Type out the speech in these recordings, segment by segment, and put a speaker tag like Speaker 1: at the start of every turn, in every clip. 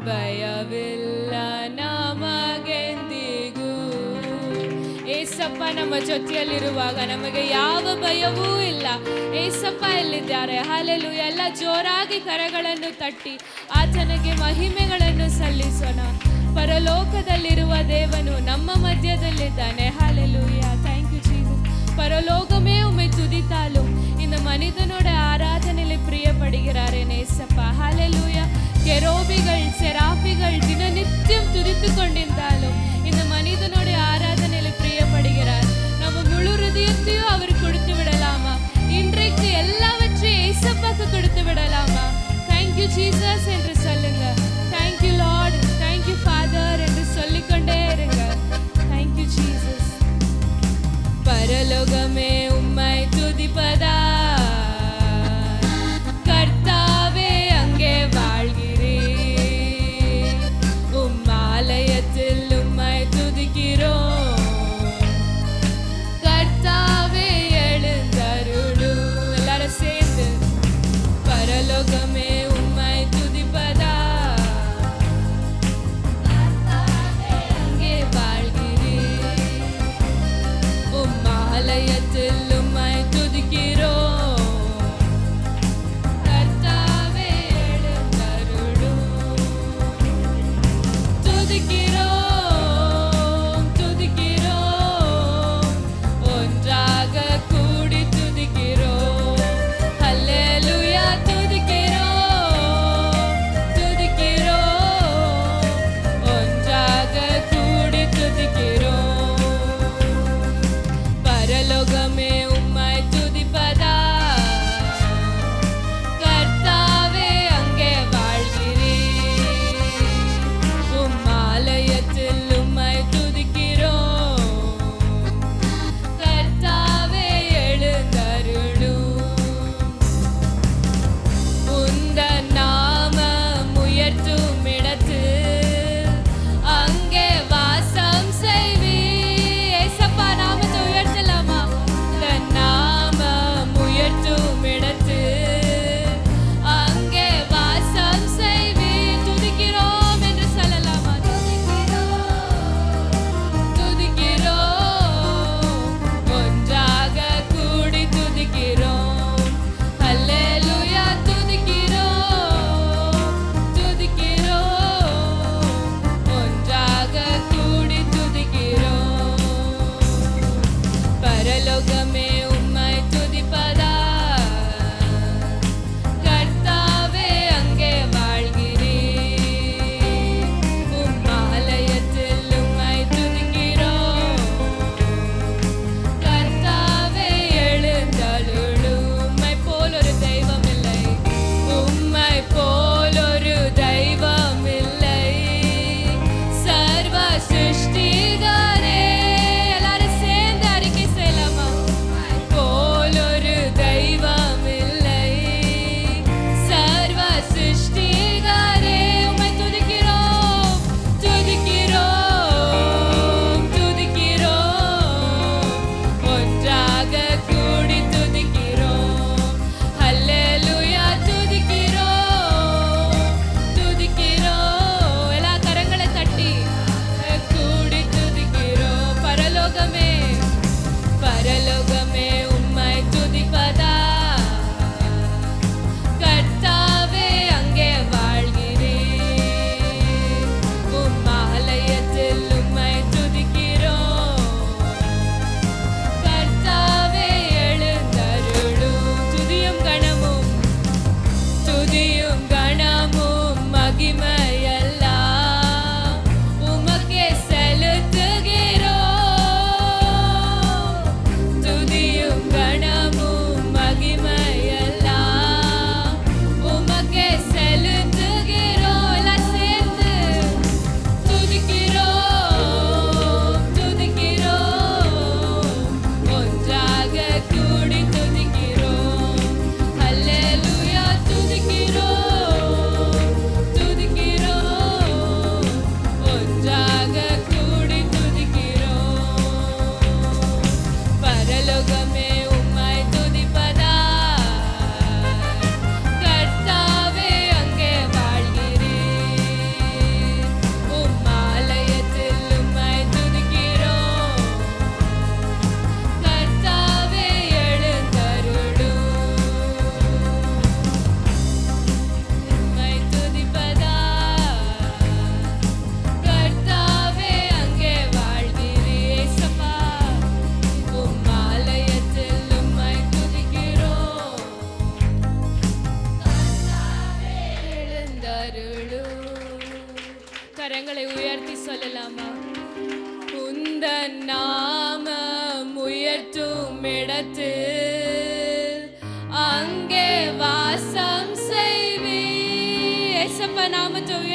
Speaker 1: ಭಯವಿಲ್ಲ ನಮಗೆಂದಿಗೂ. ಏಸಪ್ಪ ನಮ್ಮ ಜೊತೆಯಲ್ಲಿರುವಾಗ ನಮಗೆ ಯಾವ ಭಯವೂ ಇಲ್ಲ. ಏಸಪ್ಪ ಎಲ್ಲಿದ್ದಾರೆ? ಹಲ್ಲೆಲೂಯ. ಎಲ್ಲ ಜೋರಾಗಿ ಕರಗಳನ್ನು ತಟ್ಟಿ ಆತನಿಗೆ ಮಹಿಮೆಗಳನ್ನು ಸಲ್ಲಿಸೋಣ. ಪರಲೋಕದಲ್ಲಿರುವ ದೇವನು ನಮ್ಮ மத்தியதல்லிದ್ದಾನೆ. ஹalleluya. Thank you Jesus. பரலோகமே உம்மை துதித்தாலும் இந்த மனிதனோட ஆராதனையில பிரியப்படுகிறாரே நேசப்பா. ஹalleluya. கெரோபிகள் செராபிகள் தினநித்தியம் துதித்துக் கொண்டிருந்தாலும் இந்த மனிதனோட ஆராதனையில பிரியப்படுகிறார். நம்ம முழு இதயத்தையும் அவர் கொடுத்து விடலாமா? இன்றைக்கு எல்லாவற்றையும் ஏசப்பாக்கு கொடுத்து விடலாமா? Thank you Jesus என்று சொல்லுங்க. Thank you Lord. Thank you Father என்று சொல்லிக்கொண்டே இருங்க. Thank you Jesus. பரலோகமே உம்மை துதிப்பதா கர்த்தாவே அங்கே வாழ்கிறேன். உம் ஆலயத்தில் உம்மை துதிக்கிறோம். கர்த்தாவே எழுந்தருளும். எல்லாரும் சேர்ந்து பரலோகமே உம்மை துதிப்பதா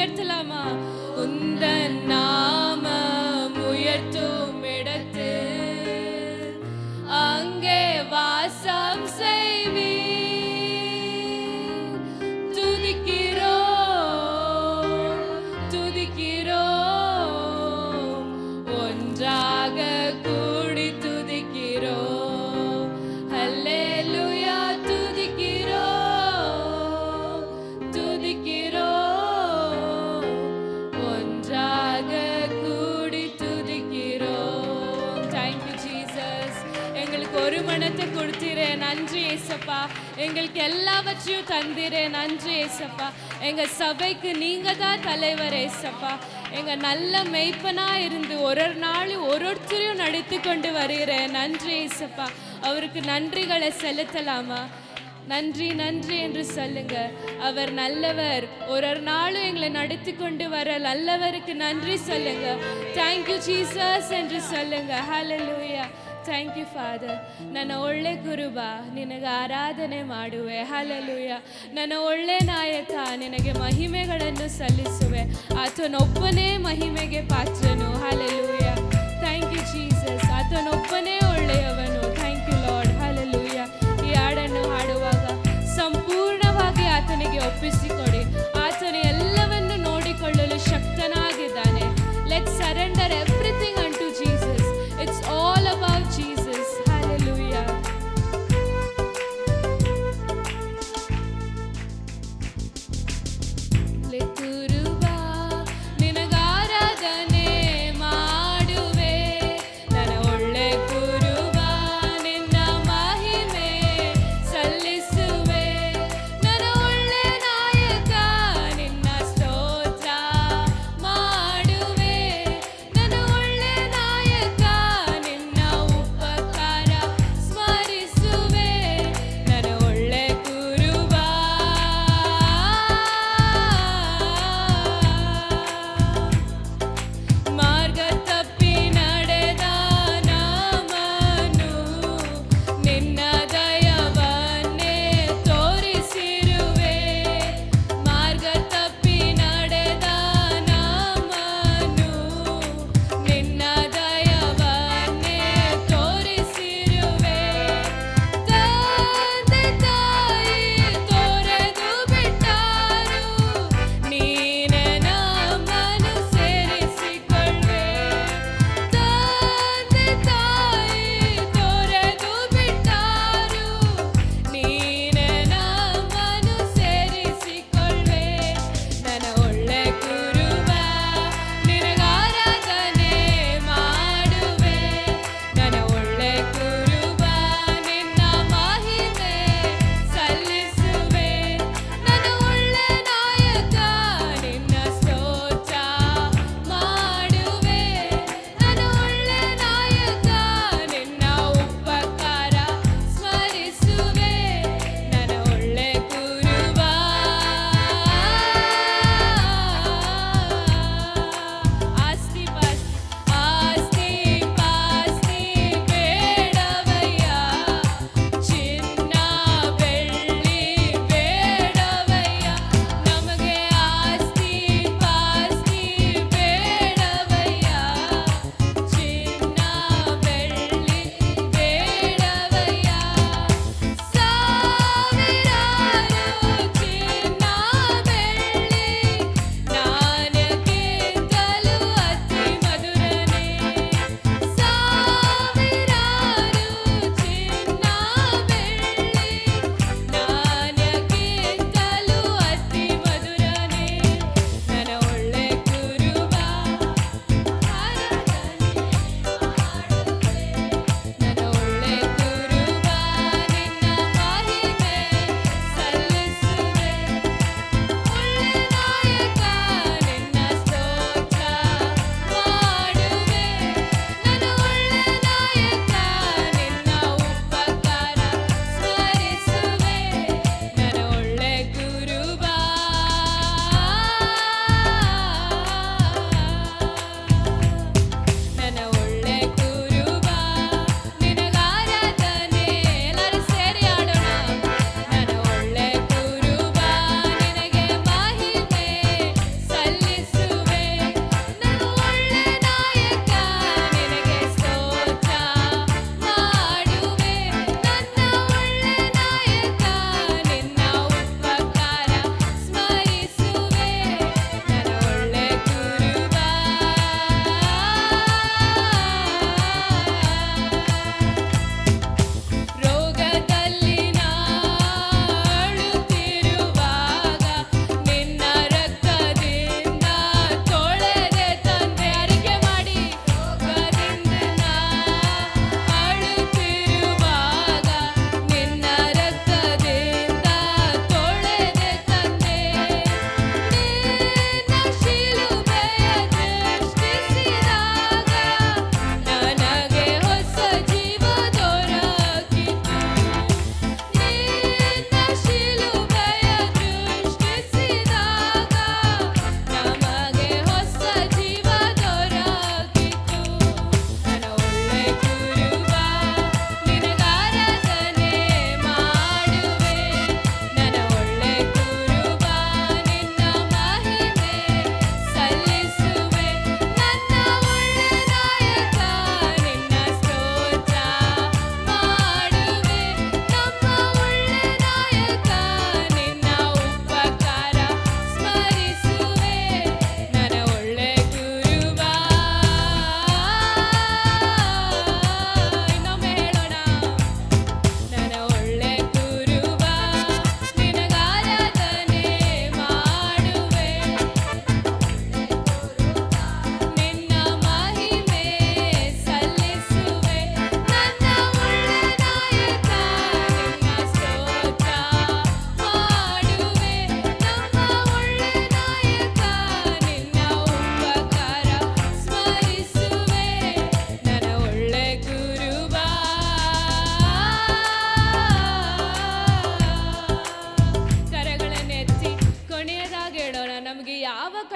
Speaker 1: உயர்த்தலாமா? உந்தன் நாமம் உயர்த்தும் இடத்து அங்கே வாசம் செய்வி துதிக்கிறோம் துதிக்கிறோம் ஒன்றாக கூடி துதிக்கிறோம். ஹல்லேலூயா துதிக்கிறோம் துதிக்கிறோம் ஒன்றாக கூடி துதிக்கிறோம். Thank you Jesus. எங்களுக்கு ஒரு மனத்தை கொடுத்திரே, நன்றி ஏசப்பா. எங்களுக்கு எல்லாவற்றையும் தந்திரே, நன்றி ஏசப்பா. எங்க சபைக்கு நீங்க தான் தலைவர் ஏசப்பா. எங்க நல்ல மெய்ப்பனா இருந்து ஒரு நாளும் ஒருத்தரையும் நடத்தி கொண்டு வருகிறேன், நன்றி ஏசப்பா. அவருக்கு நன்றிகளை செலுத்தலாமா? நன்றி நன்றி என்று சொல்லுங்க. அவர் நல்லவர். ஒரு நாளும் எங்களை நடத்தி கொண்டு வர நல்லவருக்கு நன்றி சொல்லுங்க. தேங்க்யூ ஜீசஸ் என்று சொல்லுங்க. ஹல்லேலூயா. Thank you father. ನನ್ನ ಒಳ್ಳೆ ಕುರುಬ, ನಿನಗೆ ಆರಾಧನೆ ಮಾಡುವೆ. ಹಲ್ಲೆಲೂಯಾ. ನನ್ನ ಒಳ್ಳೆ ನಾಯಕ, ನಿನಗೆ ಮಹಿಮೆಗಳನ್ನು ಸಲ್ಲಿಸುವೆ. ಆತನೊಬ್ಬನೇ ಮಹಿಮೆಗೆ ಪಾತ್ರನು. ಹಲ್ಲೆಲೂಯಾ. Thank you Jesus. ಆತನೊಬ್ಬನೇ ಒಳ್ಳೆಯವನು. Thank you Lord. ಹಲ್ಲೆಲೂಯಾ. ಈ ಹಾಡನ್ನು ಹಾಡುವಾಗ ಸಂಪೂರ್ಣವಾಗಿ ಆತನಿಗೆ ಒಪ್ಪಿಸಿಕೊಡಿ. ಆತನು ಎಲ್ಲವನ್ನು ನೋಡಿಕೊಳ್ಳಲು ಶಕ್ತನಾಗಿದ್ದಾನೆ. Let's surrender everything unto Jesus. It's all about Jesus. Hallelujah. Le kuruba ninaga ಆರಾಧನೆ ಮಾಡುವೆ. ನನ್ನ ಒಳ್ಳೆ ಕುರುಬ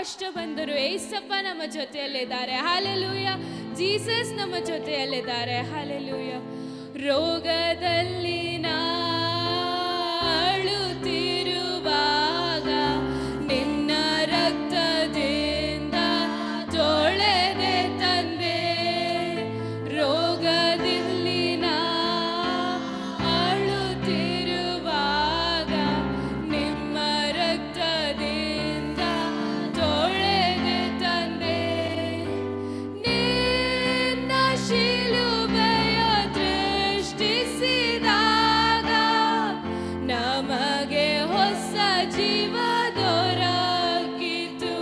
Speaker 1: ಕಷ್ಟ ಬಂದರು ಏಸಪ್ಪ ನಮ್ಮ ಜೊತೆಯಲ್ಲಿದ್ದಾರೆ. ಹಲ್ಲೆಲೂಯ. ಜೀಸಸ್ ನಮ್ಮ ಜೊತೆಯಲ್ಲಿದ್ದಾರೆ. ಹಲ್ಲೆಲೂಯ. ರೋಗದಲ್ಲಿ ಅಳುತ್ತಿರುವಾಗ ನಿನ್ನ ರಕ್ತದಿಂದ ತೊಳೆದೆ ತಂದೆ. ರೋಗದಲ್ಲಿ ಅಳುತ್ತಿರುವಾಗ ನಿಮ್ಮ ರಕ್ತದಿಂದ ತೊಳೆದೆ ತಂದೆ. ನಿನ್ನ ಶಿಲುಬೆಯ ದೃಷ್ಟಿಸಿದಾಗ ನಮಗೆ ಹೊಸ ಜೀವ ದೊರಕಿತು.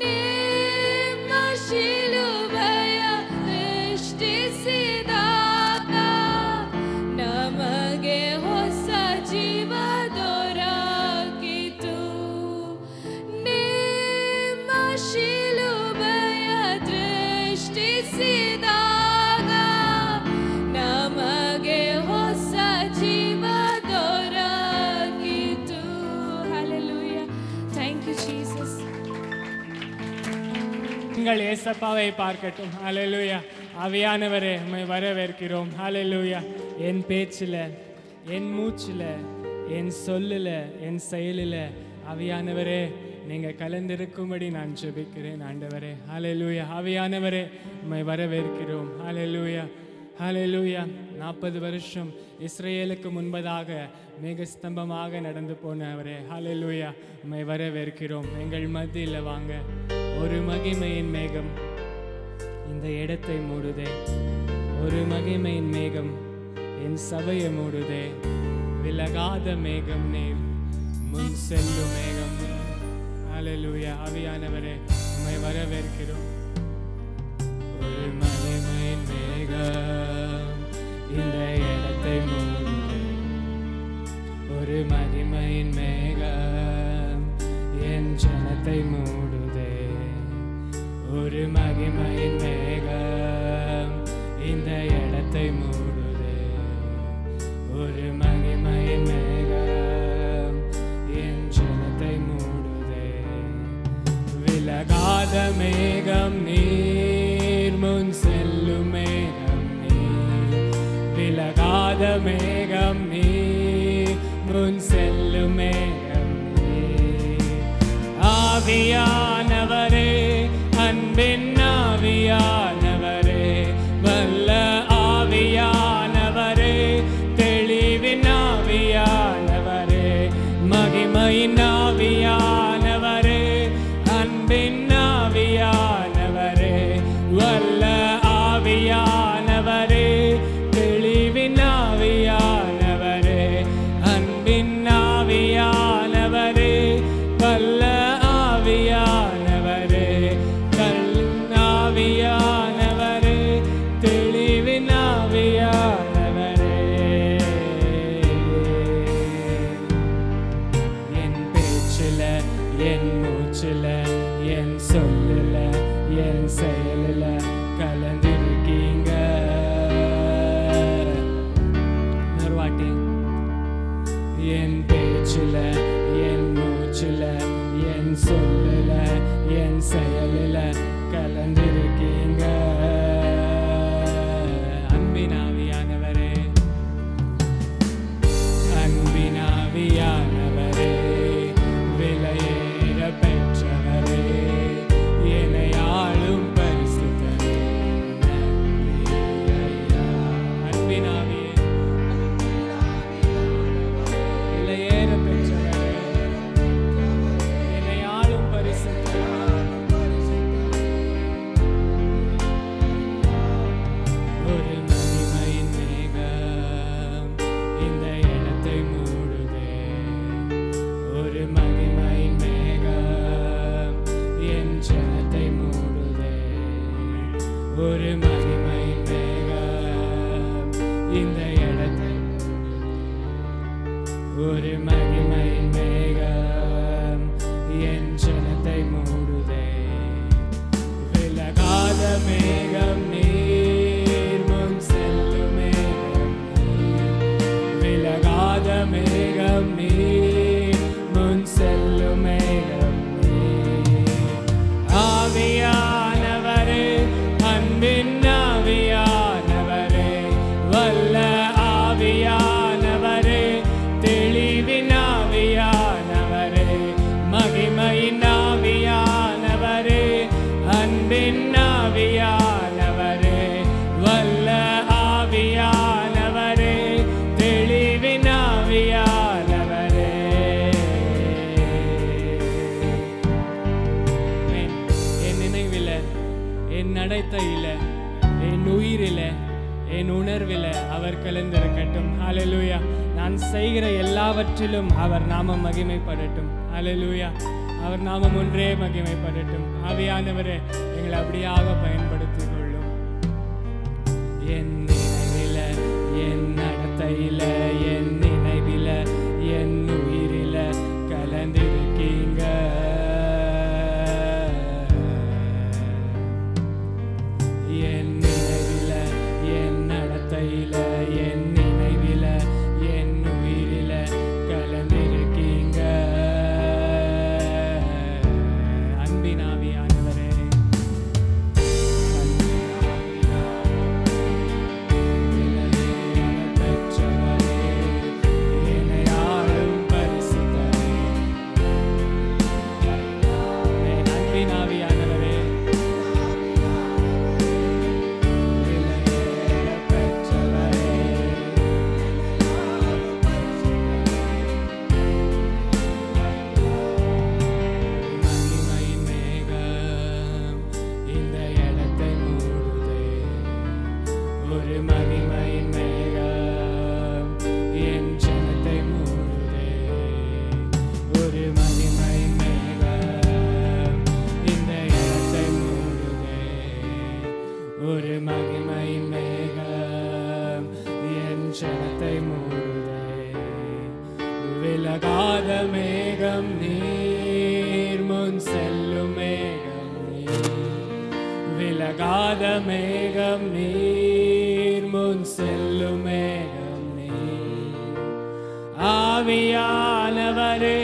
Speaker 1: ನಿಮ್ಮ ಶಿಲುಬೆಯ ದೃಷ್ಟಿಸಿದಾಗ ನಮಗೆ ಹೊಸ ಜೀವ ದೊರಕಿತು. ನಿಮ್ಮ ಶಿಲುಬೆಯ ದೃಷ್ಟಿಸಿದಾಗ ನಮಗೆ ಹೊಸ ಜೀವ ದೊರಕಿತು. ಹಲ್ಲೆಲೂಯ. Thank you Jesus.
Speaker 2: எங்கள் ஏசப்பாவை பார்க்கட்டும். ஹல்லேலூயா. ஆவியானவரே உம்மை வரவேற்கிறோம். ஹல்லேலூயா. என் பேச்சில், என் மூச்சில், என் சொல்லில், என் செயலில் ஆவியானவரே நீங்கள் கலந்திருக்கும்படி நான் ஜெபிக்கிறேன் ஆண்டவரே. ஹல்லேலூயா. ஆவியானவரே உம்மை வரவேற்கிறோம். ஹல்லேலூயா. ஹல்லேலூயா. 40 வருஷம் இஸ்ரேலுக்கு முன்பதாக மேகஸ்தம்பமாக நடந்து போனவரே. ஹல்லேலூயா. உம்மை வரவேற்கிறோம். எங்கள் மத்தியில் வாங்க. ஒரு மகிமையின் மேகம் இந்த இடத்தை மூடுதே. ஒரு மகிமையின் மேகம் என் சபையை மூடுதே. விலகாத மேகம் நீர், முன் செல்லும் மேகம் நீர். ஹல்லேலூயா. ஆவியானவரே உம்மை வரவேற்கிறோம். ஒரு மகிமையின் மேகம் இந்த இடத்தை மூடுதே. ஒரு மகிமையின் மேகம் என் ஜனத்தை மூடுதே. ஒரு மகிமையின் மேகம் இந்த இடத்தை மூடுதே. ஒரு மகிமையின் மேகம் என் ஜனத்தை மூடுதே. விலகாத மேகம் நீர், முன் செல்லும் மேகம் நீர். விலகாத மேகம் நீர், முன் செல்லும் மேகம் நீர். ஆவியானவரே, அன்பின் ஆவியானவரே, வல்ல ஆவியானவரே, தெளிவின் ஆவியானவரே, மகிமையின் ஆவியானவரே, அன்பின் ஆவியானவரே, வல்ல ஆவியானவரே, தெளிவின் ஆவியானவரே, அன்பின் ஆவியானவரே, வல்ல ஆவியானவரே, ஆவியானவரே, தெளிவின் ஆவியானவரே. என் பேச்சில், என் மூச்சில், என் சொல்லில், என் செயலில் கலந்திருக்கீங்க. ஒரு வாட்டி. என் பேச்சில், என் மூச்சில், என் சொல்லில், என் செயலில் கலந்திருக்கீங்க. அன்பின் ஆவியானவரே, அன்பின் ஆவியானவரே, விலையேற பெற்றவரே, என்னை ஆளும் பரிசுத்தரே, நன்றி ஐயா. அன்பின் ஆவியே, விலையேற பெற்றவரே, என்னை ஆளும் பரிசுத்தரே. ஒரு மகிமையின் மேகம் இந்த இடத்தை மூடுதே. ஒரு மகிமையின் மேகம் என் ஜனத்தை மூடுதே. ஒரு மகிமையின் மேகம் இந்த இடத்தை. ஒரு மகிமையின் மேகம் என் ஜனத்தை மூடுதே. விலகாத மேகம் நீர், முன் செல்லும் மேகம் நீர். விலகாத மேகம் நீர், முன் செல்லும் மேகம் நீர். என் உணர்வில் அவர் கலந்திருக்கட்டும். ஹல்லேலூயா. நான் செய்கிற எல்லாவற்றிலும் அவர் நாமம் மகிமைப்படட்டும். ஹல்லேலூயா. அவர் நாமம் ஒன்றே மகிமைப்படட்டும். ஆவியானவரே, எங்களை அப்படியாக பயன்படுத்திக் கொள்ளும். என் நினைவில, என் நடத்தையில, என் நினைவில, என் உயிரில கலந்திருக்கீங்க. என் நினைவில, என் நடத்தையில, என் நினைவில, என் உயிரில கலந்திருக்கீங்க. அன்பின் ஆவியானவரே, ஒரு மகிமையின் மேகம் என் ஜனத்தை மூடுதே. விலகாத மேகம் நீர், முன் செல்லும் மேகம் நீர். விலகாத மேகம் நீர், முன் செல்லும் மேகம் நீர். ஆவியானவரே,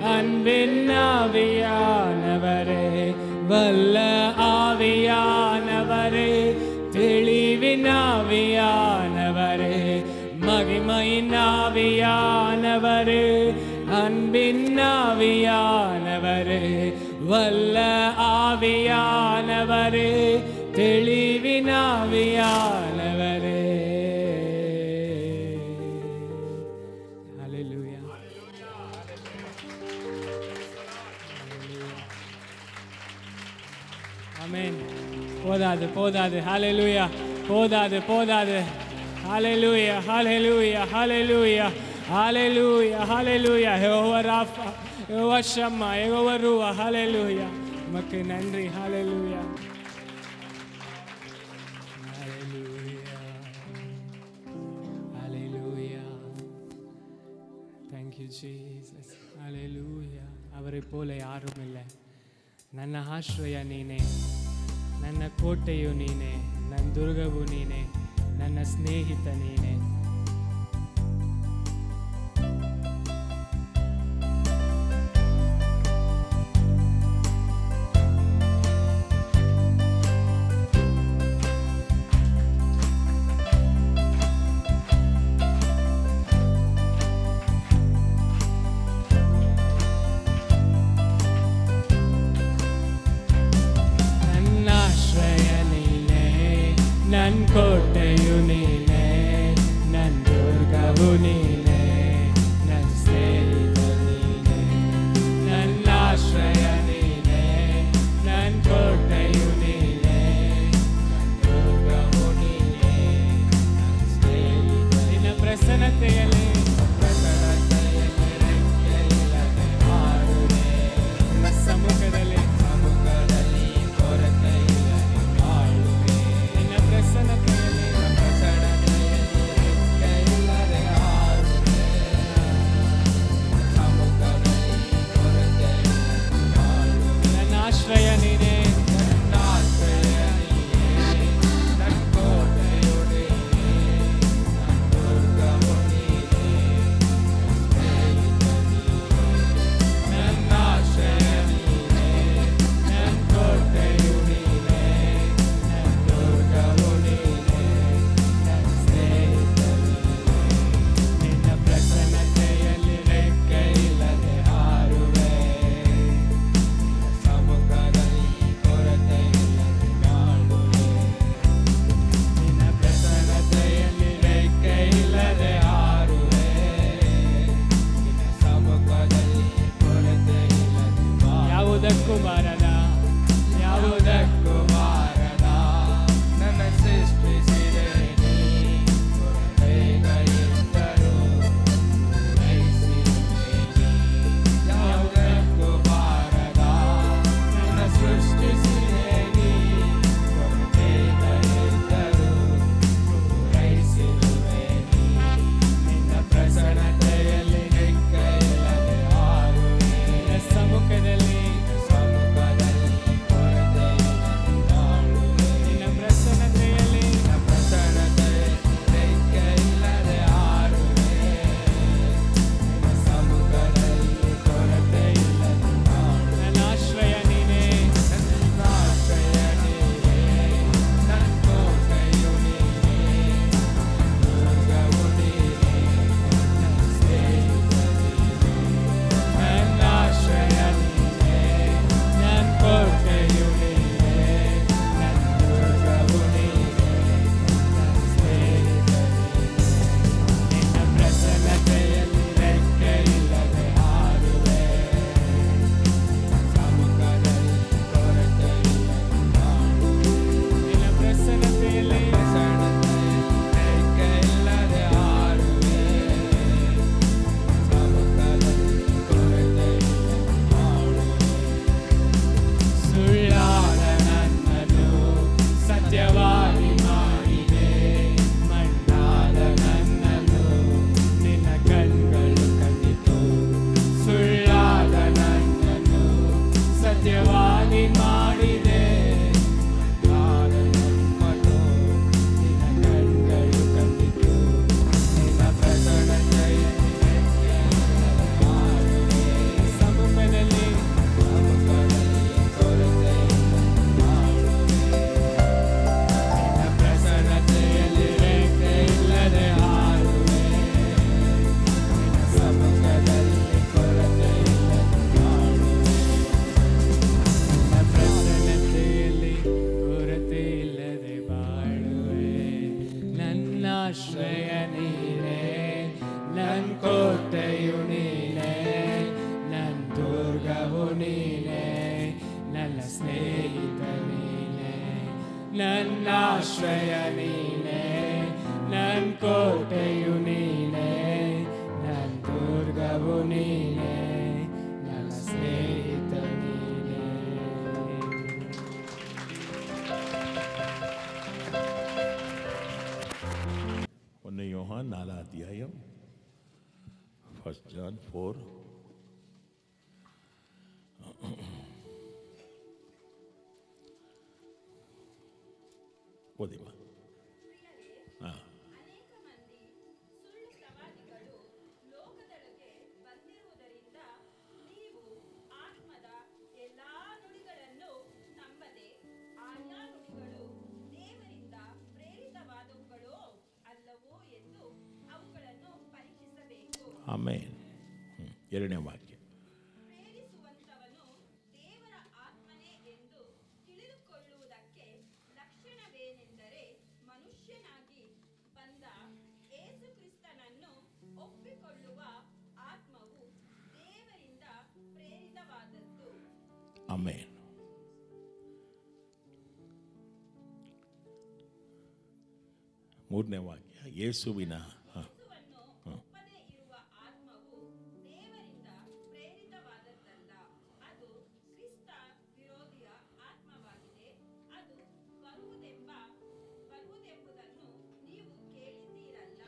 Speaker 2: அன்பின் ஆவியானவரே, வல்ல ஆவியானவரே, தெளிவின் ஆவியானவரே, மகிமையின் ஆவியானவரே, அன்பின் ஆவியானவரே, வல்ல ஆவியானவரே, தெளிவின் ஆவியானவரே. ஹல்லேலூயா. ஆமென். போதாது போதாது. ஹல்லேலூயா. போதாது போதாது. ஹல்லேலூயா ஹல்லேலூயா ஹல்லேலூயா ஹல்லேலூயா ஹல்லேலூயா. யெகோவா ராஃபா, யெகோவா ஷம்மா, யெகோவா ரூவா. ஹல்லேலூயா. உமக்கு நன்றி. ஹல்லேலூயா. ஹல்லேலூயா. ஹல்லேலூயா. Thank you Jesus. ஹல்லேலூயா. அவரை போல யாரும் இல்லை. ನನ್ನ ಆಶ್ರಯ ನೀನೇ, ನನ್ನ ಕೋಟೆಯು ನೀನೇ, ನನ್ನ ದುರ್ಗವು ನೀನೇ, ನನ್ನ ಸ್ನೇಹಿತ ನೀನೇ. ನನ್ನ ಕೋಟೆಯು ನೀನೇ,
Speaker 3: 1 John 4. ಓದಿಮ್ಮ. ಹಾಂ.
Speaker 4: ಅನೇಕ ಮಂದಿ ಸುಳ್ಳು ಪ್ರವಾದಿಗಳು ಲೋಕದೊಳಗೆ ಬಂದಿರುವುದರಿಂದ ನೀವು ಆತ್ಮದ ಎಲ್ಲಾ ನುಡಿಗಳನ್ನು ನಂಬದೆ ಆಯಾ ನುಡಿಗಳು ದೇವರಿಂದ ಪ್ರೇರಿತವಾದವುಗಳೋ ಅಲ್ಲವೋ ಎಂದು ಅವುಗಳನ್ನು ಪರೀಕ್ಷಿಸಬೇಕು.
Speaker 3: ಆಮೇನ್. ಎರಡನೇ ವಾಕ್ಯ.
Speaker 4: ಪ್ರೇರಿಸುವಂತವನು ದೇವರ ಆತ್ಮನೇ ಎಂದು ತಿಳಿದುಕೊಳ್ಳುವುದಕ್ಕೆ ಲಕ್ಷಣವೇನೆಂದರೆ ಮನುಷ್ಯನಾಗಿ ಬಂದ ಯೇಸು ಕ್ರಿಸ್ತನನ್ನು ಒಪ್ಪಿಕೊಳ್ಳುವ ಆತ್ಮವು ದೇವರಿಂದ ಪ್ರೇರಿತವಾದದ್ದು.
Speaker 3: ಆಮೇನ್. ಮೂರನೇ ವಾಕ್ಯ. ಯೇಸುವಿನ
Speaker 4: ಯೇಸುವನ್ನು ಒಪ್ಪದೇ ಇರುವ ಆತ್ಮವು ದೇವರಿಂದ ಪ್ರೇರಿತವಾದದ್ದಲ್ಲ. ಅದು ಕ್ರಿಸ್ತ ವಿರೋಧಿಯ ಆತ್ಮವಾಗಿದೆ. ಅದು ಬರುವುದೆಂಬುದನ್ನು ನೀವು ಕೇಳಿದ್ದೀರಲ್ಲ.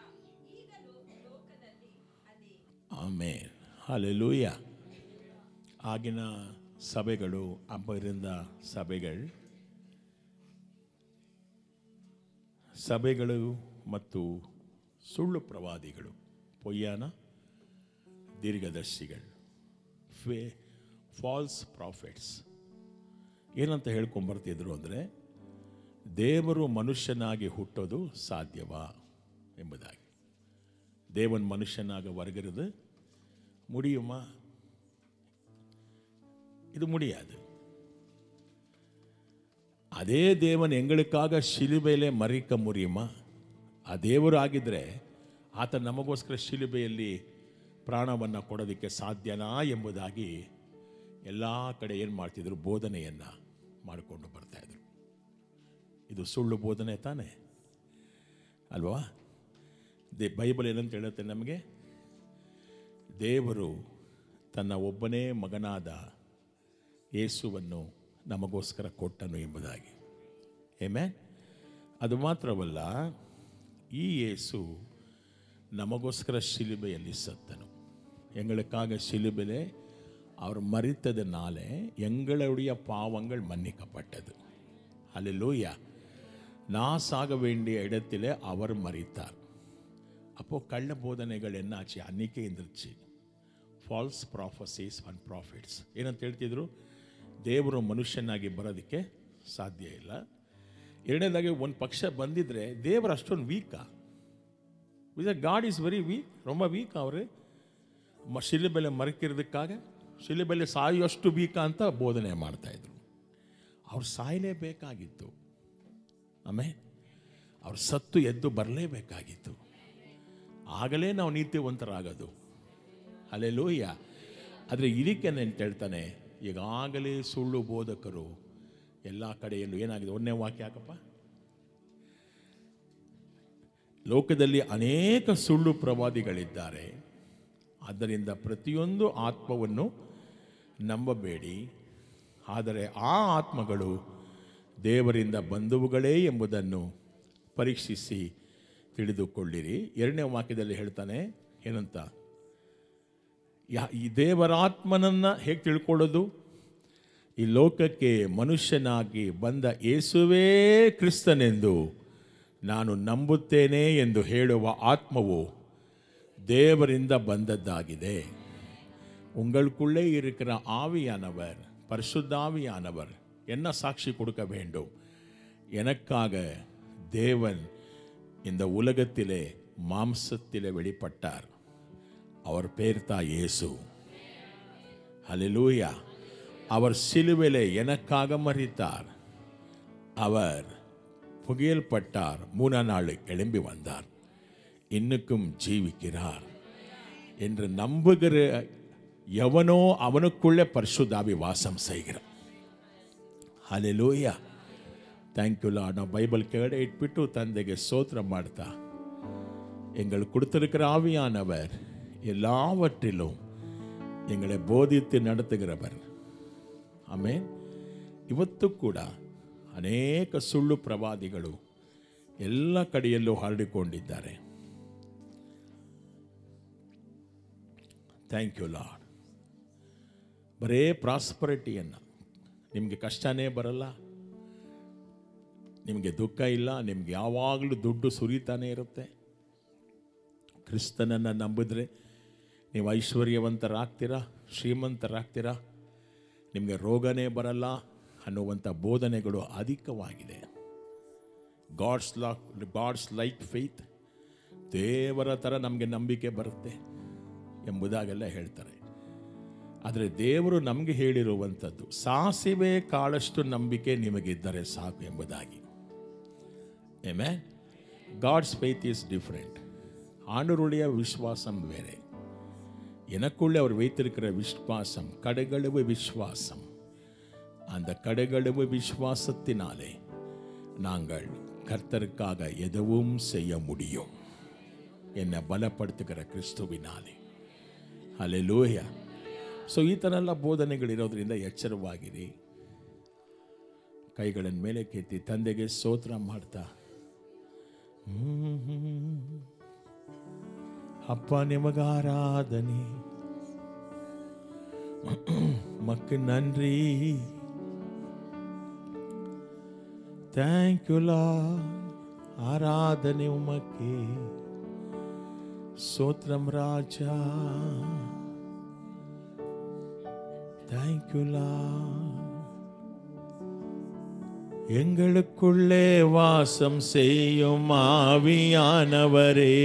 Speaker 4: ಈಗಲೂ ಲೋಕದಲ್ಲಿ ಅದೇ.
Speaker 3: ಆಮೇನ್. ಹಲ್ಲೆಲೂಯ. ಆಗಿನ ಸಭೆಗಳು, ಅಬ್ಬರಿಂದ ಸಭೆಗಳು ಮತ್ತು ಸುಳ್ಳು ಪ್ರವಾದಿಗಳು, ಪೊಯ್ಯಾನ ದೀರ್ಘದರ್ಶಿಗಳು, ಫಾಲ್ಸ್ ಪ್ರಾಫಿಟ್ಸ್ ಏನಂತ ಹೇಳ್ಕೊಂಬರ್ತಿದ್ರು ಅಂದರೆ, ದೇವರು ಮನುಷ್ಯನಾಗಿ ಹುಟ್ಟೋದು ಸಾಧ್ಯವಾ ಎಂಬುದಾಗಿ. தேவன் மனுஷனாக வருகிறது முடியுமா? இது முடியாது. ಅದೇ ದೇವನ್ ಎಂಗಳಿಗಾಗ ಶಿಲುಬೆಯಲ್ಲಿ ಮರಿಕ ಮುರಿಯುಮಾ? ಆ ದೇವರು ಆಗಿದ್ದರೆ ಆತ ನಮಗೋಸ್ಕರ ಶಿಲುಬೆಯಲ್ಲಿ ಪ್ರಾಣವನ್ನು ಕೊಡೋದಕ್ಕೆ ಸಾಧ್ಯನಾ ಎಂಬುದಾಗಿ ಎಲ್ಲ ಕಡೆ ಏನು ಮಾಡ್ತಿದ್ರು? ಬೋಧನೆಯನ್ನು ಮಾಡಿಕೊಂಡು ಬರ್ತಾಯಿದ್ರು. ಇದು ಸುಳ್ಳು ಬೋಧನೆ ತಾನೇ ಅಲ್ವಾ? ಬೈಬಲ್ ಏನಂತ ಹೇಳುತ್ತೆ ನಮಗೆ? ದೇವರು ತನ್ನ ಒಬ್ಬನೇ ಮಗನಾದ ಯೇಸುವನ್ನು ನಮಗೋಸ್ಕರ ಕೊಟ್ಟನು ಎಂಬುದಾಗಿ. ಆಮೆನ್. ಅದು ಮಾತ್ರವಲ್ಲ, ಈ ಯೇಸು ನಮಗೋಸ್ಕರ ಶಿಲುಬೆಯಲ್ಲಿ ಸತ್ತನು. எங்களுக்காக சிலுவையிலே அவர் மரித்ததினாலே எங்களுடைய பாவங்கள் மன்னிக்கப்பட்டது. அல்லேலூயா. நான் சாக வேண்டிய இடத்திலே அவர் மரித்தார். அப்போது கள்ள போதனைகள் என்னாச்சு? அன்றைக்கே இருந்துச்சு. ಫಾಲ್ಸ್ ಪ್ರಾಫಸೀಸ್ ಆ್ಯಂಡ್ ಪ್ರಾಫಿಟ್ಸ್ ಏನಂತ ಹೇಳ್ತಿದ್ರು? ದೇವರು ಮನುಷ್ಯನಾಗಿ ಬರೋದಕ್ಕೆ ಸಾಧ್ಯ ಇಲ್ಲ. ಎರಡನೇದಾಗಿ ಒಂದು ಪಕ್ಷ ಬಂದಿದ್ರೆ ದೇವರು ಅಷ್ಟೊಂದು ವೀಕಾ? ಗಾಡ್ ಈಸ್ ವೆರಿ ವೀಕ್, ರೊಂಬ ವೀಕ್. ಅವರು ಶಿಲುಬೆಲೆ ಮರಕಿರೋದಕ್ಕಾಗ ಶಿಲುಬೆಲೆ ಸಾಯುವಷ್ಟು ವೀಕಾ ಅಂತ ಬೋಧನೆ ಮಾಡ್ತಾಯಿದ್ರು. ಅವ್ರು ಸಾಯಲೇಬೇಕಾಗಿತ್ತು. ಆಮೇಲೆ ಅವ್ರು ಸತ್ತು ಎದ್ದು ಬರಲೇಬೇಕಾಗಿತ್ತು. ಆಗಲೇ ನಾವು ನೀತಿವಂತರಾಗೋದು. ಹಲ್ಲೆಲೂಯ. ಆದರೆ ಇದಕ್ಕೆ ಅಂತ ಹೇಳ್ತಾನೆ, ಈಗಾಗಲೇ ಸುಳ್ಳು ಬೋಧಕರು ಎಲ್ಲ ಕಡೆಯಲ್ಲೂ ಏನಾಗಿದೆ? ಒಂದನೇ ವಾಕ್ಯ ಯಾಕಪ್ಪ? ಲೋಕದಲ್ಲಿ ಅನೇಕ ಸುಳ್ಳು ಪ್ರವಾದಿಗಳಿದ್ದಾರೆ. ಆದ್ದರಿಂದ ಪ್ರತಿಯೊಂದು ಆತ್ಮವನ್ನು ನಂಬಬೇಡಿ, ಆದರೆ ಆ ಆತ್ಮಗಳು ದೇವರಿಂದ ಬಂದವುಗಳೇ ಎಂಬುದನ್ನು ಪರೀಕ್ಷಿಸಿ ತಿಳಿದುಕೊಳ್ಳಿರಿ. ಎರಡನೇ ವಾಕ್ಯದಲ್ಲಿ ಹೇಳ್ತಾನೆ ಏನಂತ? ಈ ದೇವರಾತ್ಮನನ್ನು ಹೇಗೆ ತಿಳ್ಕೊಳ್ಳೋದು? ಈ ಲೋಕಕ್ಕೆ ಮನುಷ್ಯನಾಗಿ ಬಂದ ಯೇಸುವೇ ಕ್ರಿಸ್ತನೆಂದು ನಾನು ನಂಬುತ್ತೇನೆ ಎಂದು ಹೇಳುವ ಆತ್ಮವು தேவರಿಂದ ಬಂದದ್ದಾಗಿದೆ. உங்களுக்குள்ளே இருக்கிற ஆவியானவர், பரிசுத்த ஆவியானவர் என்ன சாட்சி கொடுக்க வேண்டும்? எனக்காக தேவன் இந்த உலகத்திலே மாம்சத்திலே வெளிப்பட்டார். அவர் பேர் தான் இயேசு. ஹல்லேலூயா. அவர் சிலுவையிலே எனக்காக மரித்தார். அவர் புகையல்பட்டார். 3 நாள் எழும்பி வந்தார். இன்னுக்கும் ஜீவிக்கிறார் என்று நம்புகிற எவனோ அவனுக்குள்ளே பரிசுத்தாவி வாசம் செய்கிறார். ஹல்லேலூயா. Thank you Lord. ನಾವು ಬೈಬಲ್ ಕೆಳಗಡೆ ಇಟ್ಬಿಟ್ಟು ತಂದೆಗೆ ಸ್ತೋತ್ರ ಮಾಡ್ತಾ, எங்களுக்கு கொடுத்திருக்கிற ஆவியானவர் எல்லாவற்றிலும் எங்களை போதித்து நடத்துகிறவர். ಆಮೇನ್. ಇವತ್ತು ಕೂಡ ಅನೇಕ ಸುಳ್ಳು ಪ್ರವಾದಿಗಳು ಎಲ್ಲ ಕಡೆಯಲ್ಲೂ ಹರಡಿಕೊಂಡಿದ್ದಾರೆ. Thank you lord. ಬರೇ ಪ್ರಾಸ್ಪರಿಟಿಯನ್ನು, ನಿಮಗೆ ಕಷ್ಟನೇ ಬರಲ್ಲ, ನಿಮಗೆ ದುಃಖ ಇಲ್ಲ, ನಿಮ್ಗೆ ಯಾವಾಗಲೂ ದುಡ್ಡು ಸುರಿತಾನೆ ಇರುತ್ತೆ. ಕ್ರಿಸ್ತನನ್ನು ನಂಬಿದ್ರೆ ನೀವು ಐಶ್ವರ್ಯವಂತರಾಗ್ತೀರಾ, ಶ್ರೀಮಂತರಾಗ್ತೀರಾ, ನಿಮಗೆ ರೋಗನೇ ಬರಲ್ಲ ಅನ್ನುವಂಥ ಬೋಧನೆಗಳು ಅಧಿಕವಾಗಿದೆ. ಗಾಡ್ಸ್ ಲೈಕ್ ಫೇತ್, ದೇವರ ಥರ ನಮಗೆ ನಂಬಿಕೆ ಬರುತ್ತೆ ಎಂಬುದಾಗೆಲ್ಲ ಹೇಳ್ತಾರೆ. ಆದರೆ ದೇವರು ನಮಗೆ ಹೇಳಿರುವಂಥದ್ದು ಸಾಸಿವೆ ಕಾಳಷ್ಟು ನಂಬಿಕೆ ನಿಮಗಿದ್ದರೆ ಸಾಕು ಎಂಬುದಾಗಿ. Amen. God's faith is different. ஆண்டவருடைய விசுவாசம் வேறு. எனக்குள்ளே அவர் வைத்திருக்கிற விசுவாசம் கடுகளவு விசுவாசம். அந்த கடுகளவு விசுவாசத்தினாலே நாங்கள் கர்த்தருக்காக எதுவும் செய்ய முடியும், என்னை பலப்படுத்துகிற கிறிஸ்துவினாலே. ಹಲ್ಲೆಲೂಯಾ. ಸೊ ಈ ಥರ ಎಲ್ಲ ಬೋಧನೆಗಳಿರೋದ್ರಿಂದ ಎಚ್ಚರವಾಗಿರಿ. ಕೈಗಳನ್ನು ಮೇಲೆ ಕೆತ್ತಿ ತಂದೆಗೆ ಸ್ತೋತ್ರ ಮಾಡ್ತಾ, ಅಪ್ಪ ನಿಮಗೆ ಆರಾಧನೆ, ಮಕ್ಕ ನನ್ರಿ, ಥ್ಯಾಂಕ್ ಯು ಲಾರ್ಡ್. ಆರಾಧನೆ ಉಮಕ್ಕೆ, ಸ್ತೋತ್ರಂ ರಾಜಾ, ಥ್ಯಾಂಕ್ ಯು லார்ட். எங்களுக்குள்ளே வாசம் செய்யும் ஆவியானவரே,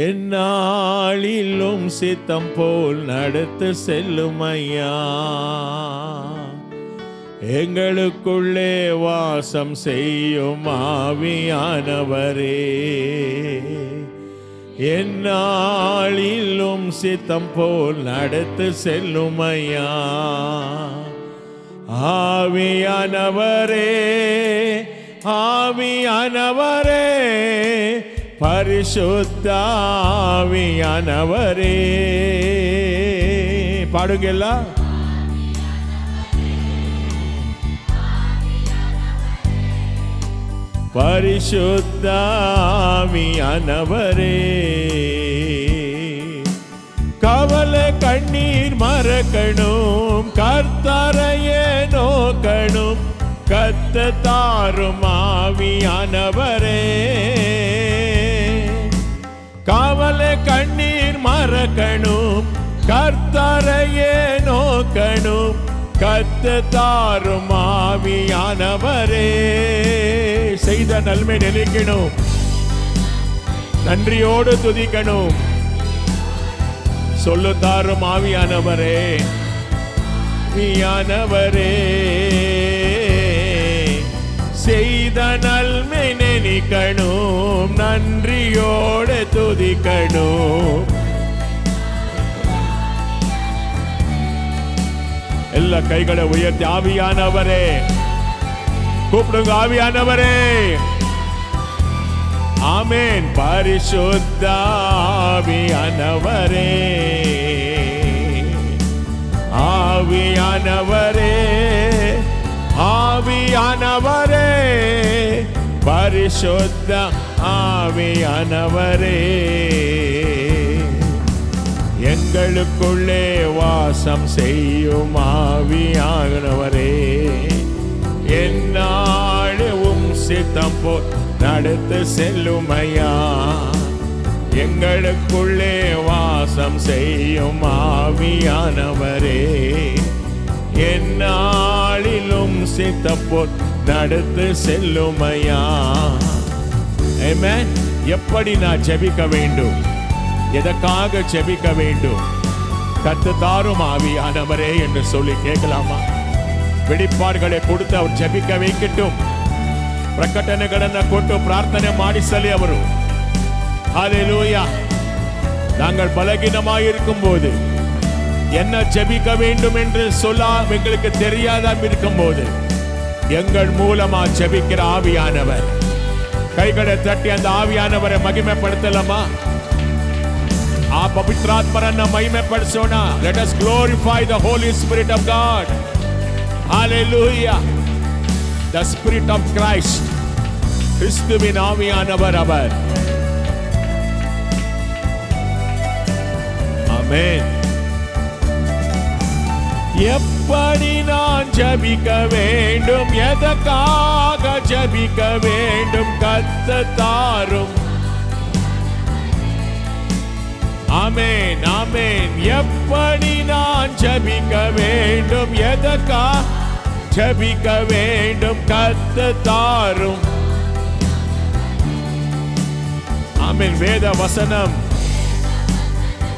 Speaker 3: எந்நாளிலும் சித்தம் போல் நடத்து செல்லும் ஐயா. எங்களுக்குள்ளே வாசம் செய்யும் ஆவியானவரே, எந்நாளிலும் சித்தம் போல் நடத்து செல்லும் ஐயா. ஆவியானவரே, ஆவியானவரே, பரிசுத்த ஆவியானவரே, பாடுங்கல்ல. பரிசுத்த ஆவியானவரே, கவலை கண்ணீர் மறக்கணும், கர்த்தரையே நோக்கணும், கத்த தாரும் ஆவியானவரே. கவலை கண்ணீர் மறக்கணும், கர்த்தரையே நோக்கணும், கத்த தாரும் ஆவியானவரே. செய்த நன்மை நினைக்கணும், நன்றியோடு துதிக்கணும். சொல்லு தாரும் ஆவியானவரே, ஆவியானவரே, செய்த நன்மை நினைக்கணும், நன்றியோடு துதிக்கணும். எல்லா கைகளை உயர்த்தி ஆவியானவரே கூப்பிடுங்க, ஆவியானவரே. ஆமென். பரிசுத்த ஆவியானவரே, ஆவியானவரே, ஆவியானவரே, பரிசுத்த ஆவியானவரே, எங்களுக்குள்ளே வாசம் செய்யும் ஆவியானவரே, எந்நாளும் சித்தம் போல் நடத்து செல்லும் ஐயா. எங்களுக்குள்ளே வாசம் செய்யும் ஆவியானவரே, எந்நாளிலும் சித்தம் போல் நடத்து செல்லும் ஐயா. ஆமென். எப்படி நான் ஜெபிக்க வேண்டும், எதற்காக ஜெபிக்க வேண்டும், கத்து தாரும் ஆவியானவரே என்று சொல்லி கேட்கலாமா? வெளிப்பாடுகளை கொடுத்து அவர் ಜಪಿಕ வைக்கட்டும். ಪ್ರಕಟಣೆಗಳನ್ನು ಕೊಟ್ಟು ಪ್ರಾರ್ಥನೆ ಮಾಡಿಸಲಿ ಅವರು. ஹல்லேலூயா. நாங்கள் பலகீனமாயிருக்கும் போது என்ன ஜெபிக்க வேண்டும் என்று சொல்ல எங்களுக்கு தெரியாத இருக்கும் போது எங்கள் மூலமா ஜெபிக்கிற ஆவியானவர், கைகளை தட்டி அந்த ஆவியானவரை மகிமைப்படுத்தலாமா? ಆ ಪವಿತ್ರಾತ್ಮರನ್ನ ಮಹಿಮೆಪಡಿಸೋಣ. Let us glorify the Holy Spirit of God. Hallelujah. The Spirit of Christ. கிறிஸ்துவின் ஆவியானவர் அவர். ஆமென். எப்படி நான் ஜபிக்க வேண்டும், எதற்காக ஜபிக்க வேண்டும், கர்த்தர் தாரும். ஆமென் ஆமென். எப்படி நான் ஜபிக்க வேண்டும், எதற்காக ஜபிக்க வேண்டும், கர்த்தர் தாரும். ஆமென். வேத வசனம்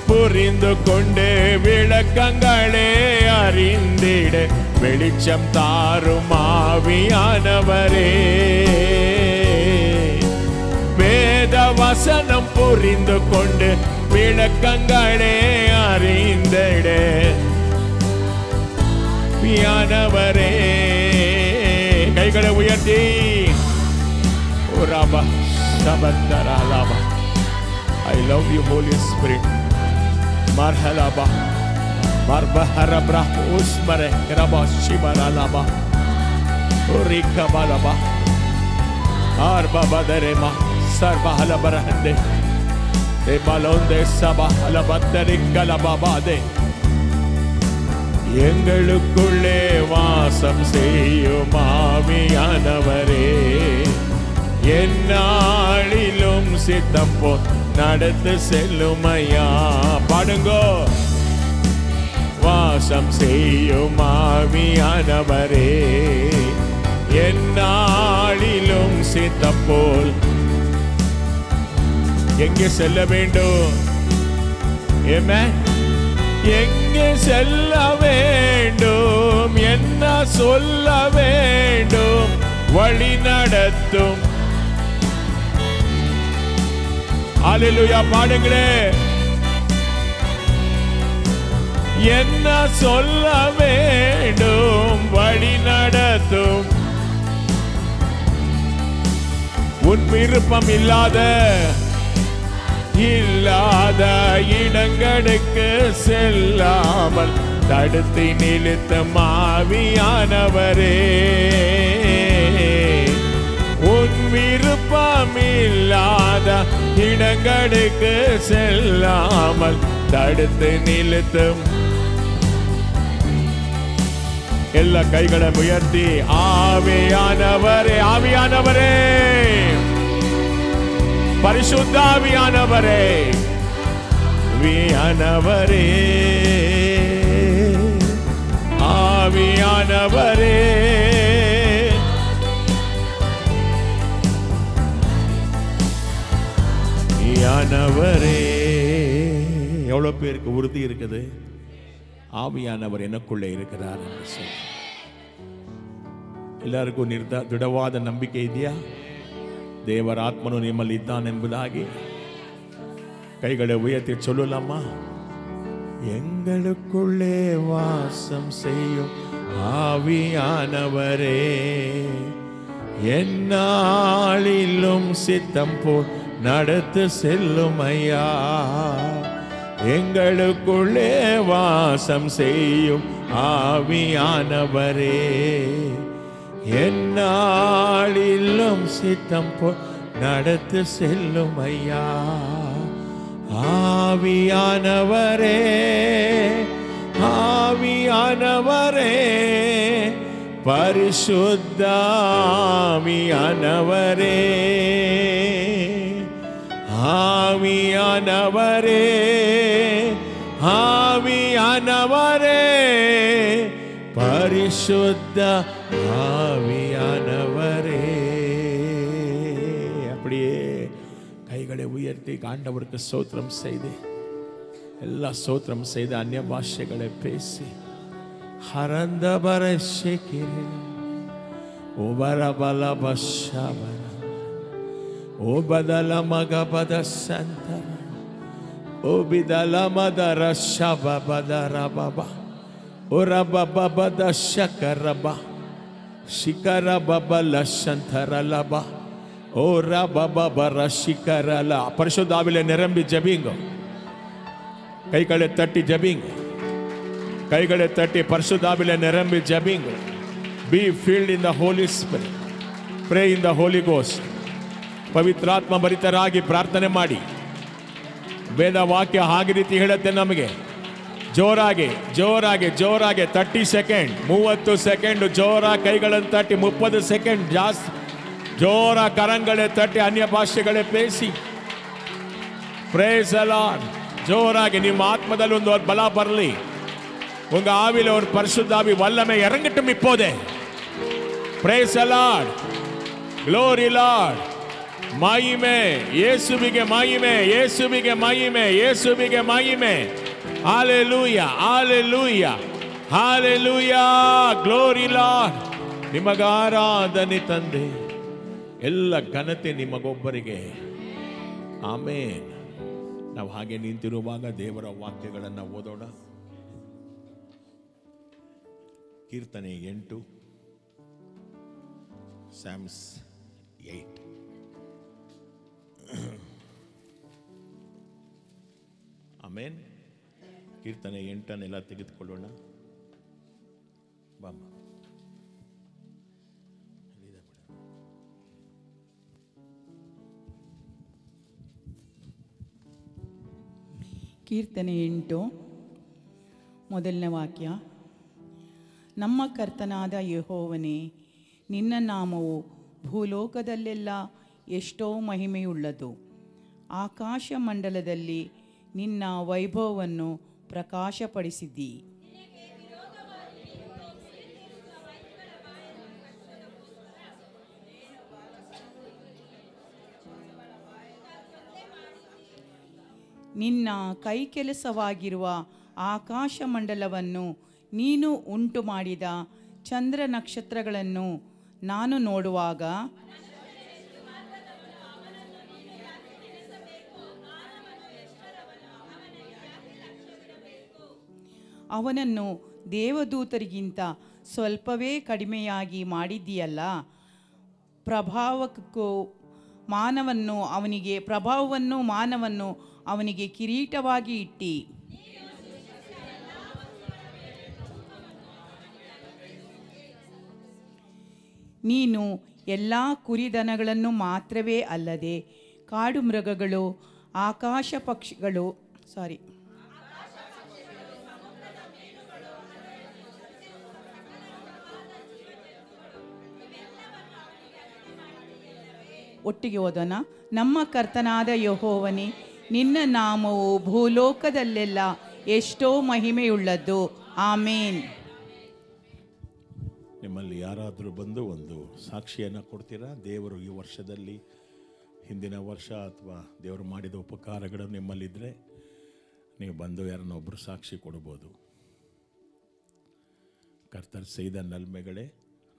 Speaker 3: புரிந்து கொண்டு விளக்கங்களே அறிந்திட வெளிச்சம் தாரும் ஆவியானவரே. வேத வசனம் புரிந்து கொண்டு விளக்கங்களே அறிந்திட ஆவியானவரே. கைகளை உயர்த்தி ஓராபா சபந்தராலாபா. I love you, Holy Spirit. Marhalaba, marbaharabra, usmare, graba, shibaralaba, urikabalaba, arbabaderema, sarbahalabahande, ebalonde sabahalabaterikalababade. எங்களுக்குள்ளே வாசம் செய்யும் ஆவியானவரே, எந்நாளிலும் சித்தம் போல் நடத்து செல்லுமையா. பாடுங்கோ. வாசம் செய்யும் ஆவியானவரே, எந்நாளிலும் சித்தம் போல். எங்கே செல்ல வேண்டும்? ஆமென். எங்கே செல்ல வேண்டும், என்ன சொல்ல வேண்டும், வழி நடத்தும். ஹல்லேலூயா. பாடுங்களே. என்ன சொல்ல வேண்டும், வழி நடத்தும். உன் விருப்பம் இல்லாத இடங்களுக்கு செல்லாமல் தடுத்து நிறுத்தும் ஆவியானவரே. உன் விருப்பம் இல்லாத இடங்களுக்கு செல்லாமல் தடுத்து நிறுத்தும். எல்லா கைகளை உயர்த்தி ஆவியானவரே, ஆவியானவரே, பரிசுத்த ஆவியானவரே, ஆவியானவரே, ஆவியானவரே, ஆவியானவரே. எவ்வளவு பேருக்கு உறுதி இருக்குது? ஆவியானவர் எனக்குள்ளே இருக்கிறார் என்று சொல்லி. ಎಲ್ಲರಿಗೂ ದೃಢವಾದ ನಂಬಿಕೆ ಇದೆಯಾ? ದೇವರ ಆತ್ಮನು ನಿಮ್ಮಲ್ಲಿ ಇದ್ದಾನೆ ಎಂಬುದಾಗಿ கைகளை உயர்த்தி சொல்லலாமா? எங்களுக்குள்ளே வாசம் செய்யும் ஆவியானவரே, எந்நாளிலும் சித்தம் போல் நடத்து செல்லும் ஐயா. எங்களுக்குள்ளே வாசம் செய்யும் ஆவியானவரே, எந்நாளிலும் சித்தம் போல் நடத்து செல்லும் ஐயா. ஆவியானவரே, ஆவியானவரே, பரிசுத்த ஆவியானவரே, ஆவியானவரே, ஆவியானவரே, பரிசுத்த ஆவியானவரே. அப்படியே கைகளை உயர்த்தி ஆண்டவருக்கு ஸ்தோத்திரம் செய்து, எல்லா ஸ்தோத்திரம் செய்து அந்நிய பாஷைகளை பேசி ஹரந்தபர ஷேகிரி ஓபரபல பஷபர ஓபதல மகபத சந்தர ஓபிதல மதர ஷபபதர பபா ஓரபபத ஷகரபா ಶಿಖರ ಬಬಲ ಶಂಥರಲಬ ಓರ ಬಬರ ಶಿಖರಲ. ಪರಿಶುದ್ಧಾವಿಲೆ ನಿರಂಬಿ ಜಬಿಂಗೋ. ಕೈಗಳೇ ತಟ್ಟಿ ಜಬಿಂಗೋ, ಕೈಗಳೇ ತಟ್ಟಿ ಪರಿಶುದ್ಧಾವಿಲೆ ನಿರಂಬಿ ಜಬಿಂಗೋ. Be filled in the Holy Spirit, pray in the Holy Ghost. ಪವಿತ್ರಾತ್ಮ ಭರಿತರಾಗಿ ಪ್ರಾರ್ಥನೆ ಮಾಡಿ. ವೇದ ವಾಕ್ಯ ಹಾಗೆ ರೀತಿ ಹೇಳುತ್ತೆ ನಮಗೆ. ಜೋರಾಗಿ ಜೋರಾಗಿ ಜೋರಾಗಿ 30 ಸೆಕೆಂಡ್, 30 ಸೆಕೆಂಡ್ ಜೋರ ಕೈಗಳನ್ನು ತಟ್ಟಿ, 30 ಸೆಕೆಂಡ್ ಜಾಸ್ತಿ ಜೋರ ಕರಂಗಳೇ ತಟ್ಟಿ, ಅನ್ಯ ಭಾಷೆಗಳೇ ಪೇಸಿ. Praise the Lord. ஜோராகி ನಿಮ್ಮ ஆத்மದಲ್ಲಿ ಒಂದು ಬಲ ಬರಲಿ. உங்க ஆவியில ஒரு பரிசுத்த ஆவி வல்லமை இறங்கட்டும் இப்போதே. Praise the Lord. Glory Lord. மகிமை இயேசுவிಗೆ மகிமை, இயேசுவிಗೆ மகிமை, இயேசுவிಗೆ மகிமை. Hallelujah, hallelujah, hallelujah. Glory Lord. ನಿಮಗೆ ಆರಾಧನೆ ತಂದೆ, ಎಲ್ಲ ಘನತೆ ನಿಮಗೊಬ್ಬರಿಗೆ. ಆಮೆನ್. ನಾವು ಹಾಗೆ ನಿಂತಿರುವಾಗ ದೇವರ ವಾಕ್ಯಗಳನ್ನು ಓದೋಣ. ಕೀರ್ತನೆ 8, Psalms 8. ಆಮೇನ್. ಕೀರ್ತನೆ 8 ತೆಗೆದುಕೊಳ್ಳೋಣ. ಬಾಮ್ಮ.
Speaker 5: ಕೀರ್ತನೆ 8 ಮೊದಲನೇ ವಾಕ್ಯ. ನಮ್ಮ ಕರ್ತನಾದ ಯೆಹೋವನೇ, ನಿನ್ನ ನಾಮವು ಭೂಲೋಕದಲ್ಲೆಲ್ಲ ಎಷ್ಟೋ ಮಹಿಮೆಯುಳ್ಳದು. ಆಕಾಶ ಮಂಡಲದಲ್ಲಿ ನಿನ್ನ ವೈಭವವನ್ನು ಪ್ರಕಾಶಪಡಿಸಿದ್ದೀ. ನಿನ್ನ ಕೈಕೆಲಸವಾಗಿರುವ ಆಕಾಶ ಮಂಡಲವನ್ನು ನೀನು ಉಂಟು ಮಾಡಿದ ಚಂದ್ರ ನಕ್ಷತ್ರಗಳನ್ನು ನಾನು ನೋಡುವಾಗ ಅವನನ್ನು ದೇವದೂತರಿಗಿಂತ ಸ್ವಲ್ಪವೇ ಕಡಿಮೆಯಾಗಿ ಮಾಡಿದ್ದೀಯಲ್ಲ. ಪ್ರಭಾವವನ್ನು ಮಾನವನ್ನು ಅವನಿಗೆ ಕಿರೀಟವಾಗಿ ಇಟ್ಟಿ. ನೀನು ಎಲ್ಲ ಕುರಿದನಗಳನ್ನು ಮಾತ್ರವೇ ಅಲ್ಲದೆ ಕಾಡು ಮೃಗಗಳು, ಆಕಾಶ ಪಕ್ಷಿಗಳು ಒಟ್ಟಿಗೆ ಓದೋಣ. ನಮ್ಮ ಕರ್ತನಾದ ಯೆಹೋವನೇ, ನಿನ್ನ ನಾಮವು ಭೂಲೋಕದಲ್ಲೆಲ್ಲ ಎಷ್ಟೋ ಮಹಿಮೆಯುಳ್ಳದ್ದು. ಆಮೇನ್.
Speaker 3: ನಿಮ್ಮಲ್ಲಿ ಯಾರಾದರೂ ಬಂದು ಒಂದು ಸಾಕ್ಷಿಯನ್ನು ಕೊಡ್ತೀರಾ? ದೇವರು ಈ ವರ್ಷದಲ್ಲಿ, ಹಿಂದಿನ ವರ್ಷ ಅಥವಾ ದೇವರು ಮಾಡಿದ ಉಪಕಾರಗಳು ನಿಮ್ಮಲ್ಲಿದ್ದರೆ ನೀವು ಬಂದು ಯಾರನ್ನೊಬ್ಬರು ಸಾಕ್ಷಿ ಕೊಡ್ಬೋದು. கர்த்தர் செய்த நன்மைகளே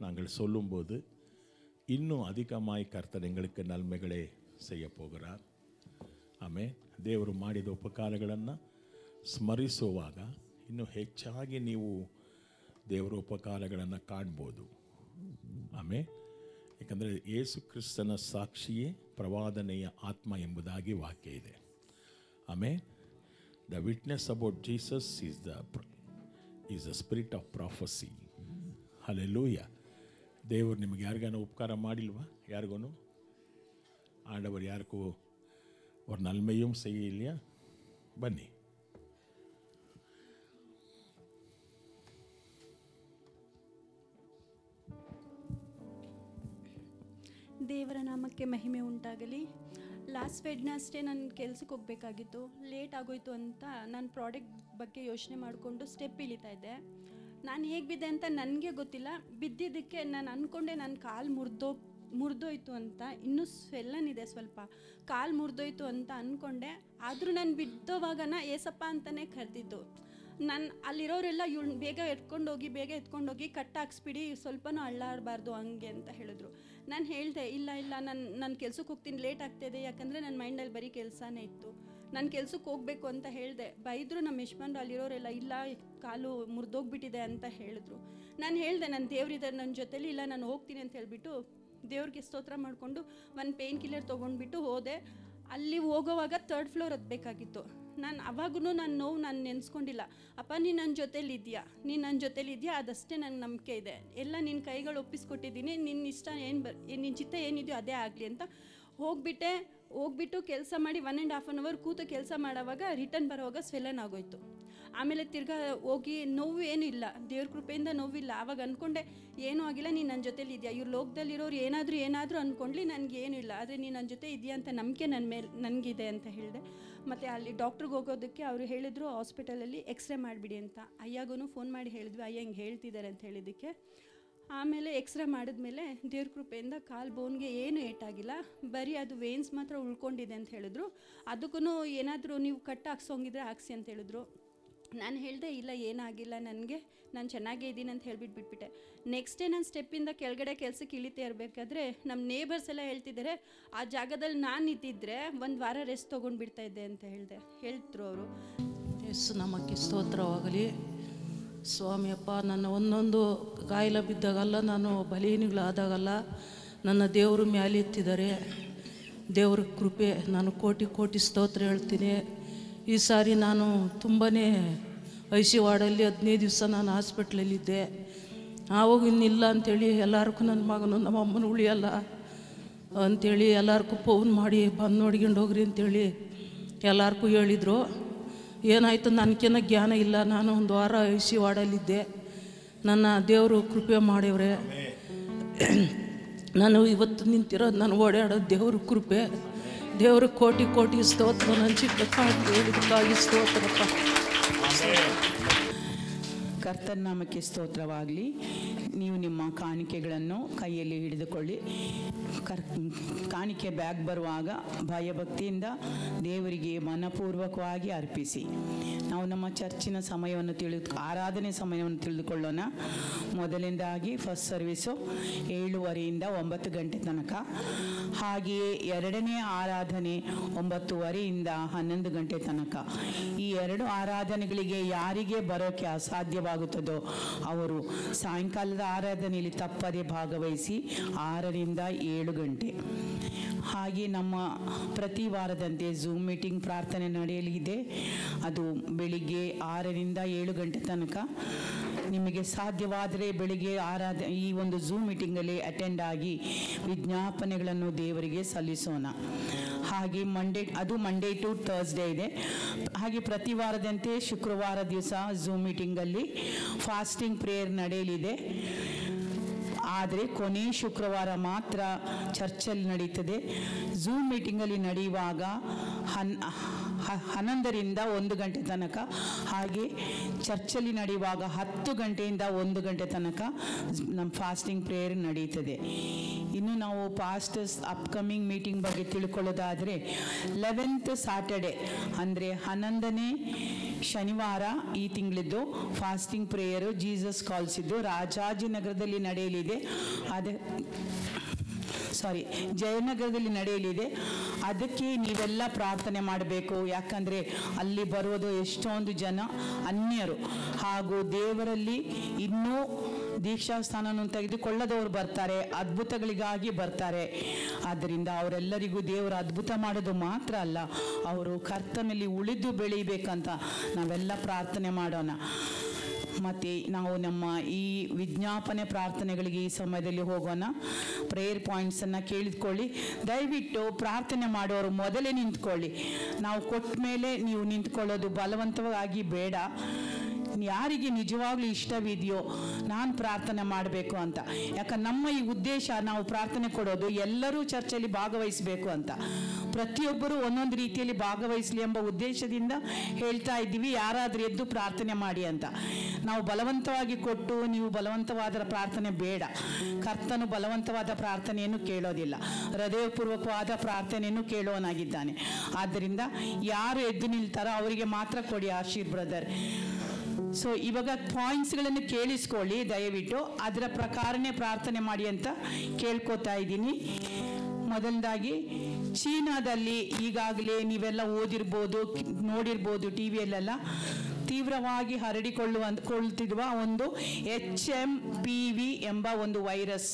Speaker 3: நாங்கள் சொல்லும்போது இன்னும் அதிகமாய் கர்த்தர் எங்களுக்கு நன்மைகளே செய்ய போகிறார். ಆಮೇಲೆ ದೇವರು ಮಾಡಿದ ಉಪಕಾರಗಳನ್ನು ಸ್ಮರಿಸುವಾಗ ಇನ್ನೂ ಹೆಚ್ಚಾಗಿ ನೀವು ದೇವರ ಉಪಕಾರಗಳನ್ನು ಕಾಣ್ಬೋದು. ಆಮೇಲೆ ಏಕೆಂದರೆ ಯೇಸು ಕ್ರಿಸ್ತನ ಸಾಕ್ಷಿಯೇ ಪ್ರವಾದನೆಯ ಆತ್ಮ ಎಂಬುದಾಗಿ ವಾಕ್ಯ ಇದೆ. ಆಮೇಲೆ the witness about Jesus is the spirit of prophecy. Hallelujah. ದೇವರು ನಿಮಗೆ ಯಾರಿಗಾನ ಉಪಕಾರ ಮಾಡಿಲ್ವಾ? ಯಾರಿಗೂ ಆಂಡವರು ಯಾರಿಗೂ ஒரு நன்மையும் செய்யலையா? ಬನ್ನಿ.
Speaker 6: ದೇವರ ನಾಮಕ್ಕೆ ಮಹಿಮೆ ಉಂಟಾಗಲಿ. ಲಾಸ್ಟ್ ವೆಡ್ನಸ್ಡೇ ನಾನು ಕೆಲ್ಸಕ್ಕೆ ಹೋಗಬೇಕಾಗಿತ್ತು. ಲೇಟ್ ಆಗೋಯ್ತು ಅಂತ ನಾನು ಪ್ರಾಡಕ್ಟ್ ಬಗ್ಗೆ ಯೋಚನೆ ಮಾಡಿಕೊಂಡು ಸ್ಟೆಪ್ ಇಳಿತಾ ಇದ್ದೆ. ನಾನು ಹೇಗೆ ಬಿದ್ದೆ ಅಂತ ನನಗೆ ಗೊತ್ತಿಲ್ಲ. ಬಿದ್ದಿದ್ದಕ್ಕೆ ನಾನು ಅಂದ್ಕೊಂಡೆ ನನ್ನ ಕಾಲು ಮುರಿದೋಯ್ತು ಅಂತ. ಇನ್ನೂ ಸ್ವೆಲ್ಲನಿದೆ, ಸ್ವಲ್ಪ ಕಾಲು ಮುರಿದೋಯ್ತು ಅಂತ ಅಂದ್ಕೊಂಡೆ. ಆದರೂ ನಾನು ಬಿದ್ದೋವಾಗನ ಏಸಪ್ಪ ಅಂತಲೇ ಕರೆದಿದ್ದು. ನಾನು ಅಲ್ಲಿರೋರೆಲ್ಲ ಇವಳು ಬೇಗ ಎತ್ಕೊಂಡೋಗಿ ಕಟ್ ಹಾಕ್ಸ್ಬಿಡಿ, ಸ್ವಲ್ಪನೂ ಅಳ್ಳಾಡಬಾರ್ದು ಹಂಗೆ ಅಂತ ಹೇಳಿದ್ರು. ನಾನು ಹೇಳಿದೆ, ಇಲ್ಲ ನಾನು ಕೆಲ್ಸಕ್ಕೆ ಹೋಗ್ತೀನಿ, ಲೇಟ್ ಆಗ್ತಾಯಿದೆ, ಯಾಕಂದರೆ ನನ್ನ ಮೈಂಡಲ್ಲಿ ಬರೀ ಕೆಲಸನೇ ಇತ್ತು. ನಾನು ಕೆಲ್ಸಕ್ಕೆ ಹೋಗಬೇಕು ಅಂತ ಹೇಳಿದೆ. ಬೈದರು ನಮ್ಮ ಯಜಮಾನ್ರು, ಅಲ್ಲಿರೋರೆಲ್ಲ ಇಲ್ಲ ಕಾಲು ಮುರಿದೋಗ್ಬಿಟ್ಟಿದೆ ಅಂತ ಹೇಳಿದ್ರು. ನಾನು ಹೇಳಿದೆ, ನನ್ನ ದೇವರಿದ್ದಾರೆ ನನ್ನ ಜೊತೆಲಿ, ಇಲ್ಲ ನಾನು ಹೋಗ್ತೀನಿ ಅಂತ ಹೇಳಿಬಿಟ್ಟು ದೇವ್ರಿಗೆ ಸ್ತೋತ್ರ ಮಾಡಿಕೊಂಡು ಒಂದು ಪೇನ್ ಕಿಲ್ಲರ್ ತೊಗೊಂಡ್ಬಿಟ್ಟು ಹೋದೆ. ಅಲ್ಲಿ ಹೋಗೋವಾಗ 3rd ಫ್ಲೋರ್ ಹತ್ತಬೇಕಾಗಿತ್ತು. ನಾನು ಅವಾಗೂ ನನ್ನ ನೋವು ನಾನು ನೆನೆಸ್ಕೊಂಡಿಲ್ಲ. ಅಪ್ಪ ನೀನು ನನ್ನ ಜೊತೇಲಿದ್ಯಾ, ಅದಷ್ಟೇ ನನಗೆ ನಂಬಿಕೆ ಇದೆ. ಎಲ್ಲ ನಿನ್ನ ಕೈಗಳು ಒಪ್ಪಿಸ್ಕೊಟ್ಟಿದ್ದೀನಿ, ನಿನ್ನ ಇಷ್ಟ ನಿನ್ನ ಚಿತ್ತ ಏನಿದೆಯೋ ಅದೇ ಆಗಲಿ ಅಂತ ಹೋಗ್ಬಿಟ್ಟೆ. ಹೋಗ್ಬಿಟ್ಟು ಕೆಲಸ ಮಾಡಿ 1.5 hour ಕೂತು ಕೆಲಸ ಮಾಡೋವಾಗ ರಿಟರ್ನ್ ಬರೋವಾಗ ಸ್ವೆಲ್ಲನ್ ಆಗೋಯ್ತು. ಆಮೇಲೆ ತಿರ್ಗಾ ಹೋಗಿ ನೋವು ಏನೂ ಇಲ್ಲ, ದೇವ್ರ ಕೃಪೆಯಿಂದ ನೋವಿಲ್ಲ. ಆವಾಗ ಅಂದ್ಕೊಂಡೆ ಏನೂ ಆಗಿಲ್ಲ, ನೀನು ನನ್ನ ಜೊತೇಲಿ ಇದೆಯಾ, ಇವ್ರು ಲೋಕದಲ್ಲಿರೋರು ಏನಾದರೂ ಅಂದ್ಕೊಂಡ್ಲಿ ನನಗೇನೂ ಇಲ್ಲ, ಆದರೆ ನೀನು ನನ್ನ ಜೊತೆ ಇದೆಯಾ ಅಂತ ನಂಬಿಕೆ ನನ್ನ ಮೇಲೆ ನನಗಿದೆ ಅಂತ ಹೇಳಿದೆ. ಮತ್ತು ಅಲ್ಲಿ ಡಾಕ್ಟ್ರಿಗೆ ಹೋಗೋದಕ್ಕೆ ಅವರು ಹೇಳಿದರು ಹಾಸ್ಪಿಟಲಲ್ಲಿ ಎಕ್ಸ್ರೇ ಮಾಡಿಬಿಡಿ ಅಂತ. ಅಯ್ಯಾಗೂ ಫೋನ್ ಮಾಡಿ ಹೇಳಿದ್ವಿ, ಅಯ್ಯ ಹಿಂಗೆ ಹೇಳ್ತಿದ್ದಾರೆ ಅಂತ ಹೇಳಿದ್ದಕ್ಕೆ. ಆಮೇಲೆ ಎಕ್ಸ್ರೇ ಮಾಡಿದ್ಮೇಲೆ ದೇವ್ರ ಕೃಪೆಯಿಂದ ಕಾಲು ಬೋನ್ಗೆ ಏನು ಏಟಾಗಿಲ್ಲ, ಬರೀ ಅದು ವೇನ್ಸ್ ಮಾತ್ರ ಉಳ್ಕೊಂಡಿದೆ ಅಂತ ಹೇಳಿದ್ರು. ಅದಕ್ಕೂ ಏನಾದರೂ ನೀವು ಕಟ್ ಹಾಕ್ಸೋಂಗಿದ್ರೆ ಹಾಕ್ಸಿ ಅಂತ ಹೇಳಿದ್ರು. ನಾನು ಹೇಳಿದೆ ಇಲ್ಲ ಏನಾಗಿಲ್ಲ ನನಗೆ, ನಾನು ಚೆನ್ನಾಗೇ ಇದ್ದೀನಿ ಅಂತ ಬಿಟ್ಬಿಟ್ಟೆ. ನೆಕ್ಸ್ಟ್ ಡೇ ನಾನು ಸ್ಟೆಪ್ಪಿಂದ ಕೆಳಗಡೆ ಕೆಲಸಕ್ಕೆ ಇಳಿತಾ ಇರಬೇಕಾದ್ರೆ ನಮ್ಮ ನೇಬರ್ಸ್ ಎಲ್ಲ ಹೇಳ್ತಿದ್ದಾರೆ, ಆ ಜಾಗದಲ್ಲಿ ನಾನು ಇದ್ದಿದ್ದರೆ 1 ವಾರ ರೆಸ್ಟ್ ತೊಗೊಂಡು ಬಿಡ್ತಾ ಇದ್ದೆ ಅಂತ ಹೇಳ್ತಿದ್ರು ಅವರು.
Speaker 7: ಯೇಸು ನಾಮಕ್ಕೆ ಸ್ತೋತ್ರವಾಗಲಿ. ಸ್ವಾಮಿಯಪ್ಪ, ನನ್ನ ಒಂದೊಂದು ಕಾಯಿಲೆ ಬಿದ್ದಾಗಲ್ಲ, ನಾನು ಬಲಹೀನಗಳಾದಾಗಲ್ಲ ನನ್ನ ದೇವರು ಮ್ಯಾಲೆತ್ತಿದ್ದಾರೆ. ದೇವ್ರ ಕೃಪೆ, ನಾನು ಕೋಟಿ ಕೋಟಿ ಸ್ತೋತ್ರ ಹೇಳ್ತೀನಿ. ಈ ಸಾರಿ ನಾನು ತುಂಬಾ ಐಸಿ ವಾರ್ಡಲ್ಲಿ 15 ದಿವಸ ನಾನು ಹಾಸ್ಪಿಟ್ಲಲ್ಲಿದ್ದೆ. ಆವಾಗ ಇನ್ನಿಲ್ಲ ಅಂಥೇಳಿ ಎಲ್ಲರಿಗೂ ನನ್ನ ಮಗನು ನಮ್ಮ ಅಮ್ಮನ ಉಳಿಯಲ್ಲ ಅಂಥೇಳಿ ಎಲ್ಲರಿಗೂ ಫೋನ್ ಮಾಡಿ ಬಂದು ನೋಡ್ಕೊಂಡು ಹೋಗ್ರಿ ಅಂಥೇಳಿ ಎಲ್ಲರಿಗೂ ಹೇಳಿದರು. ಏನಾಯಿತು ನನಗೇನೋ ಜ್ಞಾನ ಇಲ್ಲ. ನಾನು 1 ವಾರ ಐಸಿ ವಾರ್ಡಲ್ಲಿದ್ದೆ. ನನ್ನ ದೇವರು ಕೃಪೆ ಮಾಡಿವ್ರೆ. ನಾನು ಇವತ್ತು ನಿಂತಿರೋದು, ನಾನು ಓಡಾಡೋದು ದೇವ್ರ ಕೃಪೆ. ದೇವ್ರ ಕೋಟಿ ಕೋಟಿ ಸ್ತೋತ್ರ. ನನ್ನ ಚಿಕ್ಕ ಹೇಳಿದಕ್ಕಾಗಿ ಸ್ತೋತ್ರಪ್ಪ.
Speaker 5: ಕರ್ತನ ನಾಮಕ್ಕೆ ಸ್ತೋತ್ರವಾಗಲಿ. ನೀವು ನಿಮ್ಮ ಕಾಣಿಕೆಗಳನ್ನು ಕೈಯಲ್ಲಿ ಹಿಡಿದುಕೊಳ್ಳಿ. ಕಾಣಿಕೆ ಬ್ಯಾಗ್ ಬರುವಾಗ ಭಯಭಕ್ತಿಯಿಂದ ದೇವರಿಗೆ ಮನಪೂರ್ವಕವಾಗಿ ಅರ್ಪಿಸಿ. ನಾವು ನಮ್ಮ ಚರ್ಚಿನ ಸಮಯವನ್ನು ಆರಾಧನೆ ಸಮಯವನ್ನು ತಿಳಿದುಕೊಳ್ಳೋಣ. ಮೊದಲನೇದಾಗಿ ಫಸ್ಟ್ ಸರ್ವಿಸು 7:30ಯಿಂದ 9 ಗಂಟೆ ತನಕ. ಹಾಗೆಯೇ ಎರಡನೇ ಆರಾಧನೆ 9:30ಯಿಂದ 11 ಗಂಟೆ ತನಕ. ಈ 2 ಆರಾಧನೆಗಳಿಗೆ ಯಾರಿಗೆ ಬರೋಕ್ಕೆ ಅಸಾಧ್ಯವಾಗುತ್ತದೋ ಅವರು ಸಾಯಂಕಾಲದ ಆರಾಧನೆಯಲ್ಲಿ ತಪ್ಪದೇ ಭಾಗವಹಿಸಿ 6ರಿಂದ 7 ಗಂಟೆ. ಹಾಗೆ ನಮ್ಮ ಪ್ರತಿ ವಾರದಂತೆ ಝೂಮ್ ಮೀಟಿಂಗ್ ಪ್ರಾರ್ಥನೆ ನಡೆಯಲಿದೆ. ಅದು ಬೆಳಿಗ್ಗೆ 6ರಿಂದ 7 ಗಂಟೆ ತನಕ. ನಿಮಗೆ ಸಾಧ್ಯವಾದರೆ ಬೆಳಿಗ್ಗೆ ಈ ಒಂದು ಝೂಮ್ ಮೀಟಿಂಗಲ್ಲಿ ಅಟೆಂಡ್ ಆಗಿ ವಿಜ್ಞಾಪನೆಗಳನ್ನು ದೇವರಿಗೆ ಸಲ್ಲಿಸೋಣ. ಹಾಗೆ ಮಂಡೇ ಟು ಥರ್ಸ್ಡೇ ಇದೆ. ಹಾಗೆ ಪ್ರತಿ ವಾರದಂತೆ ಶುಕ್ರವಾರ ದಿವಸ ಝೂಮ್ ಮೀಟಿಂಗಲ್ಲಿ ಫಾಸ್ಟಿಂಗ್ ಪ್ರೇಯರ್ ನಡೆಯಲಿದೆ. ಆದರೆ ಕೊನೆ ಶುಕ್ರವಾರ ಮಾತ್ರ ಚರ್ಚಲ್ಲಿ ನಡೀತದೆ. ಝೂಮ್ ಮೀಟಿಂಗಲ್ಲಿ ನಡೆಯುವಾಗ 11ರಿಂದ 1 ಗಂಟೆ ತನಕ, ಹಾಗೆ ಚರ್ಚಲ್ಲಿ ನಡೆಯುವಾಗ 10 ಗಂಟೆಯಿಂದ 1 ಗಂಟೆ ತನಕ ನಮ್ಮ ಫಾಸ್ಟಿಂಗ್ ಪ್ರೇಯರ್ ನಡೀತದೆ. ಇನ್ನು ನಾವು ಪಾಸ್ಟರ್ಸ್ ಅಪ್ಕಮಿಂಗ್ ಮೀಟಿಂಗ್ ಬಗ್ಗೆ ತಿಳ್ಕೊಳ್ಳೋದಾದರೆ 11th ಸಾಟರ್ಡೆ ಅಂದರೆ 11ನೇ ಶನಿವಾರ ಈ ತಿಂಗಳಿದ್ದು ಫಾಸ್ಟಿಂಗ್ ಪ್ರೇಯರು ಜೀಸಸ್ ಕಾಲ್ಸ್ ಇದ್ದು ರಾಜಾಜಿನಗರದಲ್ಲಿ ನಡೆಯಲಿದೆ. ಜಯನಗರದಲ್ಲಿ ನಡೆಯಲಿದೆ. ಅದಕ್ಕೆ ನೀವೆಲ್ಲ ಪ್ರಾರ್ಥನೆ ಮಾಡಬೇಕು. ಯಾಕಂದರೆ ಅಲ್ಲಿ ಬರೋದು ಎಷ್ಟೊಂದು ಜನ ಅನ್ಯರು ಹಾಗೂ ದೇವರಲ್ಲಿ ಇನ್ನೂ ದೀಕ್ಷಾ ಸ್ಥಾನವನ್ನು ತೆಗೆದುಕೊಳ್ಳದವರು ಬರ್ತಾರೆ, ಅದ್ಭುತಗಳಿಗಾಗಿ ಬರ್ತಾರೆ. ಆದ್ದರಿಂದ ಅವರೆಲ್ಲರಿಗೂ ದೇವರು ಅದ್ಭುತ ಮಾಡೋದು ಮಾತ್ರ ಅಲ್ಲ, ಅವರು ಕರ್ತನಲ್ಲಿ ಉಳಿದು ಬೆಳೀಬೇಕಂತ ನಾವೆಲ್ಲ ಪ್ರಾರ್ಥನೆ ಮಾಡೋಣ. ಮತ್ತು ನಾವು ನಮ್ಮ ಈ ವಿಜ್ಞಾಪನೆ ಪ್ರಾರ್ಥನೆಗಳಿಗೆ ಈ ಸಮಯದಲ್ಲಿ ಹೋಗೋಣ. ಪ್ರೇಯರ್ ಪಾಯಿಂಟ್ಸನ್ನು ಕೇಳಿದ್ಕೊಳ್ಳಿ. ದಯವಿಟ್ಟು ಪ್ರಾರ್ಥನೆ ಮಾಡೋರು ಮೊದಲೇ ನಿಂತ್ಕೊಳ್ಳಿ. ನಾವು ಕೊಟ್ಟ ಮೇಲೆ ನೀವು ನಿಂತ್ಕೊಳ್ಳೋದು ಬಲವಂತವಾಗಿ ಬೇಡ. ಯಾರಿಗೆ ನಿಜವಾಗ್ಲೂ ಇಷ್ಟವಿದೆಯೋ ನಾನು ಪ್ರಾರ್ಥನೆ ಮಾಡಬೇಕು ಅಂತ. ಯಾಕಂದ್ರೆ ನಮ್ಮ ಈ ಉದ್ದೇಶ, ನಾವು ಪ್ರಾರ್ಥನೆ ಕೊಡೋದು ಎಲ್ಲರೂ ಚರ್ಚಲ್ಲಿ ಭಾಗವಹಿಸಬೇಕು ಅಂತ. ಪ್ರತಿಯೊಬ್ಬರು ಒಂದೊಂದು ರೀತಿಯಲ್ಲಿ ಭಾಗವಹಿಸಲಿ ಎಂಬ ಉದ್ದೇಶದಿಂದ ಹೇಳ್ತಾ ಇದ್ದೀವಿ. ಯಾರಾದರೂ ಎದ್ದು ಪ್ರಾರ್ಥನೆ ಮಾಡಿ ಅಂತ. ನಾವು ಬಲವಂತವಾಗಿ ಕೊಟ್ಟು ನೀವು ಬಲವಂತವಾದ ಪ್ರಾರ್ಥನೆ ಬೇಡ. ಕರ್ತನು ಬಲವಂತವಾದ ಪ್ರಾರ್ಥನೆಯನ್ನು ಕೇಳೋದಿಲ್ಲ, ಹೃದಯಪೂರ್ವಕವಾದ ಪ್ರಾರ್ಥನೆಯನ್ನು ಕೇಳೋನಾಗಿದ್ದಾನೆ. ಆದ್ದರಿಂದ ಯಾರು ಎದ್ದು ನಿಲ್ತಾರೋ ಅವರಿಗೆ ಮಾತ್ರ ಕೊಡಿ ಆಶೀರ್ ಬ್ರದರ್. ಸೊ ಇವಾಗ ಪಾಯಿಂಟ್ಸ್ಗಳನ್ನು ಕೇಳಿಸ್ಕೊಳ್ಳಿ ದಯವಿಟ್ಟು, ಅದರ ಪ್ರಕಾರನೇ ಪ್ರಾರ್ಥನೆ ಮಾಡಿ ಅಂತ ಕೇಳ್ಕೊತಾ ಇದ್ದೀನಿ. ಮೊದಲದಾಗಿ, ಚೀನಾದಲ್ಲಿ ಈಗಾಗಲೇ ನೀವೆಲ್ಲ ಓದಿರ್ಬೋದು, ನೋಡಿರ್ಬೋದು ಟಿ ವಿಯಲ್ಲೆಲ್ಲ ತೀವ್ರವಾಗಿ ಹರಡಿಕೊಳ್ಳುತ್ತಿರುವ ಒಂದು HMPV ಎಂಬ ಒಂದು ವೈರಸ್.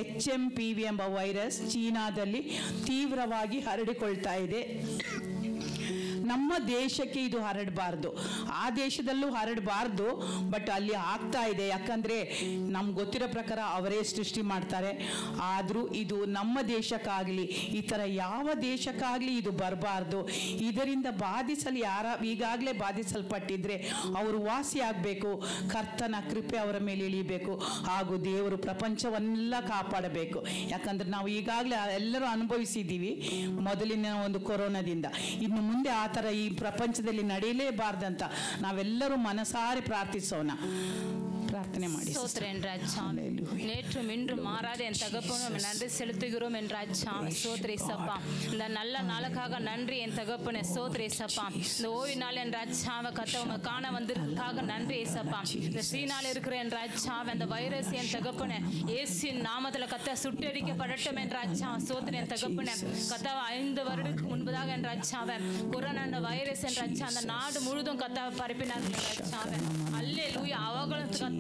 Speaker 5: HMPV ಎಂಬ ವೈರಸ್ ಚೀನಾದಲ್ಲಿ ತೀವ್ರವಾಗಿ ಹರಡಿಕೊಳ್ತಾ ಇದೆ. ನಮ್ಮ ದೇಶಕ್ಕೆ ಇದು ಹರಡಬಾರ್ದು, ಆ ದೇಶದಲ್ಲೂ ಹರಡಬಾರ್ದು. ಬಟ್ ಅಲ್ಲಿ ಆಗ್ತಾ ಇದೆ, ಯಾಕಂದರೆ ನಮ್ಗೆ ಗೊತ್ತಿರೋ ಪ್ರಕಾರ ಅವರೇ ಸೃಷ್ಟಿ ಮಾಡ್ತಾರೆ. ಆದರೂ ಇದು ನಮ್ಮ ದೇಶಕ್ಕಾಗಲಿ, ಈ ಥರ ಯಾವ ದೇಶಕ್ಕಾಗಲಿ ಇದು ಬರಬಾರ್ದು. ಇದರಿಂದ ಈಗಾಗಲೇ ಬಾಧಿಸಲ್ಪಟ್ಟಿದ್ರೆ ಅವರು ವಾಸಿ ಆಗಬೇಕು. ಕರ್ತನ ಕೃಪೆ ಅವರ ಮೇಲೆ ಇಳಿಬೇಕು, ಹಾಗೂ ದೇವರು ಪ್ರಪಂಚವನ್ನೆಲ್ಲ ಕಾಪಾಡಬೇಕು. ಯಾಕಂದ್ರೆ ನಾವು ಈಗಾಗಲೇ ಎಲ್ಲರೂ ಅನುಭವಿಸಿದ್ದೀವಿ ಮೊದಲಿನ ಒಂದು ಕೊರೋನಾದಿಂದ. ಇನ್ನು ಮುಂದೆ ಆ ಥರ ಈ ಪ್ರಪಂಚದಲ್ಲಿ ನಡೆಯಲೇಬಾರ್ದಂತ ನಾವೆಲ್ಲರೂ ಮನಸಾರೆ ಪ್ರಾರ್ಥಿಸೋಣ. பிரார்த்தனை ಮಾಡಿ.
Speaker 8: ஸ்தோத்திரம் ராஜா. நேற்றும் இன்றும் மாறாத என் தகப்பனும் நன்றி செலுத்துகிறோம் என் ராஜா. ஸ்தோத்திரம் இயேசப்பா. இந்த நல்ல நாளுக்காக நன்றி என் தகப்பனே. ஸ்தோத்திரம் இயேசப்பா. இந்த ஓய்வு நாள் என் ராஜாவை கத்தவங்க காண வந்திருக்காக நன்றி இயேசப்பா. இந்த சீனால இருக்கிற என் ராஜாவை அந்த வைரஸ் என் தகப்பனே இயேசுவின் நாமத்தில் கத்த சுட்டரிக்கப்படட்டும் என் ராஜா. ஸ்தோத்திரம் என் தகப்பனே. கத்தாவை 5 வருடத்துக்கு முன்பதாக என் ராஜாவை கொரோனா அந்த வைரஸ் என் ராஜா அந்த நாடு முழுதும் கத்தாவை பரப்பினார்கள் என் ராஜாவை. அல்லேலூயா. அவங்களுக்கு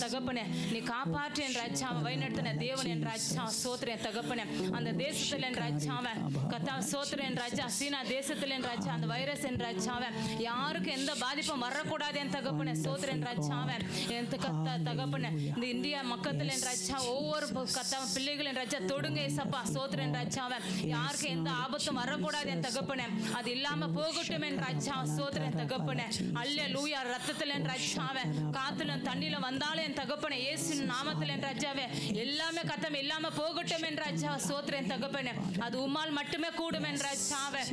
Speaker 8: தகப்பனே நீ காப்பாற்று என் ராஜாவை வழிநடத்தின தேவன் என் ராஜா. சோத்திரம் என் தகப்பனே. அந்த தேசத்தில் என் ராஜாவை கத்தா சோத்திரம் என் ராஜா. சீனா தேசத்தில் என் ராஜா அந்த வைரஸ் என் ராஜாவை யாருக்கும் எந்த பாதிப்பும் வரக்கூடாது என் தகப்பனே. சோத்திரம் என் ராஜாவை என் தகப்பனே. இந்த இந்தியா மக்கத்தில் என் ராஜா ஒவ்வொரு கத்தா பிள்ளைகள் என் ராஜா தொடுங்க ஏசப்பா. சோத்திரம் என் ராஜாவை யாருக்கும் எந்த ஆபத்தும் வரக்கூடாது என் தகப்பனே. அது இல்லாம போகட்டும் என் ராஜா. சோத்திரம் என் தகப்பனே. அல்லேலூயா. ரத்தத்தில் என் ராஜாவை காத்துல தண்ணியில வந்தாலும் என் தகப்பனே இயேசுவின் நாமத்தில் என் ராஜாவே எல்லாமே கத்தம் இல்லாம போகட்டும் என் ராஜா. சோத்திரம் என் தகப்பனே. அது உம்மால் மட்டுமே கூடும் என் ராஜாவே.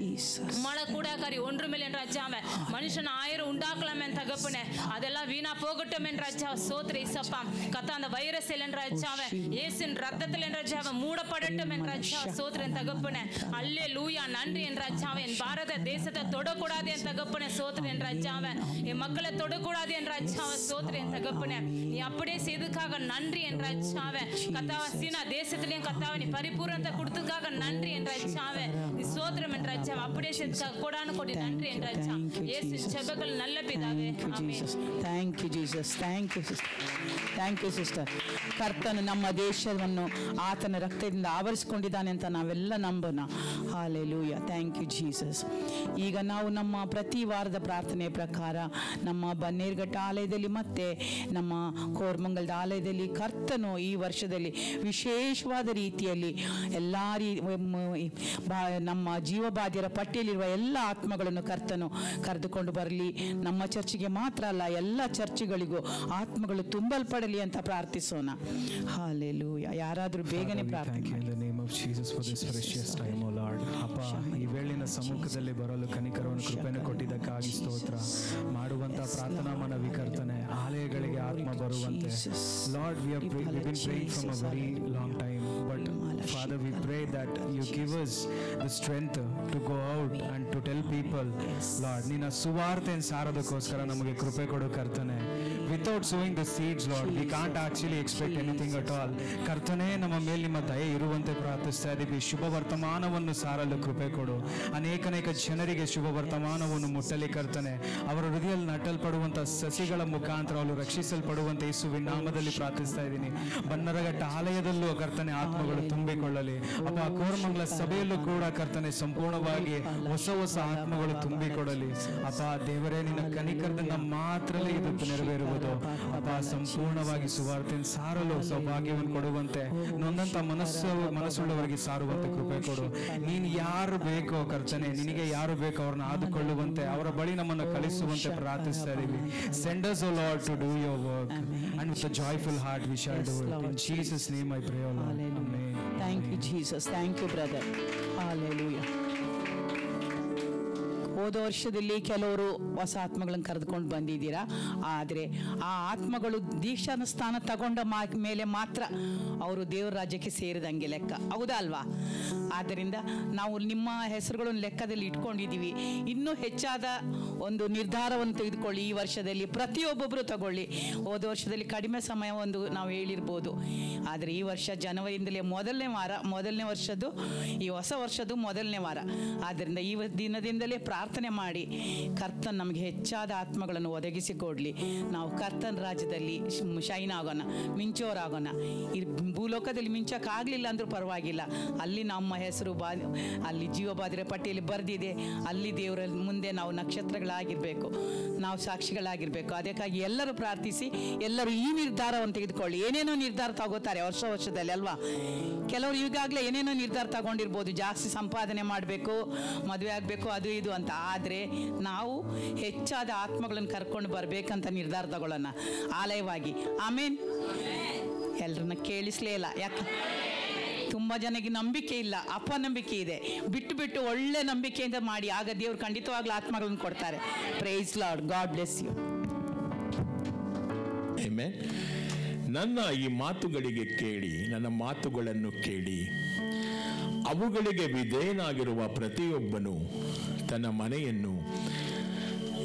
Speaker 8: உம்மால கூட காரி ஒன்றுமில்லை என் ராஜாவே. மனுஷன் 1000 உண்டாக்கலாம் என் தகப்பனே. அதெல்லாம் வீணா போகட்டும் என் ராஜா. சோத்திரம் இயேசப்பா. கத்தா அந்த வைரஸ் என் ராஜாவே இயேசுவின் ரத்தத்தில் என் ராஜாவே மூடப்படட்டும் என் ராஜா. சோத்திரம் என் தகப்பனே. அல்லேலூயா. நன்றி என் ராஜாவே. என் பாரத தேசத்தை தொடக்கூடாது என் தகப்பனே. சோத்திரம் என் ராஜாவே. என் மக்களை தொடக்கூடாது என் ராஜாவே. சோத்திரம் என் தகப்பனே. நீ அப்படியே செய்ததுக்காக நன்றி என் ராஜாவே. கத்தாவ சீனா தேசத்திலையும் கத்தாவ நீ பரிபூரணத்தை கொடுத்ததுக்காக நன்றி என் ராஜாவே. நீ சோத்திரம் என் ராஜாவே. அப்படியே செய்ததுக்காக கோடான கோடி நன்றி என் ராஜா. இயேசு ஜெபங்கள் நல்ல பிதாவே. ஆமென்.
Speaker 5: Thank you Jesus. Thank you sister. Thank you sister. ಕರ್ತನು ನಮ್ಮ ದೇಶವನ್ನು ಆತನ ರಕ್ತದಿಂದ ಆವರಿಸಿಕೊಂಡಿದ್ದಾನೆ ಅಂತ ನಾವೆಲ್ಲ ನಂಬೋಣ. ಹಾಲೆಲೂಯಾ. Thank you Jesus. ಈಗ ನಾವು ನಮ್ಮ ಪ್ರತಿ ವಾರದ ಪ್ರಾರ್ಥನೆ ಪ್ರಕಾರ ನಮ್ಮ ಬನ್ನೇರ್ಘಟ್ಟ ಆಲಯದಲ್ಲಿ ಮತ್ತೆ ನಮ್ಮ ಕೋರ್ಮಂಗಲದ ಆಲಯದಲ್ಲಿ ಕರ್ತನು ಈ ವರ್ಷದಲ್ಲಿ ವಿಶೇಷವಾದ ರೀತಿಯಲ್ಲಿ ಎಲ್ಲ ನಮ್ಮ ಜೀವಬಾಧ್ಯರ ಪಟ್ಟಿಯಲ್ಲಿರುವ ಎಲ್ಲ ಆತ್ಮಗಳನ್ನು ಕರ್ತನು ಕರೆದುಕೊಂಡು ಬರಲಿ. ನಮ್ಮ ಚರ್ಚಿಗೆ ಮಾತ್ರ ಅಲ್ಲ, ಎಲ್ಲ ಚರ್ಚಿಗಳಿಗೂ ಆತ್ಮಗಳು ತುಂಬಲ್ಪಡಲಿ ಅಂತ ಪ್ರಾರ್ಥಿಸೋಣ. ಹಾಲೆಲೂಯಾ. ಯಾರಾದರೂ ಬೇಗನೆ ಪ್ರಾರ್ಥನೆ
Speaker 9: in the name of Jesus for this precious time, O Lord. ಅಪ್ಪ, ಈ ವೇಳಿನ ಸಮ್ಮುಖದಲ್ಲಿ ಬರಲು ಕನಿಕರವನ್ನು ಕೃಪೆಯನ್ನು ಕೊಟ್ಟಿದ್ದಕ್ಕಾಗಿ ಸ್ತೋತ್ರ. ಮಾಡುವಂತ ಪ್ರಾರ್ಥನಾ ಮನವಿ ಕರ್ತನೆ ಆಲಯಗಳಿಗೆ ಆತ್ಮ ಬರುವಂತೆ. Lord, we have been praying from a very long time, but Father, we pray that you give us the strength to go out and to tell people, Lord, ನಿನ್ನ ಸುವಾರ್ತೆಯನ್ನು ಸಾರೋದಕ್ಕೋಸ್ಕರ ನಮಗೆ ಕೃಪೆ ಕೊಡು ಕರ್ತನೆ. Without sowing the seeds, Lord, we can't actually expect anything at all. ಕರ್ತನೆ, ನಮ್ಮ ಮೇಲೆ ನಿಮ್ಮ ದಯೆ ಇರುವಂತೆ ಪ್ರಾರ್ಥಿಸ್ತಾ ಇದ್ದೀವಿ. ಶುಭ ವರ್ತಮಾನವನ್ನು ಸಾರಲು ಕೃಪೆ ಕೊಡು. ಅನೇಕ ಜನರಿಗೆ ಶುಭ ವರ್ತಮಾನವನ್ನು ಮುಟ್ಟಲಿ ಕರ್ತನೆ. ಅವರ ಹೃದಯದಲ್ಲಿ ನಟಲ್ಪಡುವಂತ ಸಸಿಗಳ ಮುಖಾಂತರ ಅವರು ರಕ್ಷಿಸಲ್ಪಡುವಂತೆ ಯೇಸುವಿನ ನಾಮದಲ್ಲಿ ಪ್ರಾರ್ಥಿಸ್ತಾ ಇದ್ದೀನಿ. ಬನ್ನರಘಟ್ಟ ಆಲಯದಲ್ಲೂ ಕರ್ತನೆ ಆತ್ಮಗಳು ತುಂಬಿಕೊಳ್ಳಲಿ. ಅಪ್ಪ, ಕೋರಮಂಗಲ ಸಭೆಯಲ್ಲೂ ಕೂಡ ಕರ್ತನೆ ಸಂಪೂರ್ಣವಾಗಿ ಹೊಸ ಆತ್ಮಗಳು ತುಂಬಿಕೊಡಲಿ. ಅಪ್ಪ ದೇವರೇ, ನಿನ್ನ ಕನಿಕರದಿಂದ ಮಾತ್ರಲೇ ಇದು ನೆರವೇರುವುದು. ಅಪ್ಪ, ಸಂಪೂರ್ಣವಾಗಿ ಸುವಾರ್ತೆಯನ್ನು ಸಾರಲು ಸೌಭಾಗ್ಯವನ್ನು ಕೊಡುವಂತೆ, ನೊಂದಂತ ಮನಸ್ಸುಳ್ಳವರಿಗೆ ಸಾರುವಂತೆ ಕೃಪೆ ಕೊಡು. ನೀನು ಯಾರು ಬೇಕೋ ಕರ್ತನೆ, ನಿನಗೆ ಯಾರು ಬೇಕೋ ಅವ್ರನ್ನ ಆದುಕೊಳ್ಳುವಂತೆ, ಅವರ ಬಳಿ ನಮ್ಮನ್ನು ಕಳಿಸುವಂತೆ ಪ್ರಾರ್ಥಿಸ್ತಾ ಇದ್ದೀವಿ. Send us, O Lord, to do your work, and with a joyful heart we shall do it. In Jesus' name I pray, O Lord. Amen.
Speaker 5: Thank you, Jesus. Thank you, brother. Hallelujah. ಹೋದ ವರ್ಷದಲ್ಲಿ ಕೆಲವರು ಹೊಸ ಆತ್ಮಗಳನ್ನು ಕರೆದುಕೊಂಡು ಬಂದಿದ್ದೀರಾ. ಆದರೆ ಆ ಆತ್ಮಗಳು ದೀಕ್ಷಾನ ಸ್ಥಾನ ತಗೊಂಡ ಮೇಲೆ ಮಾತ್ರ ಅವರು ದೇವರ ರಾಜ್ಯಕ್ಕೆ ಸೇರಿದಂಗೆ ಲೆಕ್ಕ, ಹೌದಾ ಅಲ್ವಾ? ಆದ್ದರಿಂದ ನಾವು ನಿಮ್ಮ ಹೆಸರುಗಳನ್ನು ಲೆಕ್ಕದಲ್ಲಿ ಇಟ್ಕೊಂಡಿದ್ದೀವಿ. ಇನ್ನೂ ಹೆಚ್ಚಾದ ಒಂದು ನಿರ್ಧಾರವನ್ನು ತೆಗೆದುಕೊಳ್ಳಿ. ಈ ವರ್ಷದಲ್ಲಿ ಪ್ರತಿಯೊಬ್ಬೊಬ್ಬರು ತಗೊಳ್ಳಿ. ಹೋದ ವರ್ಷದಲ್ಲಿ ಕಡಿಮೆ ಸಮಯ ಒಂದು ನಾವು ಹೇಳಿರ್ಬೋದು, ಆದರೆ ಈ ವರ್ಷ ಜನವರಿಯಿಂದಲೇ ಮೊದಲನೇ ವರ್ಷದ್ದು ಈ ಹೊಸ ವರ್ಷದ್ದು ಮೊದಲನೇ ವಾರ. ಆದ್ದರಿಂದ ಈ ದಿನದಿಂದಲೇ ಪ್ರಾರ್ಥನೆ ಪ್ರಾರ್ಥನೆ ಮಾಡಿ ಕರ್ತನ್ ನಮಗೆ ಹೆಚ್ಚಾದ ಆತ್ಮಗಳನ್ನು ಒದಗಿಸಿಕೊಡ್ಲಿ. ನಾವು ಕರ್ತನ ರಾಜ್ಯದಲ್ಲಿ ಶೈನ್ ಆಗೋಣ, ಮಿಂಚೋರಾಗೋಣ. ಈ ಭೂಲೋಕದಲ್ಲಿ ಮಿಂಚೋಕ್ಕಾಗಲಿಲ್ಲ ಅಂದರೂ ಪರವಾಗಿಲ್ಲ, ಅಲ್ಲಿ ನಮ್ಮ ಹೆಸರು ಅಲ್ಲಿ ಜೀವಬಾಧಿರ ಪಟ್ಟಿಯಲ್ಲಿ ಬರೆದಿದೆ. ಅಲ್ಲಿ ದೇವರ ಮುಂದೆ ನಾವು ನಕ್ಷತ್ರಗಳಾಗಿರಬೇಕು, ನಾವು ಸಾಕ್ಷಿಗಳಾಗಿರಬೇಕು. ಅದಕ್ಕಾಗಿ ಎಲ್ಲರೂ ಪ್ರಾರ್ಥಿಸಿ, ಎಲ್ಲರೂ ಈ ನಿರ್ಧಾರವನ್ನು ತೆಗೆದುಕೊಳ್ಳಿ. ಏನೇನೋ ನಿರ್ಧಾರ ತಗೋತಾರೆ ವರ್ಷದಲ್ಲಿ ಅಲ್ವಾ. ಕೆಲವರು ಈಗಾಗಲೇ ಏನೇನೋ ನಿರ್ಧಾರ ತಗೊಂಡಿರ್ಬೋದು, ಜಾಸ್ತಿ ಸಂಪಾದನೆ ಮಾಡಬೇಕು, ಮದುವೆ ಆಗಬೇಕು, ಅದು ಇದು ಅಂತ. ಆದರೆ ನಾವು ಹೆಚ್ಚಾದ ಆತ್ಮಗಳನ್ನು ಕರ್ಕೊಂಡು ಬರಬೇಕಂತ ನಿರ್ಧಾರ ತಗೊಳ್ಳೋಣ ಆಲಯವಾಗಿ. ಆಮೇನ್. ಎಲ್ಲರನ್ನ ಕೇಳಿಸ್ಲೇ ಇಲ್ಲ, ಯಾಕೆ ತುಂಬ ಜನಕ್ಕೆ ನಂಬಿಕೆ ಇಲ್ಲ, ಅಪನಂಬಿಕೆ ಇದೆ. ಬಿಟ್ಟು ಒಳ್ಳೆ ನಂಬಿಕೆಯಿಂದ ಮಾಡಿ, ಆಗ ದೇವರು ಖಂಡಿತವಾಗ್ಲೂ ಆತ್ಮಗಳನ್ನು ಕೊಡ್ತಾರೆ. Praise Lord. God bless you.
Speaker 3: Amen. ನನ್ನ ಈ ಮಾತುಗಳಿಗೆ ಕೇಳಿ, ನನ್ನ ಮಾತುಗಳನ್ನು ಕೇಳಿ ಅವುಗಳಿಗೆ ವಿಧೇಯನಾಗಿರುವ ಪ್ರತಿಯೊಬ್ಬನು ತನ್ನ ಮನೆಯನ್ನು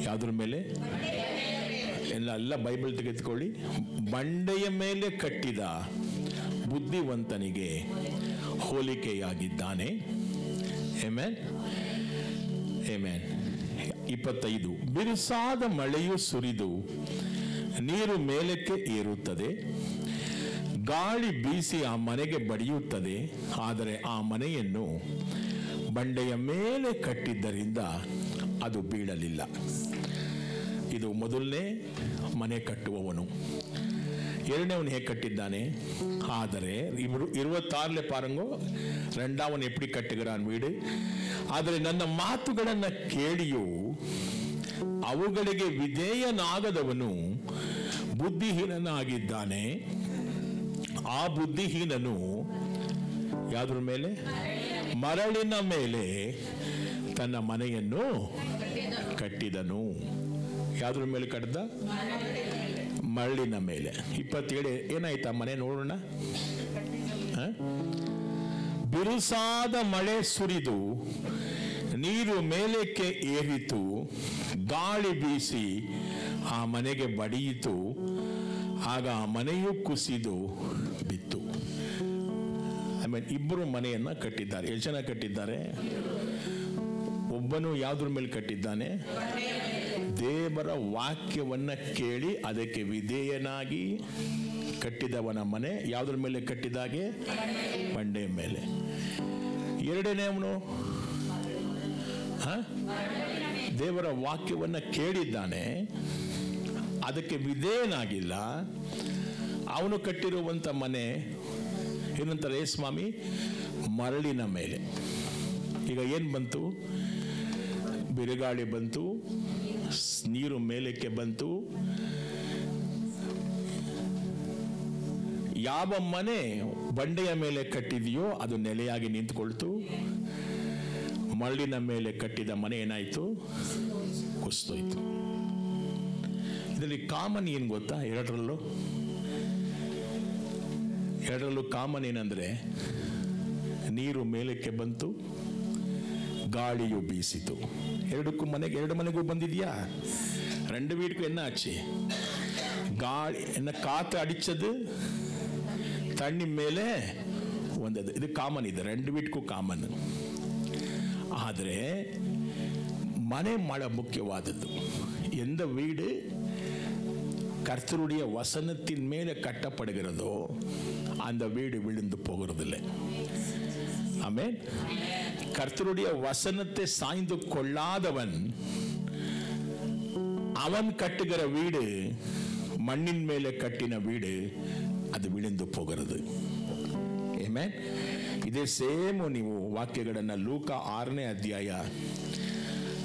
Speaker 3: ಯಾವುದ್ರ ಮೇಲೆ ಎಲ್ಲ ಬೈಬಲ್ ತೆಗೆದುಕೊಳ್ಳಿ. ಬಂಡೆಯ ಮೇಲೆ ಕಟ್ಟಿದ ಬುದ್ಧಿವಂತನಿಗೆ ಹೋಲಿಕೆಯಾಗಿದ್ದಾನೆ. Amen, amen. 25. ಬಿರುಸಾದ ಮಳೆಯು ಸುರಿದು ನೀರು ಮೇಲಕ್ಕೆ ಏರುತ್ತದೆ, ಗಾಳಿ ಬೀಸಿ ಆ ಮನೆಗೆ ಬಡಿಯುತ್ತದೆ, ಆದರೆ ಆ ಮನೆಯನ್ನು ಬಂಡೆಯ ಮೇಲೆ ಕಟ್ಟಿದ್ದರಿಂದ ಅದು ಬೀಳಲಿಲ್ಲ. ಇದು ಮೊದಲನೇ ಮನೆ ಕಟ್ಟುವವನು. ಎರಡನೇವನು ಹೇಗೆ ಕಟ್ಟಿದ್ದಾನೆ? ಆದರೆ 26 ಪಾರಂಗೋ ரெண்டாவன் எப்படி கட்டுகிறான் வீடு. ಆದರೆ ನನ್ನ ಮಾತುಗಳನ್ನು ಕೇಳಿಯೂ ಅವುಗಳಿಗೆ ವಿಧೇಯನಾಗದವನು ಬುದ್ಧಿಹೀನನಾಗಿದ್ದಾನೆ. ಆ ಬುದ್ಧಿಹೀನನು ಯಾವ್ದ್ರ ಮೇಲೆ? ಮರಳಿನ ಮೇಲೆ ತನ್ನ ಮನೆಯನ್ನು ಕಟ್ಟಿದನು. ಯಾವ್ದ್ರ ಮೇಲೆ ಕಟ್ಟಿದ? ಮರಳಿನ ಮೇಲೆ. 27 ಏನಾಯ್ತಾ ಮನೆ ನೋಡೋಣ. ಬಿರುಸಾದ ಮಳೆ ಸುರಿದು ನೀರು ಮೇಲಕ್ಕೆ ಏರಿತು, ಗಾಳಿ ಬೀಸಿ ಆ ಮನೆಗೆ ಬಡಿಯಿತು, ಆಗ ಆ ಮನೆಯು ಕುಸಿದು ಬಿತ್ತು. ಆಮೇಲೆ ಇಬ್ಬರು ಮನೆಯನ್ನ ಕಟ್ಟಿದ್ದಾರೆ. ಎಷ್ಟು ಜನ ಕಟ್ಟಿದ್ದಾರೆ? ಒಬ್ಬನು ಯಾವುದ್ರ ಮೇಲೆ ಕಟ್ಟಿದ್ದಾನೆ? ದೇವರ ವಾಕ್ಯವನ್ನ ಕೇಳಿ ಅದಕ್ಕೆ ವಿಧೇಯನಾಗಿ ಕಟ್ಟಿದವನ ಮನೆ ಯಾವುದ್ರ ಮೇಲೆ ಕಟ್ಟಿದಾಗೆ? ಬಂಡೆ ಮೇಲೆ. ಎರಡನೇವನು ದೇವರ ವಾಕ್ಯವನ್ನ ಕೇಳಿದ್ದಾನೆ, ಅದಕ್ಕೆ ವಿಧೇಯನಾಗಿಲ್ಲ. ಅವನು ಕಟ್ಟಿರುವಂತ ಮನೆ ಏನಂತಾರೆ ಸ್ವಾಮಿ? ಮರಳಿನ ಮೇಲೆ. ಈಗ ಏನ್ ಬಂತು? ಬಿರುಗಾಳಿ ಬಂತು, ನೀರು ಮೇಲಕ್ಕೆ ಬಂತು. ಯಾವ ಮನೆ ಬಂಡೆಯ ಮೇಲೆ ಕಟ್ಟಿದೆಯೋ ಅದು ನೆಲೆಯಾಗಿ ನಿಂತುಕೊಳ್ತು. ಮರಳಿನ ಮೇಲೆ ಕಟ್ಟಿದ ಮನೆ ಏನಾಯ್ತು? ಕುಸಿದೋಯ್ತು. ಇದರಲ್ಲಿ ಕಾಮನ್ ಏನ್ ಗೊತ್ತಾ? ಎರಡರಲ್ಲೂ ಕಾಮನ್ ಏನಂದ್ರೆ ನೀರು ಮೇಲಕ್ಕೆ ಬಂತು, ಗಾಳಿಯು ಬೀಸಿತು. ಎರಡು ಮನೆಗೂ ಬಂದಿದ್ಯಾ? ரெண்டு வீட்டுக்கும் என்ன ஆச்சு? ಗಾಳಿ என்ன காத்து அடிச்சது, தண்ணி மேலே வந்தது. இது காமன். இது 2 வீட்டுக்கும் காமன். ಆದರೆ மனை மழை முக்கியவாதது. எந்த வீடு கர்த்தருடைய வசனத்தின் மேலே கட்டப்படுகிறதோ அந்த வீடு விழுந்து போகிறதில்லை. ஆமென். கர்த்தருடைய வசனத்தை சாய்ந்து கொள்ளாதவன் அவன் கட்டுகிற வீடு, மண்ணின் மேலே கட்டின வீடு, ಅದು ವಿಳಿದು ಹೋகிறது. ಆಮೆನ್. ಇದೇ ಸೇಮ್ ನೀವು ವಾಕ್ಯಗಳನ್ನು ಲೂಕ 6ನೇ ಅಧ್ಯಾಯ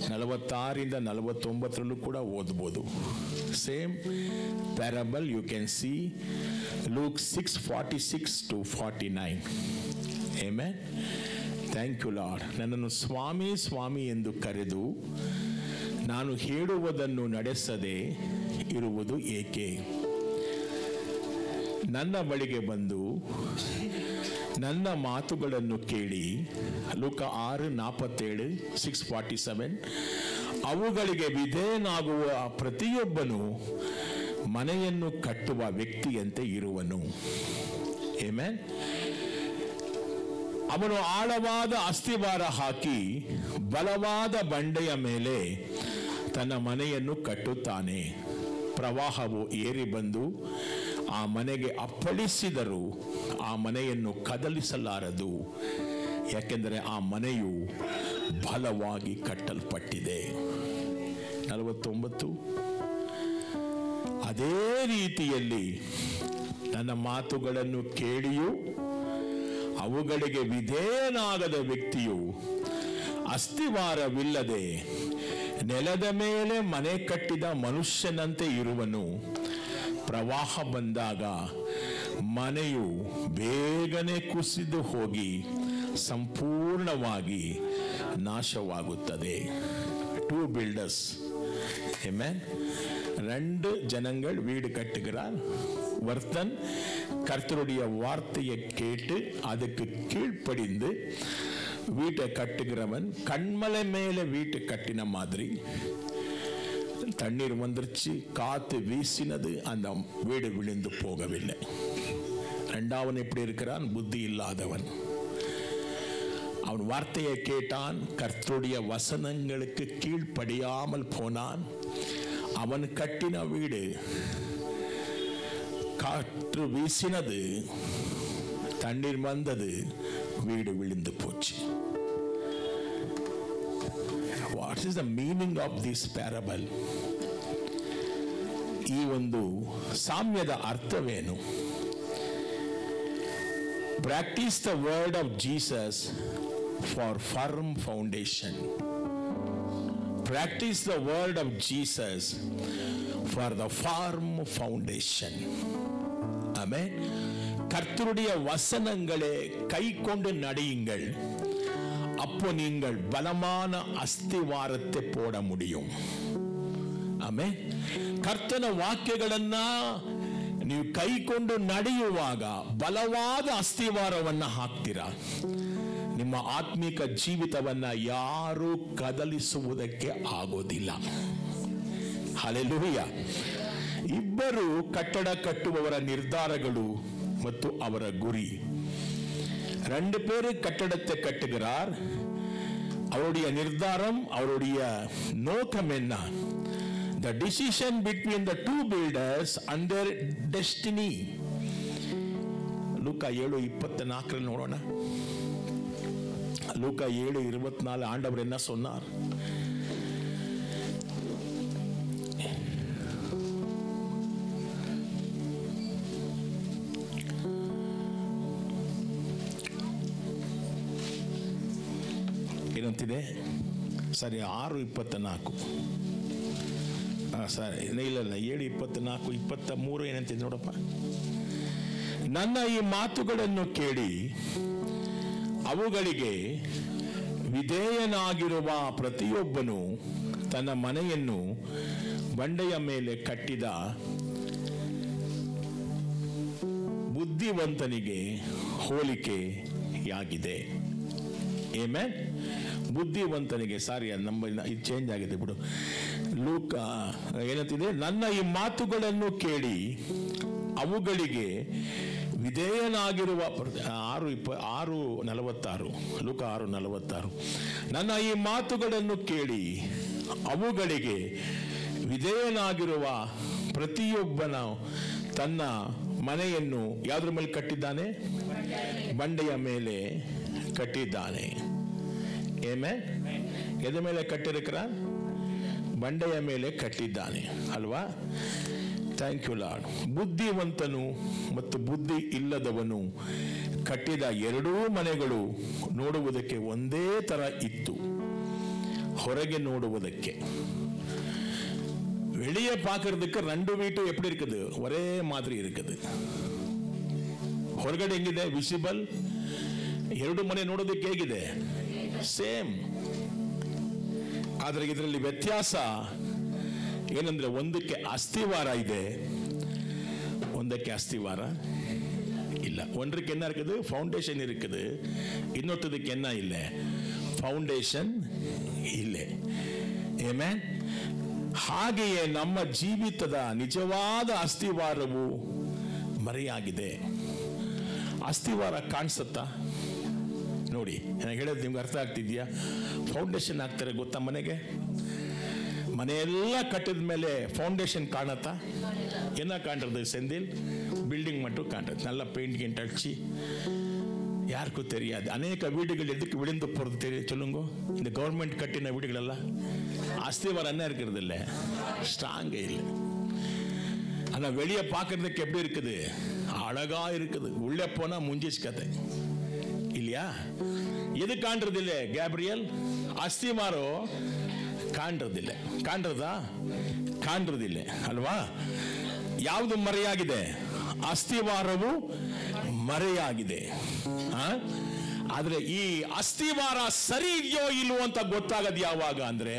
Speaker 3: 46ರಿಂದ 49 ಕೂಡ ಓದಬಹುದು. Same parable you can see Luke 6:46 to 49. Amen. Thank you Lord. ನನ್ನನ್ನು ಸ್ವಾಮಿ ಸ್ವಾಮಿ ಎಂದು ಕರೆದು ನಾನು ಹೇಳುವುದನ್ನು ನಡೆಸದೆ ಇರುವುದು ಏಕೆ? ನನ್ನ ಬಳಿಗೆ ಬಂದು ನನ್ನ ಮಾತುಗಳನ್ನು ಕೇಳಿ, ಲೂಕ 6:47, 6:47, ಅವುಗಳಿಗೆ ವಿಧೇಯನಾಗುವ ಪ್ರತಿಯೊಬ್ಬನು ಮನೆಯನ್ನು ಕಟ್ಟುವ ವ್ಯಕ್ತಿಯಂತೆ ಇರುವನು. ಆಮೆನ್. ಅವನು ಆಳವಾದ ಅಸ್ತಿವಾರ ಹಾಕಿ ಬಲವಾದ ಬಂಡೆಯ ಮೇಲೆ ತನ್ನ ಮನೆಯನ್ನು ಕಟ್ಟುತ್ತಾನೆ. ಪ್ರವಾಹವು ಏರಿ ಬಂದು ಆ ಮನೆಗೆ ಅಪ್ಪಳಿಸಿದರೂ ಆ ಮನೆಯನ್ನು ಕದಲಿಸಲಾರದು, ಯಾಕೆಂದರೆ ಆ ಮನೆಯು ಬಲವಾಗಿ ಕಟ್ಟಲ್ಪಟ್ಟಿದೆ. 49. ಅದೇ ರೀತಿಯಲ್ಲಿ ನನ್ನ ಮಾತುಗಳನ್ನು ಕೇಳಿಯೂ ಅವುಗಳಿಗೆ ವಿಧೇಯನಾಗದ ವ್ಯಕ್ತಿಯು ಅಸ್ತಿವಾರವಿಲ್ಲದೆ ನೆಲದ ಮೇಲೆ ಮನೆ ಕಟ್ಟಿದ ಮನುಷ್ಯನಂತೆ ಇರುವನು. ಪ್ರವಾಹ ಬಂದಾಗ ಮನೆಯು ಬೇಗನೆ ಕುಸಿದು ಹೋಗಿ ಸಂಪೂರ್ಣವಾಗಿ നാശമാകുತ್ತದೆ. 2 builders, amen. 2 ஜனங்கள் வீடு கட்டுகிறார். ஒருத்தன் கர்த்தருடைய வார்த்தையை கேட்டு அதுக்கு கீழ்ப்படிந்து வீட்டை கட்டுகிறவன் கண்மலை மேலே வீட்டை கட்டின மாதிரி தண்ணீர் வந்துருச்சு, காத்து வீசினது, அந்த வீடு விழுந்து போகவில்லை. ரெண்டாவன் எப்படி இருக்கிறான்? புத்தி இல்லாதவன். அவன் வார்த்தையை கேட்டான், கர்த்தருடைய வசனங்களுக்கு கீழ்ப்படியாமல் போனான். அவன் கட்டின வீடு காற்று வீசினது, தண்ணீர் வந்தது, வீடு விழுந்து போச்சு. What is the meaning of this parable? ಈ ಒಂದು ಸಾಮ್ಯದ ಅರ್ಥವೇನು? Practice the word of Jesus for firm foundation. Practice the word of Jesus for the firm foundation. Amen. கர்த்தருடைய வசனங்களை கை கொண்டு நடியுங்கள், அப்போ நீங்கள் பலமான ಅಸ್ತಿವಾರத்தை போட முடியும். ಆಮೆನ್. ಕರ್ತನ ವಾಕ್ಯಗಳನ್ನ ನೀವು ಕೈಕೊಂಡು ನಡೆಯುವಾಗ ಬಲವಾದ ಅಸ್ತಿವಾರವನ್ನ ಹಾಕ್ತೀರಾ. ನಿಮ್ಮ ಆತ್ಮಿಕ ಜೀವಿತವನ್ನ ಯಾರು ಕದಲಿಸುವುದಕ್ಕೆ ಆಗೋದಿಲ್ಲ. ಹಲ್ಲೆಲೂಯಾ. ಇಬ್ಬರು ಕಟ್ಟಡ ಕಟ್ಟುವವರ ನಿರ್ಧಾರಗಳು ಮತ್ತು ಅವರ ಗುರಿ. 2 பேர் கட்டடத்தை கட்டுகிறார். அவருடைய நிர்தாரம், அவருடைய நோக்கம் என்ன? The decision between the 2 builders and their destiny. ಲೂಕ 7:24 ನೋಡೋಣ. ಲೂಕ 7:24 ஆண்டவர் என்ன சொன்னார்? ಏನಂತಿದೆ? ಸರಿ, 6:24. ಸರಿ, ಇಲ್ಲ 7:24, 23 ಏನಂತಿದೆ ನೋಡಪ್ಪ. ನನ್ನ ಈ ಮಾತುಗಳನ್ನು ಕೇಳಿ ಅವುಗಳಿಗೆ ವಿಧೇಯನಾಗಿರುವ ಪ್ರತಿಯೊಬ್ಬನು ತನ್ನ ಮನೆಯನ್ನು ಬಂಡೆಯ ಮೇಲೆ ಕಟ್ಟಿದ ಬುದ್ಧಿವಂತನಿಗೆ ಹೋಲಿಕೆಯಾಗಿದೆ. ಆಮೆನ್. ಬುದ್ಧಿವಂತನಿಗೆ, ಸಾರಿ ನಮ್ಮ ಇದು ಚೇಂಜ್ ಆಗಿದೆ ಬಿಡು. ಲೂಕ ಏನಂತಿದೆ? ನನ್ನ ಈ ಮಾತುಗಳನ್ನು ಕೇಳಿ ಅವುಗಳಿಗೆ ವಿಧೇಯನಾಗಿರುವ 6:46. ಲೂಕ 6:46. ನನ್ನ ಈ ಮಾತುಗಳನ್ನು ಕೇಳಿ ಅವುಗಳಿಗೆ ವಿಧೇಯನಾಗಿರುವ ಪ್ರತಿಯೊಬ್ಬನ ತನ್ನ ಮನೆಯನ್ನು ಯಾವುದ್ರ ಮೇಲೆ ಕಟ್ಟಿದ್ದಾನೆ? ಬಂಡೆಯ ಮೇಲೆ ಕಟ್ಟಿದ್ದಾನೆ. ಆಮೆನ್. ಎದ ಮೇಲೆ ಕಟ್ಟಿರಕ್ರ? ಬಂಡೆಯ ಮೇಲೆ ಕಟ್ಟಿದ್ದಾನೆ ಅಲ್ವಾ? Thank you lord. ಬುದ್ಧಿವಂತನು ಮತ್ತು ಬುದ್ಧಿ ಇಲ್ಲದವನು ಕಟ್ಟಿದ 2 ಮನೆಗಳು ನೋಡುವುದಕ್ಕೆ ಒಂದೇ ತರ ಇತ್ತು. ಹೊರಗೆ ನೋಡುವುದಕ್ಕೆ வெளியே பார்க்கறதுக்கு 2 வீட்டு எப்படி இருக்குது? ஒரே மாதிரி இருக்குது. ಹೊರಗಡೆ ಹೆಂಗಿದೆ? ವಿಸಿಬಲ್. 2 ಮನೆ ನೋಡೋದಕ್ಕೆ ಹೇಗಿದೆ? ಸೇಮ್. ಆದ್ರೆ ಇದರಲ್ಲಿ ವ್ಯತ್ಯಾಸ ಏನಂದ್ರೆ, ಒಂದಕ್ಕೆ ಅಸ್ಥಿವಾರ ಇದೆ, ಒಂದಕ್ಕೆ ಅಸ್ಥಿವಾರ ಇಲ್ಲ. ஒன்றுக்கு என்ன இருக்குது? ಫೌಂಡೇಶನ್ இருக்குது. ಇನ್ನೊಂದಕ್ಕೆ என்ன ಇಲ್ಲ? ಫೌಂಡೇಶನ್ ಇಲ್ಲ. ಆಮೆನ್. ಹಾಗೆಯೇ ನಮ್ಮ ಜೀವಿತದ ನಿಜವಾದ ಅಸ್ಥಿವಾರವು ಮರೆಯಾಗಿದೆ. ಅಸ್ಥಿವಾರ ಕಾಣಿಸುತ್ತಾ? ನೋಡಿ ನಾನು ಹೇಳೋದು ನಿಮ್ಗೆ ಅರ್ಥ ಆಗ್ತಿದ್ಯಾ? ಫೌಂಡೇಶನ್ ಹಾಕ್ತಾರೆ ಗೊತ್ತಾ ಮನೆಗೆ? ಮನೆಯೆಲ್ಲ ಕಟ್ಟಿದ ಮೇಲೆ ಫೌಂಡೇಶನ್ ಕಾಣತ್ತಾ? ಏನ ಕಾಣ್றது செந்தில்? பில்டிங் மட்டும் காண்றது. நல்ல பெயிண்ட் கிண்ட் அடிச்சு யாருக்கும் தெரியாது. அநேக வீடுகள் எதுக்கு விழுந்து போகிறது தெரியும் சொல்லுங்க? இந்த கவர்மெண்ட் கட்டின வீடுகளெல்லாம் அஸ்திவாரம் என்ன இருக்கிறது இல்லை, ஸ்ட்ராங்கே இல்லை. ஆனால் வெளியே பார்க்கறதுக்கு எப்படி இருக்குது? அழகா இருக்குது. உள்ளே போனால் முஞ்சிச்சு கதை இல்லையா? எது காண்றது இல்லை கேப்ரியல்? அஸ்திவாரம் ಕಾಣ್ರದಿಲ್ಲ. ಕಾಣ್ರದಾ? ಕಾಣ್ರದಿಲ್ಲ ಅಲ್ವಾ? ಯಾವುದು ಮರೆಯಾಗಿದೆ? ಅಸ್ಥಿವಾರವು ಮರೆಯಾಗಿದೆ. ಆದ್ರೆ ಈ ಅಸ್ಥಿವಾರ ಸರಿ ಇದೆಯೋ ಇಲ್ವೋ ಅಂತ ಗೊತ್ತಾಗದು ಯಾವಾಗ ಅಂದ್ರೆ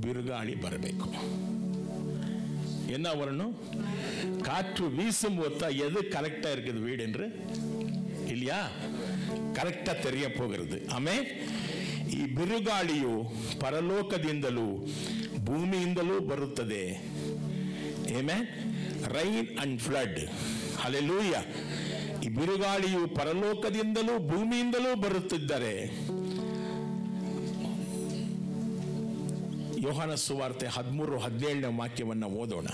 Speaker 3: ಬಿರುಗಾಳಿ ಬರಬೇಕು. என்ன வரணும்? காற்று வீசும் போது எது கரெக்டா இருக்குது வீடு என்று இல்லையா? கரெக்டா தெரிய போகிறது. ಆಮೇ ಈ ಬಿರುಗಾಳಿಯು ಪರಲೋಕದಿಂದಲೂ ಭೂಮಿಯಿಂದಲೂ ಬರುತ್ತದೆ. Amen. Rain and flood. Hallelujah. ಈ ಬಿರುಗಾಳಿಯು ಪರಲೋಕದಿಂದಲೂ ಭೂಮಿಯಿಂದಲೂ ಬರುತ್ತಿದ್ದಾರೆ. ಯೋಹಾನ ಸುವಾರ್ತೆ 13:17 ವಾಕ್ಯವನ್ನು ಓದೋಣ.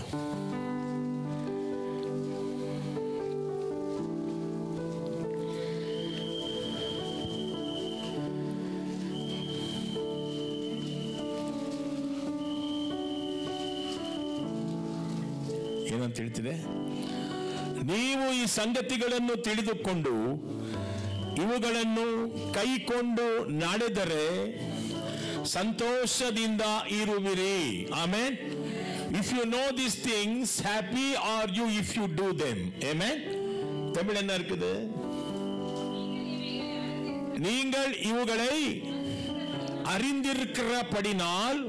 Speaker 3: ಏನಂತ ಹೇಳ್ತಿದೆ? ನೀವು ಈ ಸಂಗತಿಗಳನ್ನು ತಿಳಿದುಕೊಂಡು ಇವುಗಳನ್ನು ಕೈಕೊಂಡು ನಡೆದರೆ ಸಂತೋಷದಿಂದ ಇರುವಿರಿ. ಆಮೆನ್. If you know these things happy are you if you do them. ಆಮೆನ್. தமிழ் என்ன இருக்குது? நீங்கள் இவுகளை அறிந்திருக்கிறபடினால்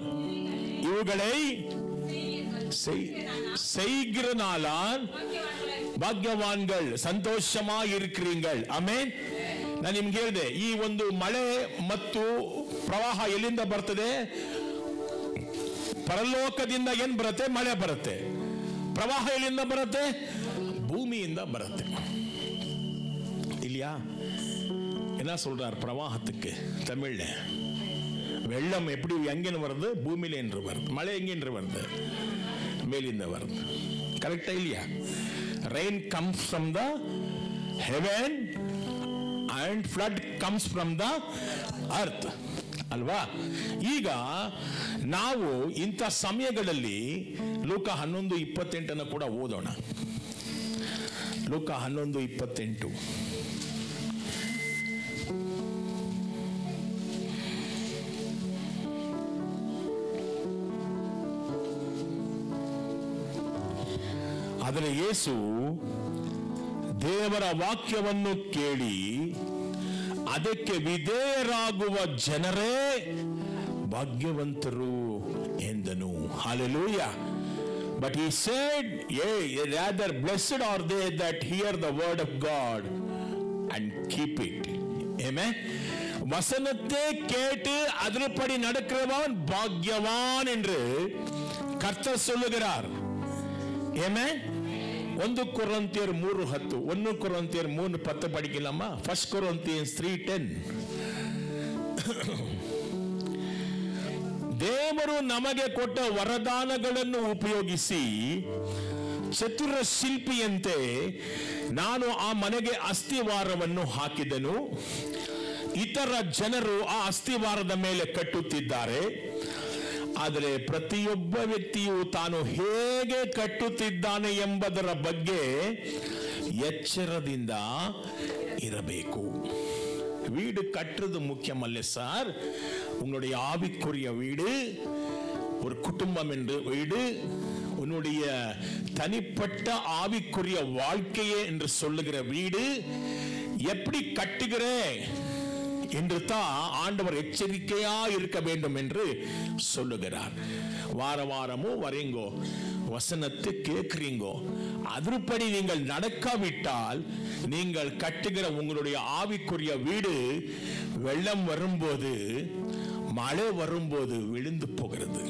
Speaker 3: இவுகளை செய்கிறனாலால் ಭಾಗ್ಯವಾನ್ಗಳು, ಸಂತೋಷமா இருக்கிறீர்கள். ಆಮೆನ್. ನಾನು ನಿಮ್ಗೆ ಹೇಳಿದೆ, ಈ ಒಂದು ಮಳೆ ಮತ್ತು ಪ್ರವಾಹ ಎಲ್ಲಿಂದ ಬರ್ತದೆ? ಪರಲೋಕದಿಂದ ಏನ್ ಬರುತ್ತೆ? ಮಳೆ ಬರುತ್ತೆ. ಪ್ರವಾಹ ಎಲ್ಲಿಂದ ಬರುತ್ತೆ? ಭೂಮಿಯಿಂದ ಬರುತ್ತೆ. இல்லையா? என்ன சொல்றார் பிரவாகத்துக்கு தமிழ்ல? வெள்ளம் எப்படி எங்கன்னு வருது? பூமியில என்று வருது. மழை எங்கென்று வருது? மேலிருந்து வருது. கரெக்டா இல்லையா? rain comes from the heaven and flood comes from the earth. ಅಲ್ವಾ? ಈಗ ನಾವು ಇಂಥ ಸಮಯಗಳಲ್ಲಿ ಲೂಕ 11:28 ಕೂಡ ಓದೋಣ. ಲೂಕ 11:28. ಆದರೆ ಯೇಸು ದೇವರ ವಾಕ್ಯವನ್ನು ಕೇಳಿ ಅದಕ್ಕೆ ವಿಧೇಯರಾಗುವ ಜನರೇ ಭಾಗ್ಯವಂತರು ಎಂದನು. Hallelujah. But he said, rather blessed are they that hear the word of God and keep it. Amen. வசனத்தை கேட்டு அதன்படி நடக்கிறவன் பாக்கியவான் என்று கர்த்தர் சொல்லுகிறார். Amen. 1 ಕೊರಿಂಥಿಯರ್ 3:10. 1 ಕೊರಿಂಥಿಯರ್ 3:10 படிக்கலாமா? 1 Corinthians 3:10. ದೇವರು ನಮಗೆ ಕೊಟ್ಟ ವರದಾನಗಳನ್ನು ಉಪಯೋಗಿಸಿ ಚತುರ ಶಿಲ್ಪಿಯಂತೆ ನಾನು ಆ ಮನೆಗೆ ಅಸ್ಥಿವಾರವನ್ನು ಹಾಕಿದೆನು. ಇತರ ಜನರು ಆ ಅಸ್ಥಿವಾರದ ಮೇಲೆ ಕಟ್ಟುತ್ತಿದ್ದಾರೆ. ಆದರೆ ಪ್ರತಿಯೊಬ್ಬ ವ್ಯಕ್ತಿಯು ತಾನು ಹೇಗೆ ಕಟ್ಟುತ್ತಿದ್ದಾನೆ ಎಂಬುದರ ಬಗ್ಗೆ ಎಚ್ಚರದಿಂದ ಇರಬೇಕು. வீடு கட்டுறது முக்கியமல்ல சார். உங்களுடைய ஆவிக்குரிய வீடு, ஒரு குடும்பம் என்று வீடு, உன்னுடைய தனிப்பட்ட ஆவிக்குரிய வாழ்க்கையே என்று சொல்லுகிற வீடு எப்படி கட்டுகிற என்று தான் ஆண்டவர் எச்சரிக்கையா இருக்க வேண்டும் என்று சொல்லுகிறார். வார வாரமோ வரீங்கோ, வசனத்தை கேட்கிறீங்கோ, அதன்படி நீங்கள் நடக்காவிட்டால் நீங்கள் கட்டுகிற உங்களுடைய ஆவிக்குரிய வீடு வெள்ளம் வரும்போது, மழை வரும்போது விழுந்து போகிறது.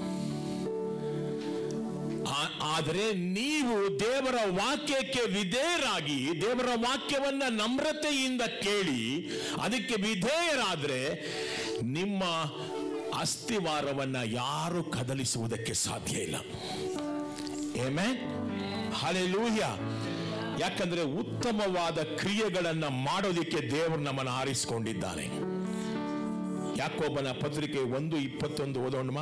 Speaker 3: ಆದರೆ ನೀವು ದೇವರ ವಾಕ್ಯಕ್ಕೆ ವಿಧೇಯರಾಗಿ ದೇವರ ವಾಕ್ಯವನ್ನ ನಮ್ರತೆಯಿಂದ ಕೇಳಿ ಅದಕ್ಕೆ ವಿಧೇಯರಾದ್ರೆ ನಿಮ್ಮ ಅಸ್ಥಿವಾರವನ್ನ ಯಾರು ಕದಲಿಸುವುದಕ್ಕೆ ಸಾಧ್ಯ ಇಲ್ಲ. Amen, hallelujah. ಯಾಕಂದ್ರೆ ಉತ್ತಮವಾದ ಕ್ರಿಯೆಗಳನ್ನ ಮಾಡೋದಿಕ್ಕೆ ದೇವರು ನಮ್ಮನ್ನು ಆರಿಸಿಕೊಂಡಿದ್ದಾನೆ. ಯಾಕೋಬನ ಪತ್ರಿಕೆ 1:21 ಓದೋಣ.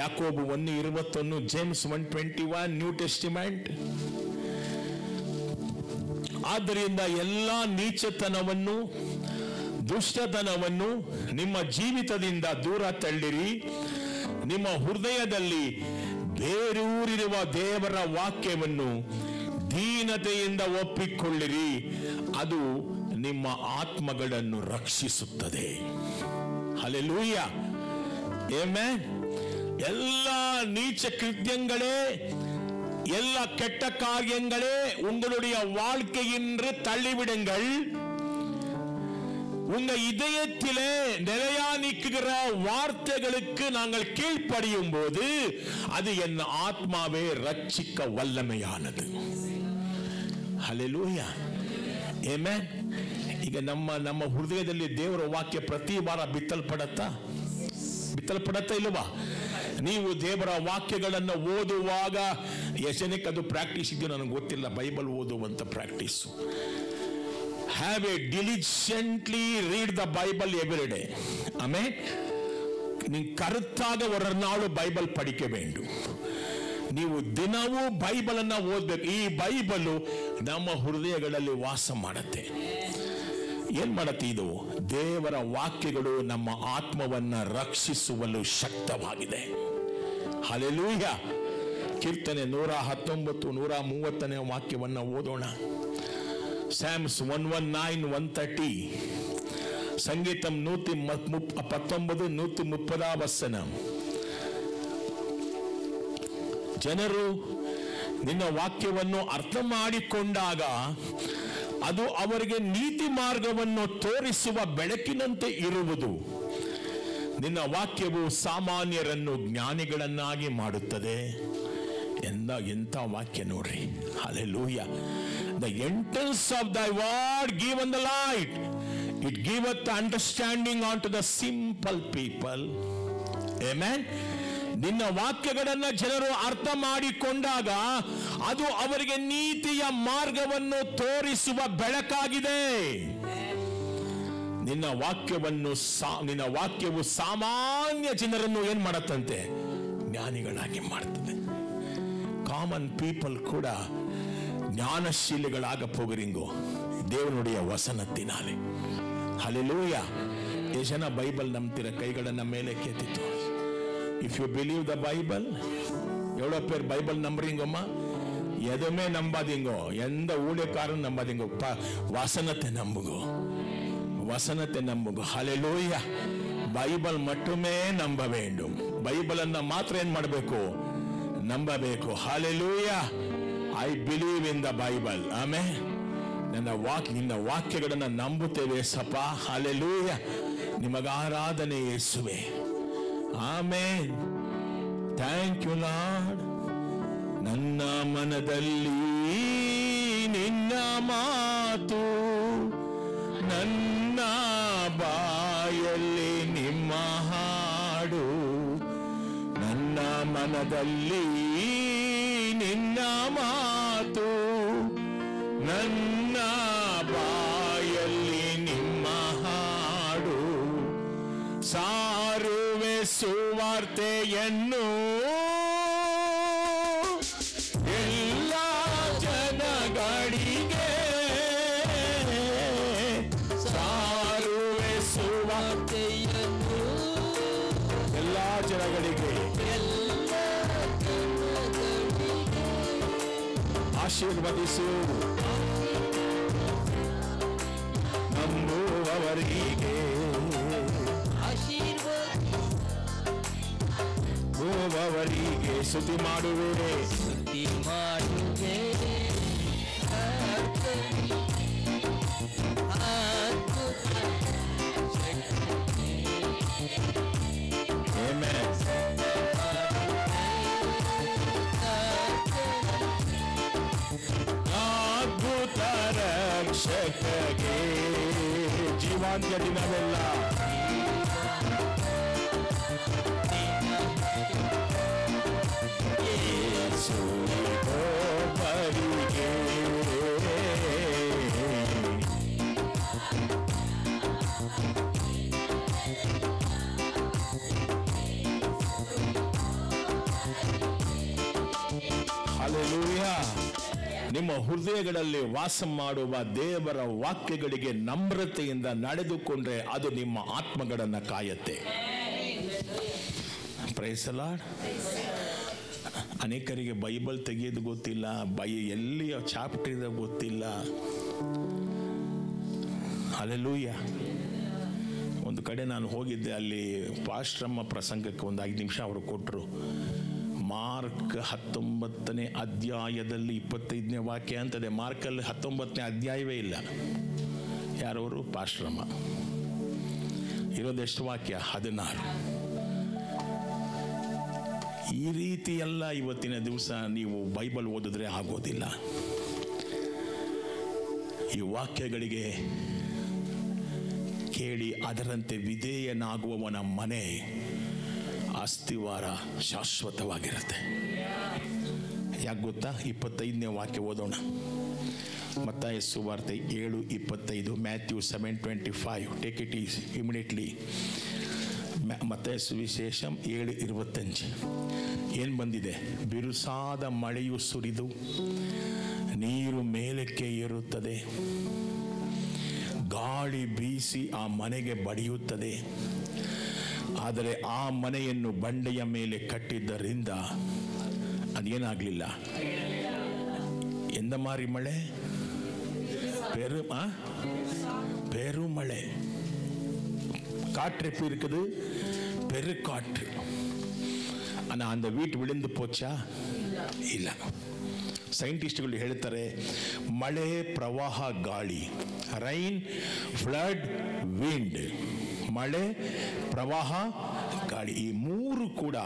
Speaker 3: ಯಾಕೋಬು 1:21, ಜೇಮ್ಸ್ 1:21, ನ್ಯೂ ಟೆಸ್ಟಿಮೆಂಟ್. ಆದ್ದರಿಂದ ಎಲ್ಲಾ ನೀಚತನವನ್ನು ದುಷ್ಟತನವನ್ನು ನಿಮ್ಮ ಜೀವಿತದಿಂದ ದೂರ ತಳ್ಳಿರಿ. ನಿಮ್ಮ ಹೃದಯದಲ್ಲಿ ಬೇರೂರಿರುವ ದೇವರ ವಾಕ್ಯವನ್ನು ದೀನತೆಯಿಂದ ಒಪ್ಪಿಕೊಳ್ಳಿರಿ. ಅದು ನಿಮ್ಮ ಆತ್ಮಗಳನ್ನು ರಕ್ಷಿಸುತ್ತದೆ. Hallelujah, amen. ಎಲ್ಲ ನೀಚ ಕೃತ್ಯங்களே, ಎಲ್ಲ கெட்ட காரியங்களே உங்களுடைய வாழ்க்கையின்று தள்ளிவிடுங்கள். உங்க இதயத்திலே நிலையா நிற்கிற வார்த்தைகளுக்கு நாங்கள் கீழ்ப்படியும் போது அது என் ஆத்மாவே ரட்சிக்க வல்லமையானது. Hallelujah, amen. ಈಗ ನಮ್ಮ ಹೃದಯದಲ್ಲಿ ದೇವರ ವಾಕ್ಯ ಪ್ರತಿ ವಾರ ಬಿತ್ತಲ್ಪಡತ್ತಾ ಇಲ್ಲವಾ? ನೀವು ದೇವರ ವಾಕ್ಯಗಳನ್ನು ಓದುವಾಗ ಎಷ್ಟನೇಕ್ಕೆ ಅದು ಪ್ರಾಕ್ಟೀಸ್ ಇದೆಯೋ ನನಗೆ ಗೊತ್ತಿಲ್ಲ. ಬೈಬಲ್ ಓದುವಂತ practice. Have a diligently read the Bible every day. ಆಮೆನ್. ನೀವು ಕರುತ್ತಾಗ ஒரு நாள் ಬೈಬಲ್ படிக்க வேண்டும். ನೀವು ದಿನವೂ ಬೈಬಲ್ ಅನ್ನ ಓದಬೇಕು. ಈ ಬೈಬಲ್ ನಮ್ಮ ಹೃದಯಗಳಲ್ಲಿ ವಾಸ ಮಾಡುತ್ತೆ. ಏನ್ ಮಾಡುತ್ತೆ? ಇದು ದೇವರ ವಾಕ್ಯಗಳು ನಮ್ಮ ಆತ್ಮವನ್ನ ರಕ್ಷಿಸುವಲು ಶಕ್ತವಾಗಿದೆ. ಹಲ್ಲೆಲೂಯಾ. ಕೀರ್ತನೆ 119, 130ನೇ ವಾಕ್ಯವನ್ನ ಓದೋಣ. ಸ್ಯಾಮ್ಸ್ 119, 130. ಸಂಗೀತಂ 119, 130 ವಚನ. ಜನರು ನಿನ್ನ ವಾಕ್ಯವನ್ನು ಅರ್ಥ ಮಾಡಿಕೊಂಡಾಗ ಅದು ಅವರಿಗೆ ನೀತಿ ಮಾರ್ಗವನ್ನು ತೋರಿಸುವ ಬೆಳಕಿನಂತೆ ಇರುವುದು. ನಿನ್ನ ವಾಕ್ಯವು ಸಾಮಾನ್ಯರನ್ನು ಜ್ಞಾನಿಗಳನ್ನಾಗಿ ಮಾಡುತ್ತದೆ. ಎಂಥ ವಾಕ್ಯ ನೋಡ್ರಿ. Hallelujah. The entrance of thy word given the light, it giveth the understanding unto the simple people. Amen. ನಿನ್ನ ವಾಕ್ಯಗಳನ್ನ ಜನರು ಅರ್ಥ ಮಾಡಿಕೊಂಡಾಗ ಅದು ಅವರಿಗೆ ನೀತಿಯ ಮಾರ್ಗವನ್ನು ತೋರಿಸುವ ಬೆಳಕಾಗಿದೆ. ನಿನ್ನ ವಾಕ್ಯವು ಸಾಮಾನ್ಯ ಜನರನ್ನು ಏನ್ ಮಾಡತ್ತಂತೆ? ಜ್ಞಾನಿಗಳಾಗಿ ಮಾಡ್ತದೆ. ಕಾಮನ್ ಪೀಪಲ್ ಕೂಡ ಜ್ಞಾನಶೀಲಿಗಳಾಗ ಪೋಗರಿಂಗೋ ದೇವನುடைய ವಸನத்தினாலே. ಹಲ್ಲೆಲೂಯಾ. ಎಷ್ಟು ಜನ ಬೈಬಲ್ ನಂಬ್ತೀರ? ಕೈಗಳನ್ನ ಮೇಲೆ ಕೆತ್ತಿತ್ತು. If you believe the Bible, எவ்வளோ பேர் பைபிள் நம்புறீங்கம்மா? எதுவுமே நம்பாதீங்கோ. எந்த ஊழியக்காரன் நம்பாதீங்கோ. வசனத்தை நம்புங்கோ, வசனத்தை நம்புங்கோ. ஹல்லேலூயா. ಬೈಬಲ್ மட்டுமே ನಂಬ வேண்டும். ಬೈಬಲ್ ಅನ್ನ ಮಾತ್ರ ಏನ್ ಮಾಡಬೇಕು? ನಂಬಬೇಕು. Hallelujah. I believe in the Bible. Amen. ನಿನ್ನ ವಾಕ್ಯಗಳನ್ನ ನಂಬುತ್ತೇವೆ ಸಪ್ಪ. ಹಲ್ಲೇಲೂಯಾ. ನಿಮಗೆ ಆರಾಧನೆ ಯೇಸುವೆ. ಆಮೆನ್. Thank you Lord. ನನ್ನ ಮನದಲ್ಲಿ ನಿನ್ನ ಮಾತು, ನನ್ನ ಬಾಯಲ್ಲಿ ನಿಮ್ಮ ಹಾಡು. ನನ್ನ ಮನದಲ್ಲಿ ನಿನ್ನ ಮಾತು, ನನ್ನ ಬಾಯಲ್ಲಿ ನಿಮ್ಮ ಹಾಡು. ಸಾರುವೆ ಸುವಾರ್ತೆಯನ್ನು ಎಲ್ಲ ಜನಗಳಿಗೆ. ಸಾರುವೆ ಸುವಾರ್ತೆಯನ್ನು ಎಲ್ಲ ಜನಗಳಿಗೆ. ಆಶೀರ್ವದಿಸು ನಂಬುವವರಿಗೆ. ಹೋಗುವವರಿಗೆ ಸ್ತುತಿ ಮಾಡುವೆ. ಸ್ತುತಿ ಮಾಡುವೆ. ಆಮೆನ್. ಶಕ್ತಗೆ ಜೀವಾಂತ್ಯ ದಿನವೆಲ್ಲ ಯೇಸುವಿಗೊಬ್ಬರಿಗೆ ಹಲ್ಲೆಲೂಯಾ. ನಿಮ್ಮ ಹೃದಯಗಳಲ್ಲಿ ವಾಸ ಮಾಡುವ ದೇವರ ವಾಕ್ಯಗಳಿಗೆ ನಮ್ರತೆಯಿಂದ ನಡೆದುಕೊಂಡ್ರೆ ಅದು ನಿಮ್ಮ ಆತ್ಮಗಳನ್ನ ಕಾಯತ್ತೆ. Praise the Lord. ಅನೇಕರಿಗೆ ಬೈಬಲ್ ತೆಗೆಯೋದು ಗೊತ್ತಿಲ್ಲ, ಎಲ್ಲಿಯ ಚಾಪ್ಟರ್ ಇದೆ ಗೊತ್ತಿಲ್ಲ. ಹಲ್ಲೆಲೂಯಾ. ಒಂದು ಕಡೆ ನಾನು ಹೋಗಿದ್ದೆ, ಅಲ್ಲಿ ಪಾಶ್ರಮ ಪ್ರಸಂಗಕ್ಕೆ ಒಂದು 5 ನಿಮಿಷ ಅವರು ಕೊಟ್ಟರು. ಮಾರ್ಕ್ 19ನೇ ಅಧ್ಯಾಯದಲ್ಲಿ 25ನೇ ವಾಕ್ಯ ಅಂತದೆ. ಮಾರ್ಕಲ್ಲಿ 19ನೇ ಅಧ್ಯಾಯವೇ ಇಲ್ಲ. ಯಾರವರು? ಪಾಶ್ರಮ. ಇರೋದೆಷ್ಟು ವಾಕ್ಯ? 16. ಈ ರೀತಿ ಎಲ್ಲ ಇವತ್ತಿನ ದಿವಸ ನೀವು ಬೈಬಲ್ ಓದಿದ್ರೆ ಆಗೋದಿಲ್ಲ. ಈ ವಾಕ್ಯಗಳಿಗೆ ಕೇಳಿ ಅದರಂತೆ ವಿಧೇಯನಾಗುವವನ ಮನೆ ಅಸ್ತಿವಾರ ಶಾಶ್ವತವಾಗಿರುತ್ತೆ. ಯಾಕೆ ಗೊತ್ತಾ? 25ನೇ ವಾಕ್ಯ ಓದೋಣ. ಮತ್ತಾಯ ಸುವಾರ್ತೆ 7:25, Matthew 7:25. Take it is immediately. ಮತ್ತಾಯ ಸುವಿಶೇಷಂ 7:25. ಏನು ಬಂದಿದೆ? ಬಿರುಸಾದ ಮಳೆಯು ಸುರಿದು ನೀರು ಮೇಲಕ್ಕೆ ಏರುತ್ತದೆ, ಗಾಳಿ ಬೀಸಿ ಆ ಮನೆಗೆ ಬಡಿಯುತ್ತದೆ, ಆದರೆ ಆ ಮನೆಯನ್ನು ಬಂಡೆಯ ಮೇಲೆ ಕಟ್ಟಿದ್ದರಿಂದ ಅದೇನಾಗಲಿಲ್ಲ. ಎಂದ ಮಾರಿ ಮಳೆ? பெருமழை. காற்று எப்படி இருக்குது? பெருக்காற்று. ஆனா அந்த வீட்டு விழுந்து போச்சா? ಇಲ್ಲ. ಸೈಂಟಿಸ್ಟ್ಗಳು ಹೇಳ್ತಾರೆ, ಮಳೆ, ಪ್ರವಾಹ, ಗಾಳಿ, ರೈನ್, ಫ್ಲಡ್, ವಿಂಡ್. ಮಳೆ, ಪ್ರವಾಹ, ಗಾಳಿ, ಈ ಮೂರು ಕೂಡ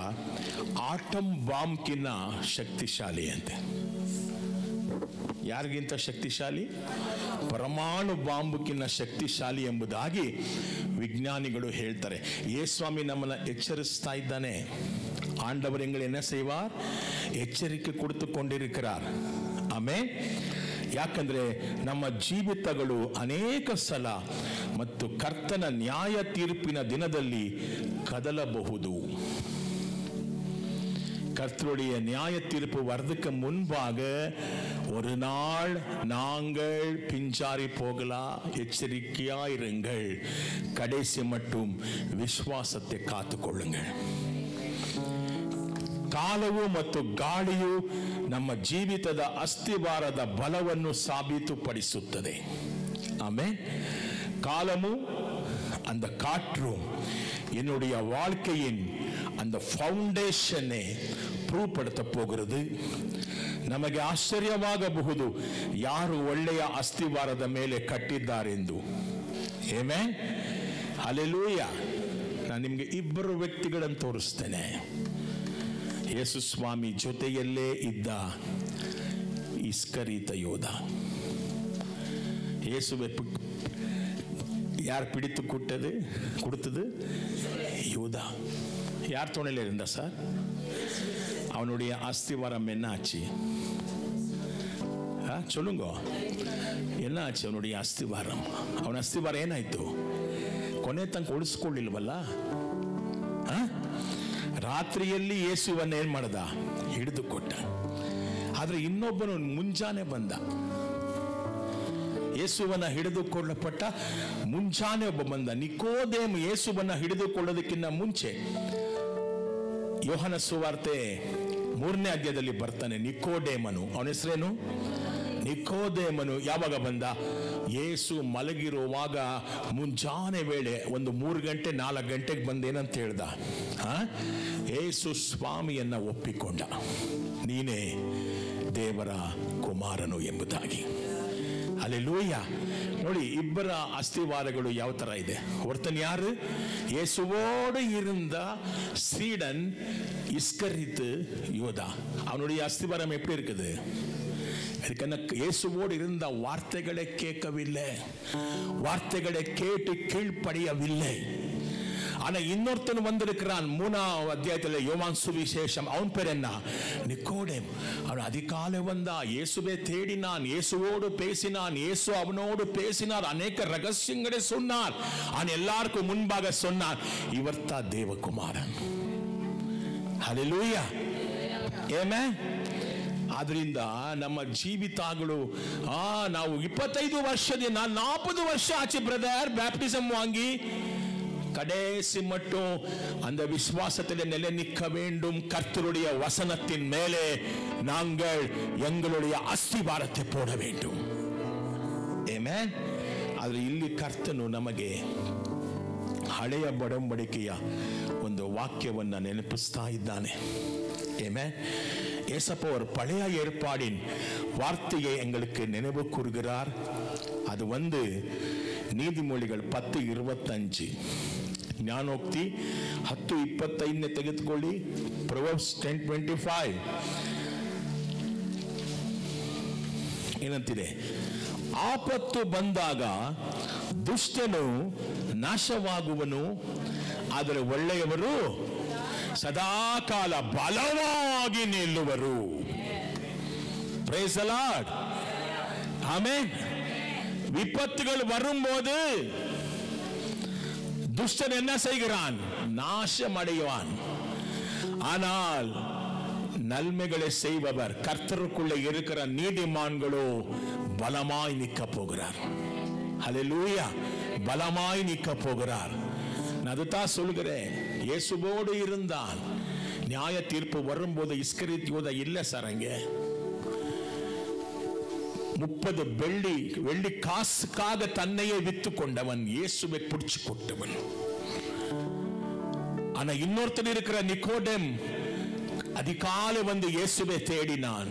Speaker 3: ಆಟಮ್ ಬಾಂಬ್ಕಿನ್ನ ಶಕ್ತಿಶಾಲಿ ಅಂತೆ. ಯಾರಿಗಿಂತ ಶಕ್ತಿಶಾಲಿ? ಪರಮಾಣು ಬಾಂಬ್ಕಿನ್ನ ಶಕ್ತಿಶಾಲಿ ಎಂಬುದಾಗಿ ವಿಜ್ಞಾನಿಗಳು ಹೇಳ್ತಾರೆ. ಯೇಸುಸ್ವಾಮಿ ನಮ್ಮನ್ನ ಎಚ್ಚರಿಸ್ತಾ ಇದ್ದಾನೆ. ಆಂಡವರ್ ಎಂಗಳು என்ன செய்வார்? ಎಚ್ಚರಿಕೆ ಕೊಡುತ್ತುಕೊಂಡಿರುತ್ತಾರೆ. ಆಮೆನ್. ಯಾಕಂದ್ರೆ ನಮ್ಮ ಜೀವಿತಗಳು ಅನೇಕ ಸಲ ಮತ್ತು ಕರ್ತನ ನ್ಯಾಯ ತೀರ್ಪಿನ ದಿನದಲ್ಲಿ ಕದಲಬಹುದು. கர்த்தருடைய நியாய தீர்ப்பு வர்றதுக்கு முன்பாக ஒரு நாள் நாங்கள் பிஞ்சாரி போகலாம். எச்சரிக்கையாயிருங்கள். கடைசி மட்டும் ವಿಶ್ವಾಸத்தை ಕಾತುಕೊಳ್ಳುங்கள். ಕಾಲವು ಮತ್ತು ಗಾಳಿಯು ನಮ್ಮ ಜೀವಿತದ ಅಸ್ಥಿವಾರದ ಬಲವನ್ನು ಸಾಬೀತುಪಡಿಸುತ್ತದೆ. ಆಮೆನ್. காலமும் அந்த காற்றும் என்னுடைய வாழ்க்கையின் அந்த ಫೌಂಡೇಶನ್ನೇ ಪ್ರೂವ್ ಪಡ್ತಾ ಹೋಗಿರೋದು. ನಮಗೆ ಆಶ್ಚರ್ಯವಾಗಬಹುದು ಯಾರು ಒಳ್ಳೆಯ ಅಸ್ಥಿವಾರದ ಮೇಲೆ ಕಟ್ಟಿದ್ದಾರೆಂದು. ಆಮೆನ್. ಹಲ್ಲೆಲೂಯಾ. ನಾನು ನಿಮಗೆ ಇಬ್ಬರು ವ್ಯಕ್ತಿಗಳನ್ನು ತೋರಿಸ್ತೇನೆ. ಯೇಸು ಸ್ವಾಮಿ ಜೊತೆಯಲ್ಲೇ ಇದ್ದ ಇಸ್ಕರಿತ ಯೋಧ. ಯೇಸುವೆ யார் பிடித்து கொடுத்தது? யூதா. யார் துணையில் இருந்தா சார்? அவனுடைய அஸ்திவாரம் என்ன ஆச்சு? சொல்லுங்க, என்ன ஆச்சு ಅವನುடைய ಅಸ್ಥಿವಾರಂ? ಅವನ ಅಸ್ಥಿವಾರ ಏನಾಯ್ತು? ಕೊನೆ ತನಕ ಉಳಿಸ್ಕೊಳ್ಳಿಲ್ವಲ್ಲ. ರಾತ್ರಿಯಲ್ಲಿ ಯೇಸುವನ್ನ ಏನ್ ಮಾಡ್ದ? ಹಿಡಿದುಕೊಟ್ಟ. ಆದ್ರೆ ಇನ್ನೊಬ್ಬನು ಮುಂಜಾನೆ ಬಂದ. ಯೇಸುವನ್ನ ಹಿಡಿದುಕೊಳ್ಳಲ್ಪಟ್ಟ ಮುಂಜಾನೆ ಒಬ್ಬ ಬಂದ. ನಿಕೋದೇಮ ಯೇಸುವನ್ನ ಹಿಡಿದುಕೊಳ್ಳೋದಕ್ಕಿಂತ ಮುಂಚೆ ಯೋಹನ ಸುವಾರ್ತೆ 3ನೇ ಅಧ್ಯಾಯದಲ್ಲಿ ಬರ್ತಾನೆ ನಿಕೋದೇಮನು. ಅವನ ಹೆಸರೇನು? ನಿಕೋದೇಮನು. ಯಾವಾಗ ಬಂದ? ಯೇಸು ಮಲಗಿರುವಾಗ ಮುಂಜಾನೆ ವೇಳೆ ಒಂದು 3 ಗಂಟೆ 4 ಗಂಟೆಗೆ ಬಂದೇನಂತ ಹೇಳ್ದ? ಯೇಸು ಸ್ವಾಮಿಯನ್ನ ಒಪ್ಪಿಕೊಂಡ, ನೀನೇ ದೇವರ ಕುಮಾರನು ಎಂಬುದಾಗಿ. ಹಲ್ಲೆಲೂಯಾ. ನೋಡಿ, ಇಬ್ಬರ ಅಸ್ಥಿವಾರಗಳು ಯಾವ ತರ ಇದೆ. ஒருத்தன் யாரு? இயேசுவோடு இருந்த சீடன் இஸ்கரித்து யோதா. அவனுடைய அஸ்திவாரம் எப்படி இருக்குது? அதுக்கென்ன இயேசுவோடு இருந்த வார்த்தைகளை கேட்கவில்லை, வார்த்தைகளை கேட்டு கீழ்ப்படியவில்லை. ஆனா இன்னொருத்தன் வந்திருக்கிறான் 3ஆம் அத்தியாயத்தில் யோவான் சுவிசேஷம். அவன் பேர் என்ன? நிக்கோடேம். அவன் அதிகாலை வந்தா, இயேசுவை தேடினான், இயேசுவோடு பேசினான், இயேசு அவனோடு பேசினார், அநேக ரகசியங்களை சொன்னார். அவன் எல்லாருக்கும் முன்பாக சொன்னான், இவர் தான் தேவகுமாரன். ஹல்லேலூயா, ಆಮೆನ್. ಆದ್ರಿಂದ ನಮ್ಮ ಜೀವಿತಾಗಳು ನಾವು 25 ವರ್ಷದಿಂದ 40 ವರ್ಷ ಆಚೆ ಬ್ರದರ್ ಬ್ಯಾಪ್ಟಿಸಮ್ வாங்கி கடைசி மட்டும் அந்த விசுவாசத்தில் நிலை நிற்க வேண்டும். கர்த்தருடைய வசனத்தின் மேலே நாங்கள் எங்களுடைய அஸ்திவாரத்தை போட வேண்டும். ಆಮೆನ್. ಆದರೆ ಇಲ್ಲಿ ಕರ್ತನು ನಮಗೆ ಹಳೆಯ ಒಡಂಬಡಿಕೆಯ ಒಂದು ವಾಕ್ಯವನ್ನು ನೆನಪಿಸ್ತಾ ಇದ್ದಾನೆ. ಆಮೆನ್. ஏசப்பா ஒரு பழைய ஏற்பாடின் வார்த்தையை எங்களுக்கு நினைவு கூறுகிறார். அது நீதிமொழிகள் 10:25, ಜ್ಞಾನೋಕ್ತಿ 10:25 ತೆಗೆದುಕೊಳ್ಳಿ. ಪ್ರೊವರ್ಬ್ಸ್ 10:25 ಏನಂತಿದೆ? ಆಪತ್ತು ಬಂದಾಗ ದುಷ್ಟನು ನಾಶವಾಗುವನು, ಆದರೆ ಒಳ್ಳೆಯವರು ಸದಾಕಾಲ ಬಲವಾಗಿ ನಿಲ್ಲುವರು. Praise the Lord. ಆಮೆನ್. விபத்துகள் வரும்போது துஷ்டன் என்ன செய்கிறான்? நாசம் அடைவான். ஆனால் நன்மைகளை செய்பவர், கர்த்தருக்குள்ளே இருக்கிற நீதிமான்களோ பலமாய் நிற்க போகிறார். ஹல்லேலூயா. பலமாய் நிற்க போகிறார். நான் அதுதான் சொல்கிறேன். இயேசுவோடு இருந்தான். நியாய தீர்ப்பு வரும்போது இஸ்கரியோத் யூதா இல்ல சரங்க. 30 வெள்ளி காசுக்காக தன்னையே வித்து கொண்டவன், இயேசுவை பிடிச்சு கொண்டவன். ஆனா இன்னொருத்தன் இருக்கிற நிக்கோடேம் அதிகாலை இயேசுவை தேடினான்,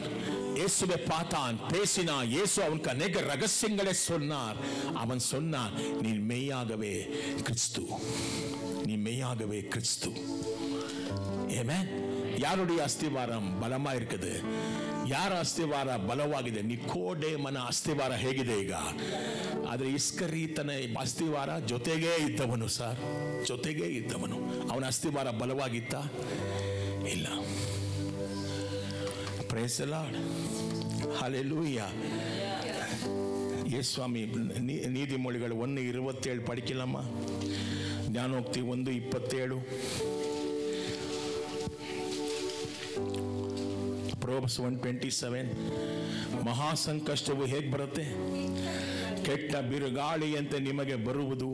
Speaker 3: இயேசுவை பார்த்தான், பேசினான். இயேசு அவனுக்கு அநேக ரகசியங்களை சொன்னார். அவன் சொன்னான், நீ மெய்யாகவே கிறிஸ்து, நீ மெய்யாகவே கிறிஸ்து. ஆமென். ಯಾರುடைய ಅಸ್ತಿವಾರ ಬಲமா இருக்குது? ಯಾರ ಅಸ್ತಿವಾರ ಬಲವಾಗಿದೆ? ನಿಕೋಡೆಮನ ಅಸ್ತಿವಾರ ಹೇಗಿದೆ ಈಗ? ಆದ್ರೆ ಇಸ್ಕರೀತನ ಅಸ್ತಿವಾರ ಜೊತೆಗೇ ಇದ್ದವನು ಸರ್, ಜೊತೆಗೇ ಇದ್ದವನು. ಅವನ ಅಸ್ತಿವಾರ ಬಲವಾಗಿತ್ತ? ಇಲ್ಲ. Praise the Lord. ಹಲ್ಲೆಲೂಯಾ. ಯೇಸುಸ್ವಾಮಿ ನೀತಿಮೊಳಿಗಳು 1:27 படிக்கலாமா? ಜ್ಞಾನೋಕ್ತಿ 1:27. ಪ್ರೊವರ್ಬ್ಸ್ 1:27. ಮಹಾಸಂಕಷ್ಟವು ಹೇಗೆ ಬರುತ್ತೆ? ಕೆಟ್ಟ ಬಿರುಗಾಳಿಯಂತೆ ನಿಮಗೆ ಬರುವುದು,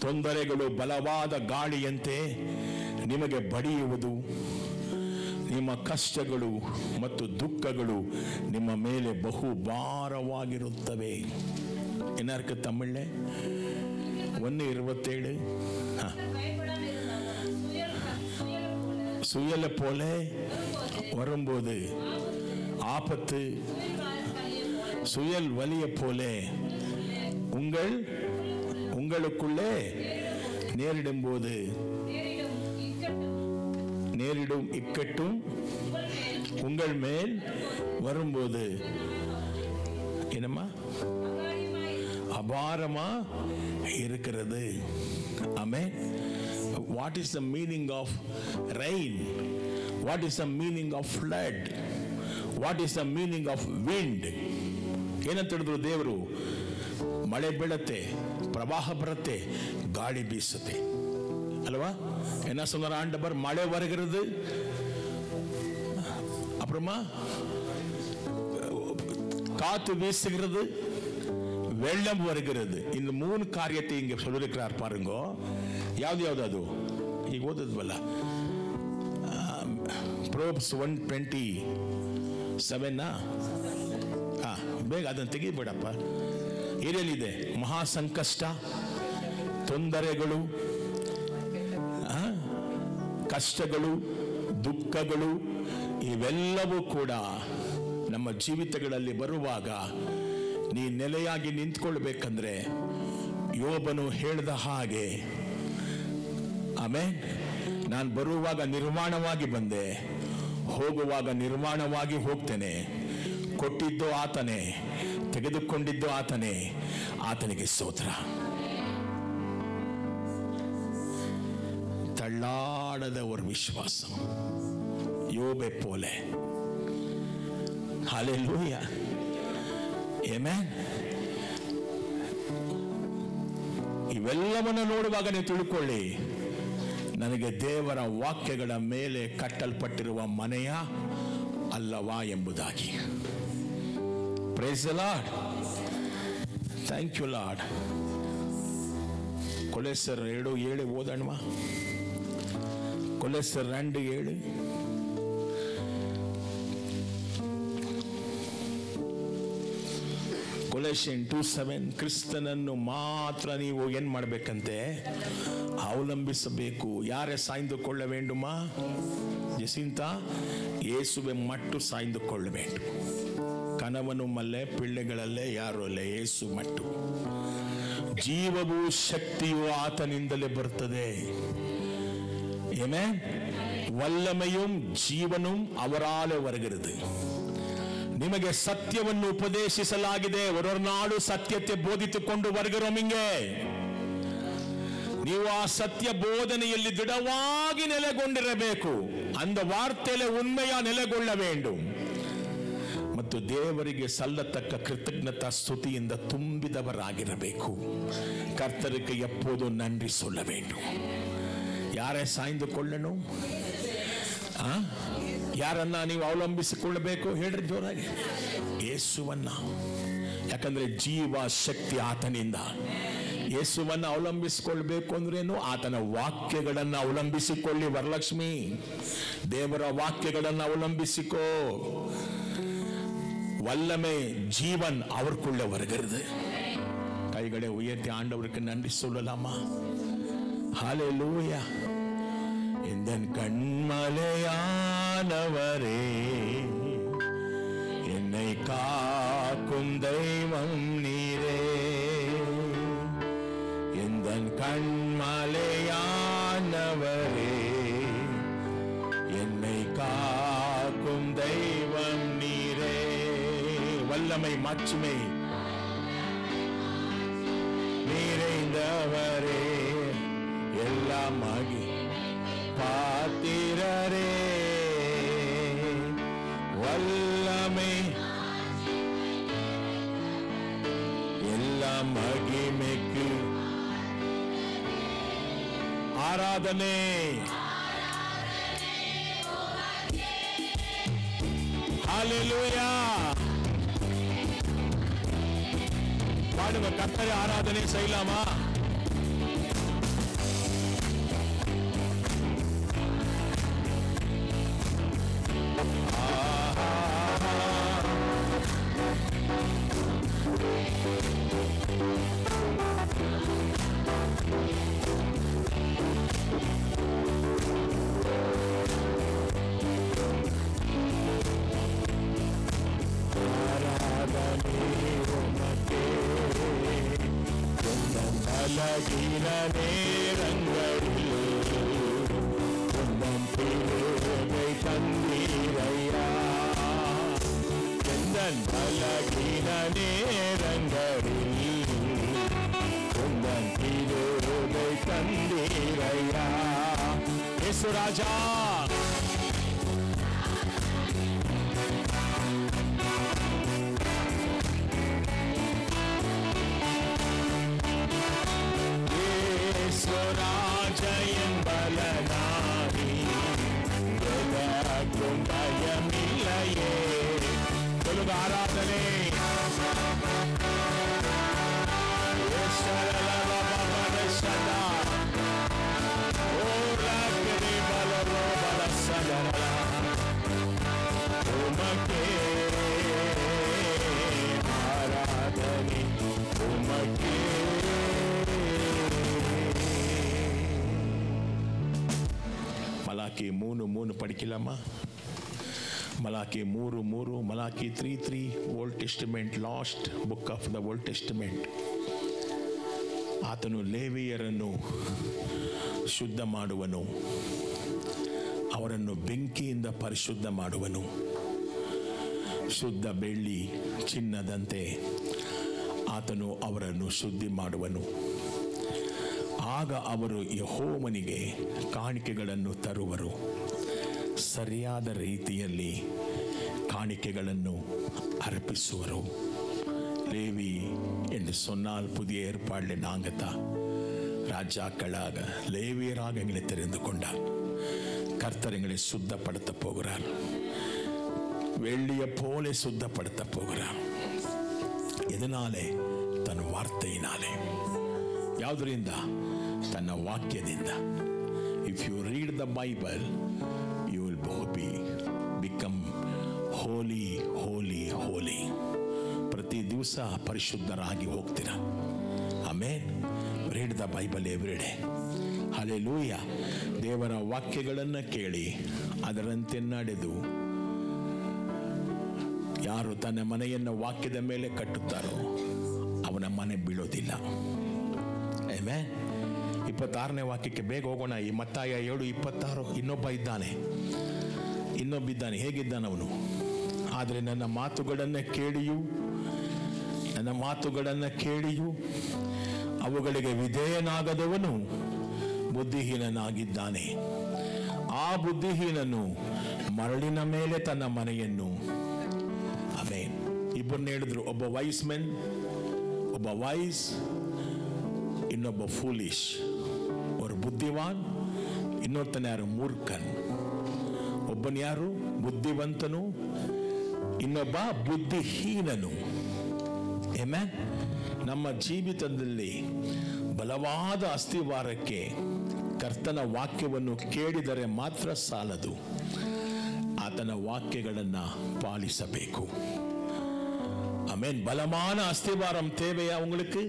Speaker 3: ತೊಂದರೆಗಳು ಬಲವಾದ ಗಾಳಿಯಂತೆ ನಿಮಗೆ ಬಡಿಯುವುದು, ನಿಮ್ಮ ಕಷ್ಟಗಳು ಮತ್ತು ದುಃಖಗಳು ನಿಮ್ಮ ಮೇಲೆ ಬಹು ಭಾರವಾಗಿರುತ್ತವೆ. ಏನಾರ್ಕ ತಮಿಳ್ಳೆ 1:27. சுயல போல வரும்போது ஆபத்து, சுயல் வலிய போல உங்களுக்குள்ளே நேரிடும் போது நேரிடும் இக்கட்டும் உங்கள் மேல் வரும்போது என்னமா அபாரமா இருக்கிறது. ஆமென். What is the meaning of rain? What is the meaning of flood? What is the meaning of wind? ಏನಂತ ಹೇಳಿದ್ರು ದೇವರು? ಮಳೆ ಬೀಳತ್ತೆ, ಪ್ರವಾಹ ಬರುತ್ತೆ, ಗಾಳಿ ಬೀಸುತ್ತೆ ಅಲ್ವಾ? என்ன சொன்னார் ஆண்டவர்? மழை வருகிறது, அப்புறமா காத்து வீசுகிறது, வெள்ளம் வருகிறது. இந்த 3 காரியத்தை இங்க சொல்லிருக்கிறார் பாருங்க. ಯಾವ್ದು ಅದು? ಈಗ ಓದದ್ವಲ್ಲ, ಪ್ರೊವರ್ಬ್ಸ್ 1:27. ಬೇಗ ಅದನ್ನು ತೆಗಿಬೇಡಪ್ಪ. ಏನೇನಿದೆ? ಮಹಾಸಂಕಷ್ಟ, ತೊಂದರೆಗಳು, ಕಷ್ಟಗಳು, ದುಃಖಗಳು, ಇವೆಲ್ಲವೂ ಕೂಡ ನಮ್ಮ ಜೀವಿತಗಳಲ್ಲಿ ಬರುವಾಗ ನೀ ನೆಲೆಯಾಗಿ ನಿಂತ್ಕೊಳ್ಬೇಕಂದ್ರೆ ಯೋಬನು ಹೇಳಿದ ಹಾಗೆ, ಆಮೆನ್, ನಾನು ಬರುವಾಗ ನಿರ್ಮಾಣವಾಗಿ ಬಂದೆ, ಹೋಗುವಾಗ ನಿರ್ಮಾಣವಾಗಿ ಹೋಗ್ತೇನೆ, ಕೊಟ್ಟಿದ್ದು ಆತನೇ, ತೆಗೆದುಕೊಂಡಿದ್ದು ಆತನೇ. ಆತನಿಗೆ ಸ್ತೋತ್ರ. ತಳ್ಳಾಡದ ஒரு விசுவாசம், யோபை போல. ஹல்லேலூயா, ಆಮೆನ್. ಇವೆಲ್ಲವನ್ನು ನೋಡುವಾಗ ನೀವು ತಿಳ್ಕೊಳ್ಳಿ, ನನಗೆ ದೇವರ ವಾಕ್ಯಗಳ ಮೇಲೆ ಕಟ್ಟಲ್ಪಟ್ಟಿರುವ ಮನೆಯ ಅಲ್ಲವಾ ಎಂಬುದಾಗಿ. Praise the Lord. Thank you Lord. ಕೊಲೊಸ್ಸರ್ 2:7 ಓದೋಣ. ಕೊಲೊಸ್ಸರ್ 2:7. ಕೊಲೊಸ್ಸಿಯನ್ 2:7. ಕ್ರಿಸ್ತನನ್ನು ಮಾತ್ರ ನೀವು ಏನ್ ಮಾಡಬೇಕಂತೆ? ಅವಲಂಬಿಸಬೇಕು. ಯಾರೇ ಸಾಯ್ದುಕೊಳ್ಳ ವೇண்டுமா? ஜெசிந்தா, இயேசுவை மட்டும் சாய்ந்து கொள்ள வேண்டும். கணவனும் அல்ல, பிள்ளைಗಳಲ್ಲೇ ಯಾರು ಅಲ್ಲ, ಯೇಸು ಮಟ್ಟು. ಜೀವವು ಶಕ್ತಿಯು ಆತನಿಂದಲೇ ಬರುತ್ತದೆ. ಆಮೆನ್. ವಲ್ಲಮೆயும் ಜೀವನೂ ಅವರಾலே வருகிறது. ನಿಮಗೆ ಸತ್ಯವನ್ನು ಉಪದೇಶಿಸಲಾಗಿದೆ. ஒரு நாள் ಸತ್ಯತೆ ಬೋಧಿಸಿಕೊಂಡು வருகிறோம் இங்கே. ನೀವು ಆ ಸತ್ಯ ಬೋಧನೆಯಲ್ಲಿ ದೃಢವಾಗಿ ನೆಲೆಗೊಂಡಿರಬೇಕು. அந்த ವಾರ್ತೆಯಲ್ಲಿ ಉண்மையா ನೆಲೆಗೊಳ್ಳ வேண்டும். ಮತ್ತು ದೇವರಿಗೆ ಸಲ್ಲತಕ್ಕ ಕೃತಜ್ಞತಾ ಸ್ತುತಿಯಿಂದ ತುಂಬಿದವರಾಗಿರಬೇಕು. ಕರ್ತருக்கு எப்போதும் நன்றி சொல்ல வேண்டும். ಯಾರೇ ಸಾಯ್ದು ಕೊಳ್ಳನು? ಯಾರನ್ನ ನೀವು ಅವಲಂಬಿಸಿಕೊಳ್ಳಬೇಕು? ಹೇಳ್ರಿ ಜೋರಾಗಿ. ಯೇಸುವನ್ನ. ಯಾಕಂದ್ರೆ ಜೀವ ಶಕ್ತಿ ಆತನಿಂದ. ಯೇಸುವನ್ನ ಅವಲಂಬಿಸಿಕೊಳ್ಬೇಕು ಅಂದ್ರೇನು? ಆತನ ವಾಕ್ಯಗಳನ್ನು ಅವಲಂಬಿಸಿಕೊಳ್ಳಿ. ವರಲಕ್ಷ್ಮಿ, ದೇವರ ವಾಕ್ಯಗಳನ್ನು ಅವಲಂಬಿಸಿಕೋ. வல்லமை ஜீவன் அவருக்குள்ள வருகிறது. கைகளை உயர்த்தி ஆண்டவருக்கு நன்றி சொல்லலாமா? ஹல்லேலூயா. இந்த கண்மலையானவரே, என்னை காக்கும் தெய்வம் நீரே. இந்த கண்மலையானவரே, என்னை காக்கும் தெய்வம் நீரே. வல்லமை மாட்சிமை நிறைந்தவரே, எல்லாம் ஆகி பாத்திரரே. வல்லமை எல்லாம் மகிமைக்கு ஆராதனை. ஹல்லேலூயா. பாடுங்க, கர்த்தரை ஆராதனை செய்யலாமா? பலகீன நேரங்களில் உந்தன் திருவை தந்தீரையா. எந்தன் பலகீன நேரங்களில் உந்தன் திருவை தந்தீரையா. இயேசு ராஜா, ராஜயன் பலனாகி எதற்கும் பயமில்லையே. சொல்லுங்க, ஆராதனை. உமக்கே ஆராதனை, உமக்கே. மலாக்கி 3:3 படிக்கலாமா? Malachi 3:3, Malachi 3:3. Old testament, last book of the old testament. ಆತನು ಲೇವಿಯರನ್ನು ಶುದ್ಧ ಮಾಡುವನು, ಅವರನ್ನು ಬೆಂಕಿಯಿಂದ ಪರಿಶುದ್ಧ ಮಾಡುವನು. ಶುದ್ಧ ಬೆಳ್ಳಿ ಚಿನ್ನದಂತೆ ಆತನು ಅವರನ್ನು ಶುದ್ಧಿ ಮಾಡುವನು. ಆಗ ಅವರು ಯೆಹೋವನಿಗೆ ಕಾಣಿಕೆಗಳನ್ನು ತರುವರು. ಸರಿಯಾದ ರೀತಿಯಲ್ಲಿ காணிக்கைಗಳನ್ನು அர்ப்பிசுவரோ. லேவி என்று சொன்னால் புதிய ஏற்பாடில் நாங்கள் தான் ராஜாக்களாக லேவியராக எங்களை தெரிந்து கொண்டார். கர்த்தர் எங்களை சுத்தப்படுத்த போகிறார். வெள்ளியை போல சுத்தப்படுத்த போகிறார். எதனாலே? ತನ್ನ ವಾರ್ತೆಯಿನಾಲೆ. ಯಾವುದರಿಂದ? ತನ್ನ ವಾಕ್ಯದಿಂದ. If you read the Bible you will become holy holy holy. ಪ್ರತಿ ದಿವಸ ಪರಿಶುದ್ಧರಾಗಿ ಹೋಗ್ತೀರಾ. ಆಮೇನ್. Read the Bible every day. ಹಲ್ಲೆಲೂಯಾ. ದೇವರ ವಾಕ್ಯಗಳನ್ನು ಕೇಳಿ ಅದರಂತೆ ನಡೆದು ಯಾರು ತನ್ನ ಮನೆಯನ್ನು ವಾಕ್ಯದ ಮೇಲೆ ಕಟ್ಟುತ್ತಾರೋ ಅವನ ಮನೆ ಬೀಳೋದಿಲ್ಲ. ಆಮೆನ್. 26ನೇ ವಾಕ್ಯಕ್ಕೆ ಬೇಗ ಹೋಗೋಣ. ಈ ಮತ್ತಾಯ 7:26. ಇನ್ನೊಬ್ಬ ಇದ್ದಾನೆ. ಹೇಗಿದ್ದಾನೆ ಅವನು? ಆದರೆ ನನ್ನ ಮಾತುಗಳನ್ನು ಕೇಳಿಯೂ ಅವುಗಳಿಗೆ ವಿಧೇಯನಾಗದವನು ಬುದ್ಧಿಹೀನನಾಗಿದ್ದಾನೆ. ಆ ಬುದ್ಧಿಹೀನನು ಮರಳಿನ ಮೇಲೆ ತನ್ನ ಮನೆಯನ್ನು. ಆಮೆನ್. ಇಬ್ಬರನ್ನ ಹೇಳಿದ್ರು, ಒಬ್ಬ ವೈಸ್ ಮೆನ್, ಒಬ್ಬ ವೈಸ್, ಇನ್ನೊಬ್ಬ ಫೂಲಿಶ್. ಅವರು ಬುದ್ಧಿವಾನ್, ಇನ್ನೊಬ್ಬನ ಯಾರು? ಮೂರ್ಖನ್. ಒಬ್ಬನ ಯಾರು? ಬುದ್ಧಿವಂತನು, ಇನ್ನೊಬ್ಬ ಬುದ್ಧಿಹೀನನು. ಆಮೆನ್. ನಮ್ಮ ಜೀವಿತದಲ್ಲಿ ಬಲವಾದ ಅಸ್ತಿವಾರಕ್ಕೆ ಕರ್ತನ ವಾಕ್ಯವನ್ನು ಕೇಳಿದರೆ ಮಾತ್ರ ಸಾಲದು, ಆತನ ವಾಕ್ಯಗಳನ್ನು ಪಾಲಿಸಬೇಕು. ஆமென். பலமான அஸ்திவாரம் தேவையா உங்களுக்கு?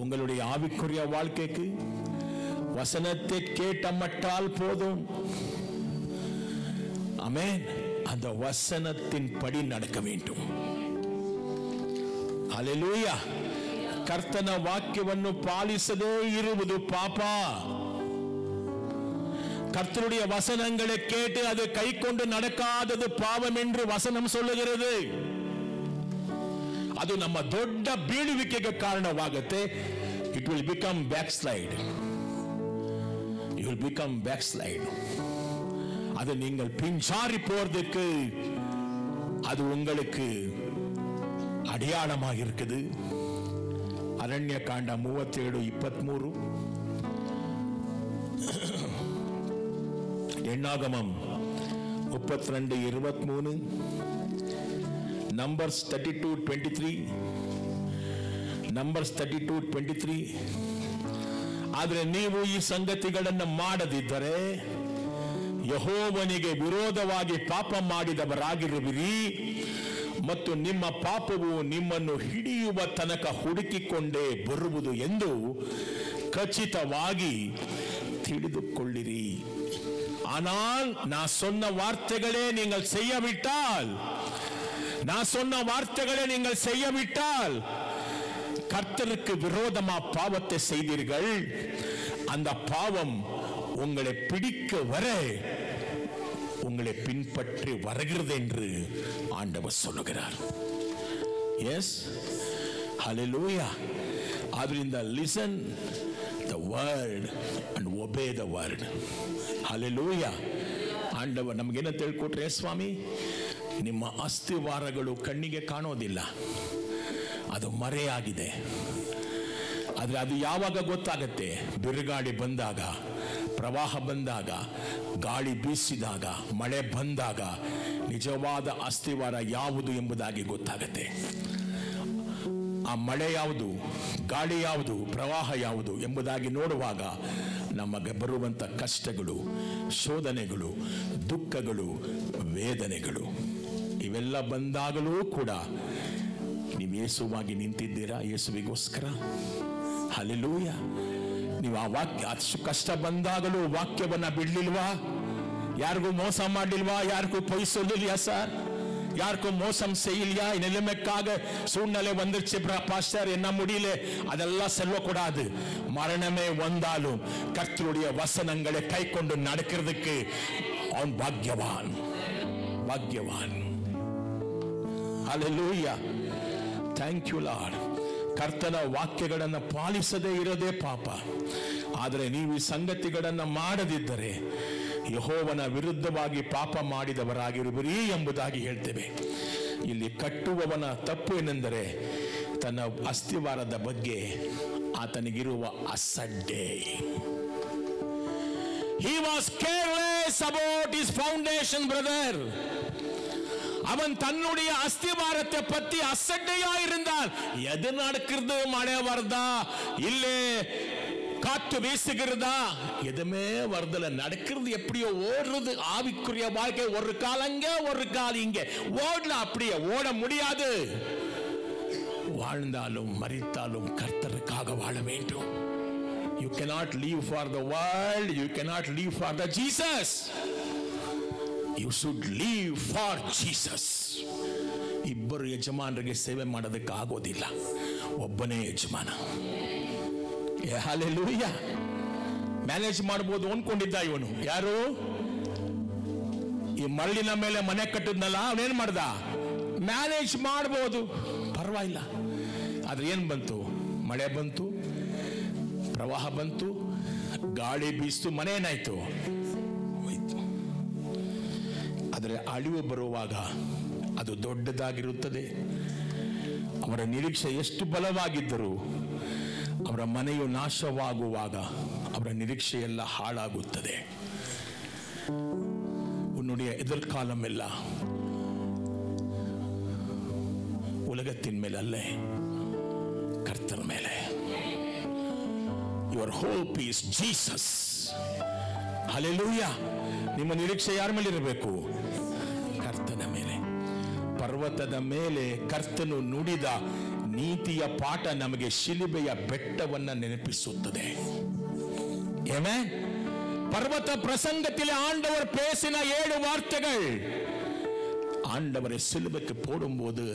Speaker 3: உங்களுடைய ஆவிக்குரிய வாழ்க்கைக்கு வசனத்தை கேட்டமட்டால் போதும். ஆமென். அந்த வசனத்தின் படி நடக்க வேண்டும். ஹல்லேலூயா. ಕರ್ತನ ವಾಕ್ಯವನ್ನು ಪಾಲಿಸದೇ ಇರುವುದು ಪಾಪ. கர்த்தருடைய வசனங்களை கேட்டு அதை கை கொண்டு நடக்காதது பாவம் என்று வசனம் சொல்லுகிறது. ಅದು ನಮ್ಮ ದೊಡ್ಡ ಬೀಳುವಿಕೆಗೆ ಕಾರಣವಾಗುತ್ತೆ. It will become backslide. You will become backslide. அது நீங்கள் பின்சாரி போறதுக்கு அது உங்களுக்கு அடையாளமாக இருக்குது. ಅರಣ್ಯ ಕಾಂಡ 37:23, எண்ணாகமம் 32:23, Numbers 32:23. ಆದರೆ ನೀವು ಈ ಸಂಗತಿಗಳನ್ನು ಮಾಡದಿದ್ದರೆ ಯೆಹೋವನಿಗೆ ವಿರೋಧವಾಗಿ ಪಾಪ ಮಾಡಿದವರಾಗಿರುವಿರಿ ಮತ್ತು ನಿಮ್ಮ ಪಾಪವು ನಿಮ್ಮನ್ನು ಹಿಡಿಯುವ ತನಕ ಹುಡುಕಿಕೊಂಡೇ ಬರುವುದು ಎಂದು ಖಚಿತವಾಗಿ ತಿಳಿದುಕೊಳ್ಳಿರಿ. ஆனால் நான் சொன்ன வார்த்தைகளே நீங்கள் செய்யவிட்டால் கர்த்தருக்கு விரோதமா பாவத்தை செய்தீர்கள். அந்த பாவம் உங்களை பிடிக்க வர உங்களை பின்பற்றி வருகிறது என்று ஆண்டவர் சொல்லுகிறார். எஸ், ஹல்லேலூயா. ಆದ್ದರಿಂದ listen the word and obey the word. ಹಲ್ಲೇಲೂಯಾ. ಆಂಡವ ನಮಗೇನ ತಿಳ್ಕೊಟ್ರೆ, ಸ್ವಾಮಿ ನಿಮ್ಮ ಅಸ್ಥಿವಾರಗಳು ಕಣ್ಣಿಗೆ ಕಾಣೋದಿಲ್ಲ, ಅದು ಮರೆಯಾಗಿದೆ. ಆದರೆ ಅದು ಯಾವಾಗ ಗೊತ್ತಾಗತ್ತೆ? ಬಿರುಗಾಳಿ ಬಂದಾಗ, ಪ್ರವಾಹ ಬಂದಾಗ, ಗಾಳಿ ಬೀಸಿದಾಗ, ಮಳೆ ಬಂದಾಗ ನಿಜವಾದ ಅಸ್ಥಿವಾರ ಯಾವುದು ಎಂಬುದಾಗಿ ಗೊತ್ತಾಗತ್ತೆ. ಆ ಮಳೆ ಯಾವುದು, ಗಾಳಿ ಯಾವುದು, ಪ್ರವಾಹ ಯಾವುದು ಎಂಬುದಾಗಿ ನೋಡುವಾಗ ನಮಗೆ ಬರುವಂಥ ಕಷ್ಟಗಳು, ಶೋಧನೆಗಳು, ದುಃಖಗಳು, ವೇದನೆಗಳು ಇವೆಲ್ಲ ಬಂದಾಗಲೂ ಕೂಡ ನೀವು ಯೇಸುವಾಗಿ ನಿಂತಿದ್ದೀರಾ, ಯೇಸುವಿಗೋಸ್ಕರ. ಹಲ್ಲೇಲೂಯಾ. ನೀವು ಆ ವಾಕ್ಯ, ಅಷ್ಟು ಕಷ್ಟ ಬಂದಾಗಲೂ ವಾಕ್ಯವನ್ನ ಬಿಡ್ಲಿಲ್ವಾ? ಯಾರಿಗೂ ಮೋಸ ಮಾಡಲಿಲ್ವಾ? யாருக்கும் பொய் சொல்லலையா சார்? யாருக்கும் மோசம் செய்யலையா? நிலைமைக்காக சூழ்நிலை வந்துருச்சு பாஸ்டர், என்ன முடியல, அதெல்லாம் சொல்லக்கூடாது. மரணமே வந்தாலும் கர்த்தருடைய வசனங்களை கை கொண்டு நடக்கிறதுக்கு அவன் பாக்கியவான். பாக்கியவான். ಹಲ್ಲೆಲೂಯಾ. Thank you Lord. ಕರ್ತನ ವಾಕ್ಯಗಳನ್ನು ಪಾಲಿಸದೇ ಇರೋದೇ ಪಾಪ. ಆದರೆ ನೀವು ಈ ಸಂಗತಿಗಳನ್ನು ಮಾಡದಿದ್ದರೆ ಯೆಹೋವನ ವಿರುದ್ಧವಾಗಿ ಪಾಪ ಮಾಡಿದವರಾಗಿರುವಿರಿ ಎಂಬುದಾಗಿ ಹೇಳ್ತೇವೆ. ಇಲ್ಲಿ ಕಟ್ಟುವವನ ತಪ್ಪು ಏನೆಂದರೆ ತನ್ನ ಅಸ್ತಿವಾರದ ಬಗ್ಗೆ ಆತನಿಗಿರುವ ಅಸಡ್ಡೆ. He was careless about his foundation, brother. அவன் தன்னுடைய அஸ்திவாரத்தை பத்தி அசட்டையா இருந்தான். எது நடக்கிறது, மழை வருதா இல்லே காற்று வீசுகிறதா, எதுவுமே வருதல. நடக்கிறது எப்படியோ ஓடுறது. ஆவிக்குரிய வாழ்க்கை ஒரு கால் அங்க ஒரு கால் இங்க ஓடலாம். அப்படியே ஓட முடியாது. வாழ்ந்தாலும் மரித்தாலும் கர்த்தருக்காக வாழ வேண்டும். You cannot live for the world. You cannot live for the Jesus. You should live for Jesus. ಇಬ್ಬರು ಯಜಮಾನರಿಗೆ ಸೇವೆ ಮಾಡೋದಕ್ಕೆ ಆಗೋದಿಲ್ಲ. ಒಬ್ಬನೇ ಯಜಮಾನ. ಹಲ್ಲೆಲೂಯಾ. ಮ್ಯಾನೇಜ್ ಮಾಡಬಹುದು ಅನ್ಕೊಂಡಿದ್ದ ಇವನು. ಯಾರು? ಈ ಮರಳಿನ ಮೇಲೆ ಮನೆ ಕಟ್ಟಿದ್ನಲ್ಲ, ಅವನೇನ್ ಮಾಡ್ದ? ಮ್ಯಾನೇಜ್ ಮಾಡಬಹುದು, ಪರವಾಗಿಲ್ಲ. ಆದ್ರೆ ಏನ್ ಬಂತು? ಮಳೆ ಬಂತು, ಪ್ರವಾಹ ಬಂತು, ಗಾಳಿ ಬೀಸ್ತು, ಮನೆ ಏನಾಯ್ತು? ಹೋಯ್ತು. ಆದರೆ ಅಳಿವು ಬರುವಾಗ ಅದು ದೊಡ್ಡದಾಗಿರುತ್ತದೆ. ಅವರ ನಿರೀಕ್ಷೆ ಎಷ್ಟು ಬಲವಾಗಿದ್ದರೂ ಅವರ ಮನೆಯು ನಾಶವಾಗುವಾಗ ಅವರ ನಿರೀಕ್ಷೆಯೆಲ್ಲ ಹಾಳಾಗುತ್ತದೆ. உன்னுடைய எதிர்காலம் எல்லாம் உலகத்தின் மேல் அல்ல, கர்த்தர் மேலே. Your hope is Jesus. Hallelujah. ನಿಮ್ಮ ನಿರೀಕ್ಷೆ ಯಾರ ಮೇಲೆ ಇರಬೇಕು? ಕರ್ತನ ಮೇಲೆ. ಪರ್ವತದ ಮೇಲೆ ಕರ್ತನು ನುಡಿದ ನೀತಿಯ ಪಾಠ ನಮಗೆ ಶಿಲುಬೆಯ ಬೆಟ್ಟವನ್ನ ನೆನಪಿಸುತ್ತದೆ. ಆಮೆನ್. பர்வத பிரசங்கத்தில் ஆண்டவர் பேசின 7 வார்த்தைகள் ஆண்டவரை சிலுவைக்கு போடும்போது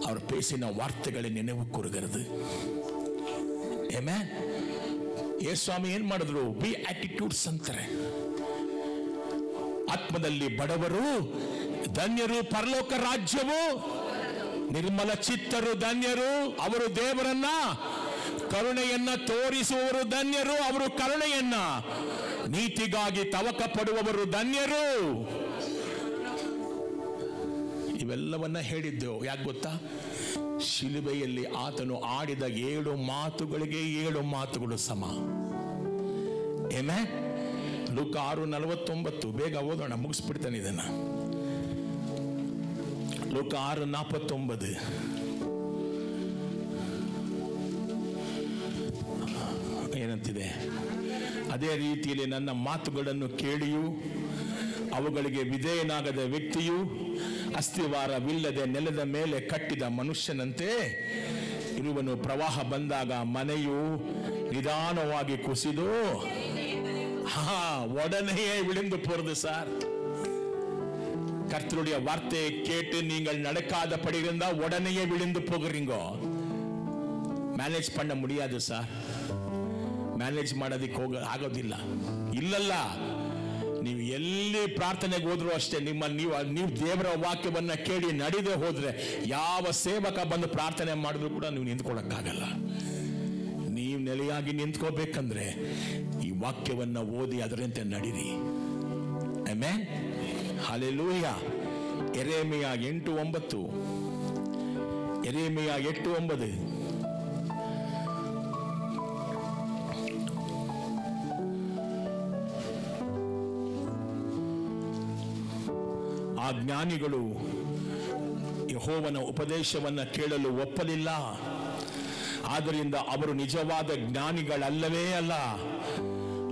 Speaker 3: அவர் பேசின வார்த்தைகளை நினைவு கூறுகிறது. ಆಮೆನ್. ಯೇಸುಸ್ವಾಮಿ ಏನ್ ಮಾಡಿದ್ರು? ಬಿ ಆಟಿಟ್ಯೂಡ್ಸ್ ಅಂತಾರೆ. ಆತ್ಮದಲ್ಲಿ ಬಡವರು ಧನ್ಯರು, ಪರಲೋಕ ರಾಜ್ಯವು. ನಿರ್ಮಲ ಚಿತ್ತರು ಧನ್ಯರು, ಅವರು ದೇವರನ್ನ ಕರುಣೆಯನ್ನ ತೋರಿಸುವವರು ಧನ್ಯರು, ಅವರು ಕರುಣೆಯನ್ನ. ನೀತಿಗಾಗಿ ತವಕ ಪಡುವವರು ಧನ್ಯರು. ಇವೆಲ್ಲವನ್ನ ಹೇಳಿದ್ದೆವು. ಯಾಕೆ ಗೊತ್ತಾ? ಶಿಲುಬೆಯಲ್ಲಿ ಆತನು ಆಡಿದ 7 ಮಾತುಗಳಿಗೆ 7 ಮಾತುಗಳು ಸಮ. ಆಮೆನ್. ಲೂಕ 6:49. ಬೇಗ ಓದೋಣ, ಮುಗಿಸ್ಬಿಡ್ತಾನೆ ಇದನ್ನ. ಲೂಕ 6:49. ಏನಂತಿದೆ? ಅದೇ ರೀತಿಯಲ್ಲಿ ನನ್ನ ಮಾತುಗಳನ್ನು ಕೇಳಿಯೂ ಅವುಗಳಿಗೆ ವಿಧೇಯನಾಗದ ವ್ಯಕ್ತಿಯು ಅಸ್ತಿವಾರವಿಲ್ಲದೆ ನೆಲದ ಮೇಲೆ ಕಟ್ಟಿದ ಮನುಷ್ಯನಂತೆ ಇರುವನು. ಪ್ರವಾಹ ಬಂದಾಗ ಮನೆಯು ನಿಧಾನವಾಗಿ ಕುಸಿದು உடனேயே விழுந்து போறது சார். கர்த்தருடைய வார்த்தையை கேட்டு நீங்கள் நடக்காதபடி இருந்தா உடனேயே விழுந்து போகிறீங்க. மேனேஜ் பண்ண முடியாது சார். ಮ್ಯಾನೇಜ್ ಮಾಡೋದಕ್ಕೆ ಆಗೋದಿಲ್ಲ. ಇಲ್ಲಲ್ಲ, ನೀವು ಎಲ್ಲಿ ಪ್ರಾರ್ಥನೆಗೆ ಹೋದ್ರು ಅಷ್ಟೇ, ನೀವು ದೇವರ ವಾಕ್ಯವನ್ನ ಕೇಳಿ ನಡೆದೇ ಹೋದ್ರೆ ಯಾವ ಸೇವಕ ಬಂದು ಪ್ರಾರ್ಥನೆ ಮಾಡಿದ್ರು ಕೂಡ ನೀವು ನಿಂತ್ಕೊಳ್ಳಕ್ಕಾಗಲ್ಲ. ನೀವು ನೆಲೆಯಾಗಿ ನಿಂತ್ಕೋಬೇಕಂದ್ರೆ ಈ ವಾಕ್ಯವನ್ನ ಓದಿ ಅದರಂತೆ ನಡೀರಿ. ಆಮೆನ್. ಹಲ್ಲೆಲೂಯಾ. ಯೆರೆಮೀಯ 8:9. ಯೆರೆಮೀಯ 8:9. ಆ ಜ್ಞಾನಿಗಳು ಯೆಹೋವನ ಉಪದೇಶವನ್ನ ಕೇಳಲು ಒಪ್ಪಲಿಲ್ಲ. ಆದ್ದರಿಂದ ಅವರು ನಿಜವಾದ ಜ್ಞಾನಿಗಳಲ್ಲವೇ ಅಲ್ಲ.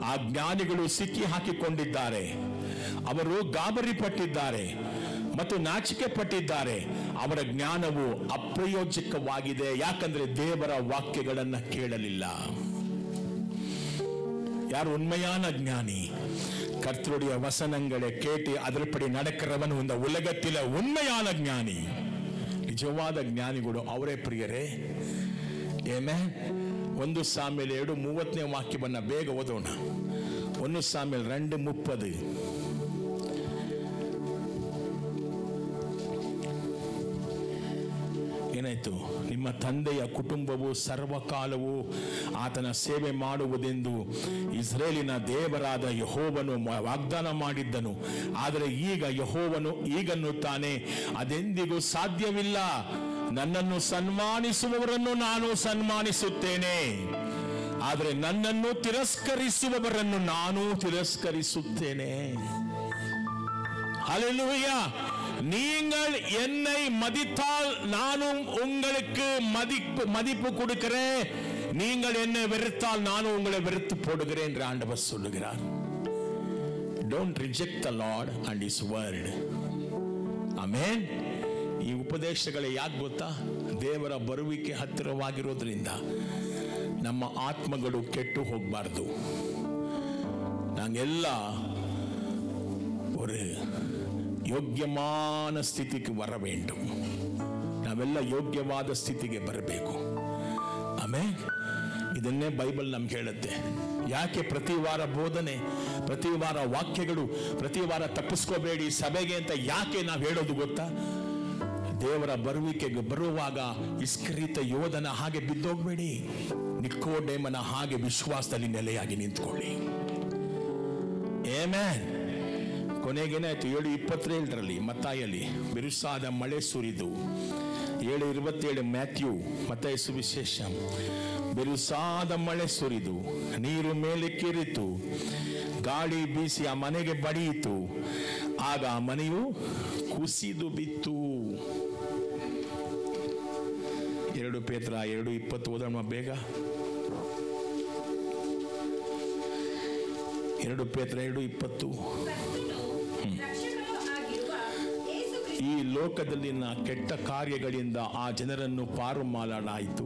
Speaker 3: ಆ ಜ್ಞಾನಿಗಳು ಸಿಕ್ಕಿ ಹಾಕಿಕೊಂಡಿದ್ದಾರೆ. ಅವರು ಗಾಬರಿ ಪಟ್ಟಿದ್ದಾರೆ ಮತ್ತು ನಾಚಿಕೆ ಪಟ್ಟಿದ್ದಾರೆ. ಅವರ ಜ್ಞಾನವು ಅಪ್ರಯೋಜಕವಾಗಿದೆ. ಯಾಕಂದ್ರೆ ದೇವರ ವಾಕ್ಯಗಳನ್ನ ಕೇಳಲಿಲ್ಲ. ಯಾರು ಉண்மையான ಜ್ಞಾನಿ? கர்த்தருடைய வசனங்களை கேட்டு அதன்படி நடக்கிறவನು இந்த உலகத்தில உண்மையான ಜ್ಞಾನಿ. ನಿಜವಾದ ಜ್ಞಾನಿಗಳು ಅವರೇ ಪ್ರಿಯರೇ. ಆಮೆನ್. 1 ಸಾಮ್ಯೇಲ್ 2:30 ವಾಕ್ಯವನ್ನ ಬೇಗ ಓದೋಣ. 1 ಸಾಮ್ಯೇಲ್ 2:30. ಏನಾಯ್ತು? ನಿಮ್ಮ ತಂದೆಯ ಕುಟುಂಬವು ಸರ್ವಕಾಲವೂ ಆತನ ಸೇವೆ ಮಾಡುವುದೆಂದು ಇಸ್ರೇಲಿನ ದೇವರಾದ ಯೆಹೋವನು ವಾಗ್ದಾನ ಮಾಡಿದ್ದನು. ಆದರೆ ಈಗ ಯೆಹೋವನು ಈಗನ್ನುತ್ತಾನೆ, ಅದೆಂದಿಗೂ ಸಾಧ್ಯವಿಲ್ಲ. ನನ್ನನ್ನು ಸನ್ಮಾನಿಸುವವರನ್ನು ನಾನು ಸನ್ಮಾನಿಸುತ್ತೇನೆ, ಆದರೆ ನನ್ನನ್ನು ತಿರಸ್ಕರಿಸುವವರನ್ನು ನಾನು ತಿರಸ್ಕರಿಸುತ್ತೇನೆ. ஹல்லேலூயா. நீங்கள் என்னை மதித்தால் நானும் உங்களுக்கு மதிப்பு கொடுக்கிறேன். நீங்கள் என்னை வெறுத்தால் நானும் உங்களை வெறுத்து போடுகிறேன் என்று ஆண்டவர் சொல்லுகிறார். Don't reject the Lord and his word. Amen. ಈ ಉಪದೇಶಗಳು ಯಾಕೆ ಗೊತ್ತಾ? ದೇವರ ಬರುವಿಕೆ ಹತ್ತಿರವಾಗಿರೋದ್ರಿಂದ ನಮ್ಮ ಆತ್ಮಗಳು ಕೆಟ್ಟು ಹೋಗಬಾರ್ದು. ನಾವೆಲ್ಲ ஒரு ಯೋಗ್ಯಮಾನ ಸ್ಥಿತಿಗೆ ವರ ವೇಂಡು. ನಾವೆಲ್ಲ ಯೋಗ್ಯವಾದ ಸ್ಥಿತಿಗೆ ಬರಬೇಕು. ಆಮೇಲೆ ಇದನ್ನೇ ಬೈಬಲ್ ನಮ್ಗೆ ಹೇಳುತ್ತೆ. ಯಾಕೆ ಪ್ರತಿ ವಾರ ಬೋಧನೆ, ಪ್ರತಿ ವಾರ ವಾಕ್ಯಗಳು, ಪ್ರತಿ ವಾರ ತಪ್ಪಿಸ್ಕೋಬೇಡಿ ಸಭೆಗೆ ಅಂತ ಯಾಕೆ ನಾವು ಹೇಳೋದು ಗೊತ್ತಾ? ದೇವರ ಬರುವಿಕೆಗೆ ಬರುವಾಗ ಇಸ್ಕರಿತ ಯೋಧನ ಹಾಗೆ ಬಿದ್ದೋಗ್ಬೇಡಿ, ನಿಕೋದೇಮನ ಹಾಗೆ ವಿಶ್ವಾಸದಲ್ಲಿ ನೆಲೆಯಾಗಿ ನಿಂತ್ಕೊಳ್ಳಿ. ಆಮೆನ್. ಕೊನೆಗೇನಾಯ್ತು? 7:27 ಮತ್ತಾಯಲ್ಲಿ ಬಿರುಸಾದ ಮಳೆ ಸುರಿದು, 7:27 ಮ್ಯಾಥ್ಯೂ ಮತ್ತಾಯ ಸುವಿಶೇಷ, ಬಿರುಸಾದ ಮಳೆ ಸುರಿದು ನೀರು ಮೇಲೆ ಕಿರಿತು, ಗಾಳಿ ಬೀಸಿ ಆ ಮನೆಗೆ ಬಡಿಯಿತು, ಆಗ ಆ ಮನೆಯು ಕುಸಿದು ಬಿತ್ತು. 2 ಪೇತ್ರ 2:20 ಓದೋಣ ಬೇಗ. 2 ಪೇತ್ರ 2:20. ಈ ಲೋಕದಲ್ಲಿನ ಕೆಟ್ಟ ಕಾರ್ಯಗಳಿಂದ ಆ ಜನರನ್ನು ಪಾರು ಮಾಡಲಾಯಿತು.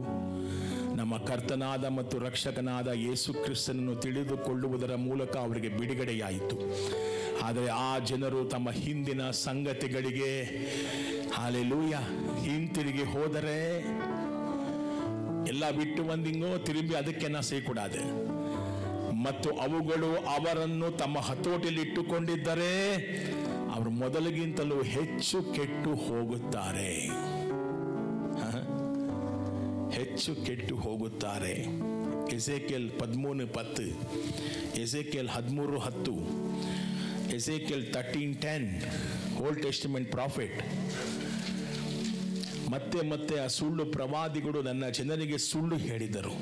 Speaker 3: ನಮ್ಮ ಕರ್ತನಾದ ಮತ್ತು ರಕ್ಷಕನಾದ ಯೇಸು ಕ್ರಿಸ್ತನನ್ನು ತಿಳಿದುಕೊಳ್ಳುವುದರ ಮೂಲಕ ಅವರಿಗೆ ಬಿಡುಗಡೆಯಾಯಿತು. ಆದರೆ ಆ ಜನರು ತಮ್ಮ ಹಿಂದಿನ ಸಂಗತಿಗಳಿಗೆ ಹಲ್ಲೆಲೂಯಾ ಹಿಂತಿರುಗಿ ಹೋದರೆ, ಎಲ್ಲ ಬಿಟ್ಟು ಬಂದಿಂಗೋ ತಿರುಗಿ ಅದಕ್ಕೆ ಸೇಕೂಡಾದೆ ಮತ್ತು ಅವುಗಳು ಅವರನ್ನು ತಮ್ಮ ಹತೋಟಿಯಲ್ಲಿ ಇಟ್ಟುಕೊಂಡಿದ್ದರೆ ಅವರು ಮೊದಲಿಗಿಂತಲೂ ಹೆಚ್ಚು ಕೆಟ್ಟು ಹೋಗುತ್ತಾರೆ. ಹೆಚ್ಚು ಕೆಟ್ಟು ಹೋಗುತ್ತಾರೆ. ಎಸೆಕಿಯೇಲ್ 13:10, ಎಸೆಕಿಯೇಲ್ 13:10, ಎಸೆಕಿಯೇಲ್ 13:10, ಓಲ್ಡ್ ಟೆಸ್ಟಿಮೆಂಟ್ ಪ್ರಾಫಿಟ್. ಮತ್ತೆ ಮತ್ತೆ ಆ ಸುಳ್ಳು ಪ್ರವಾದಿಗಳು ನನ್ನ ಜನರಿಗೆ ಸುಳ್ಳು ಹೇಳಿದರು.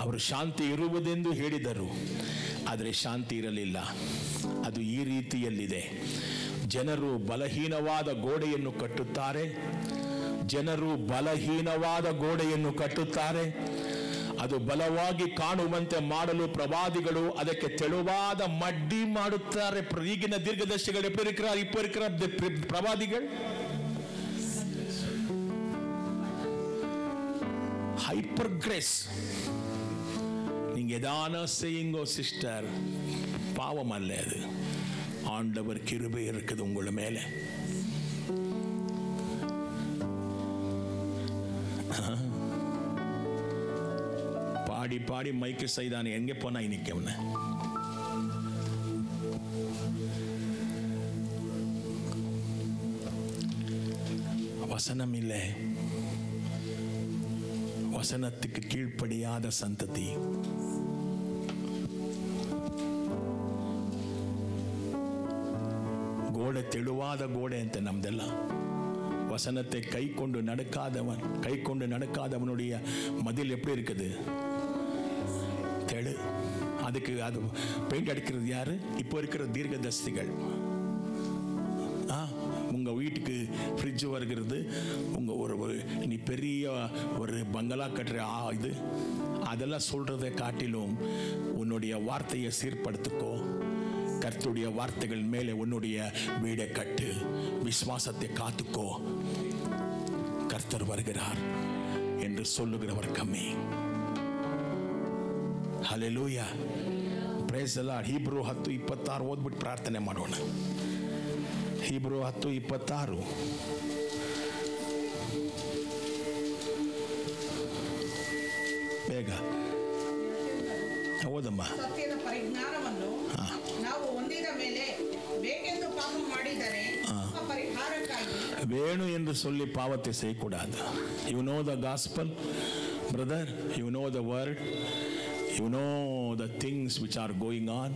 Speaker 3: ಅವರು ಶಾಂತಿ ಇರುವುದೆಂದು ಹೇಳಿದರು, ಆದರೆ ಶಾಂತಿ ಇರಲಿಲ್ಲ. ಅದು ಈ ರೀತಿಯಲ್ಲಿದೆ. ಜನರು ಬಲಹೀನವಾದ ಗೋಡೆಯನ್ನು ಕಟ್ಟುತ್ತಾರೆ, ಜನರು ಬಲಹೀನವಾದ ಗೋಡೆಯನ್ನು ಕಟ್ಟುತ್ತಾರೆ. ಅದು ಬಲವಾಗಿ ಕಾಣುವಂತೆ ಮಾಡಲು ಪ್ರವಾದಿಗಳು ಅದಕ್ಕೆ ತೆಳುವಾದ ಮಡ್ಡಿ ಮಾಡುತ್ತಾರೆ. ಈಗಿನ ದೀರ್ಘದರ್ಶಿಗಳು ಇಪ್ಪರಿಕರ ಪ್ರವಾದಿಗಳು ஹைப்பர் கிரேஸ். நீங்க எதான செய்யுங்கோ சிஸ்டர், பாவம் அல்ல அது. ஆண்டவர் கிருபை இருக்குது உங்கள மேல. பாடி பாடி மைக்கு செய்தானே, எங்க போனா இன்னைக்கு வசனம் இல்லை. வசனத்துக்கு கீழ்ப்படியாத சந்ததி. ಗೋಡೆ ತೆಳುವಾದ ಗೋಡೆ ಅಂತ ನಮ್ದೆಲ್ಲ. வசனத்தை கை கொண்டு நடக்காதவனுடைய மதில் எப்படி இருக்குது? தெளு. அதுக்கு அது பெயிண்ட் அடிக்கிறது யாரு? இப்போ இருக்கிற தீர்க்கதரிசிகள். உங்கள் வீட்டுக்கு ஃப்ரிட்ஜ் வருகிறது, உங்கள் ஒரு நீ பெரிய ஒரு பங்களா கட்டுற இது அதெல்லாம் சொல்கிறத காட்டிலும் உன்னுடைய வார்த்தையை சீர்படுத்திக்கோ. கர்த்தருடைய வார்த்தைகள் மேலே உன்னுடைய வீடை கட்டு, விசுவாசத்தை காத்துக்கோ. கர்த்தர் வருகிறார் என்று சொல்லுகிறவர் கம்மி. ஹல்லேலூயா, ಪ್ರೈಸ್ ದಿ ಲಾರ್ಡ್. ಹೀಬ್ರೂ 10:26 ಓದ್ಬಿಟ್ಟು ಪ್ರಾರ್ಥನೆ ಮಾಡೋಣ. ಹೀಬ್ರೂ 10:26. ಬೇಗ ಓದಮ್ಮ.
Speaker 10: ಸತ್ಯದ ಪರಿಜ್ಞಾನವನ್ನು ನಾವು ಹೊಂದಿದ ಮೇಲೆ ಬೇಕೆಂದು ಪಾಪ ಮಾಡಿದರೆ ಪರಿಹಾರಕ್ಕಾಗಿ
Speaker 3: வேணும் என்று சொல்லி பாவத்தை செய்யக்கூடாது. You know the gospel, brother, you know the word, you know the things which are going on.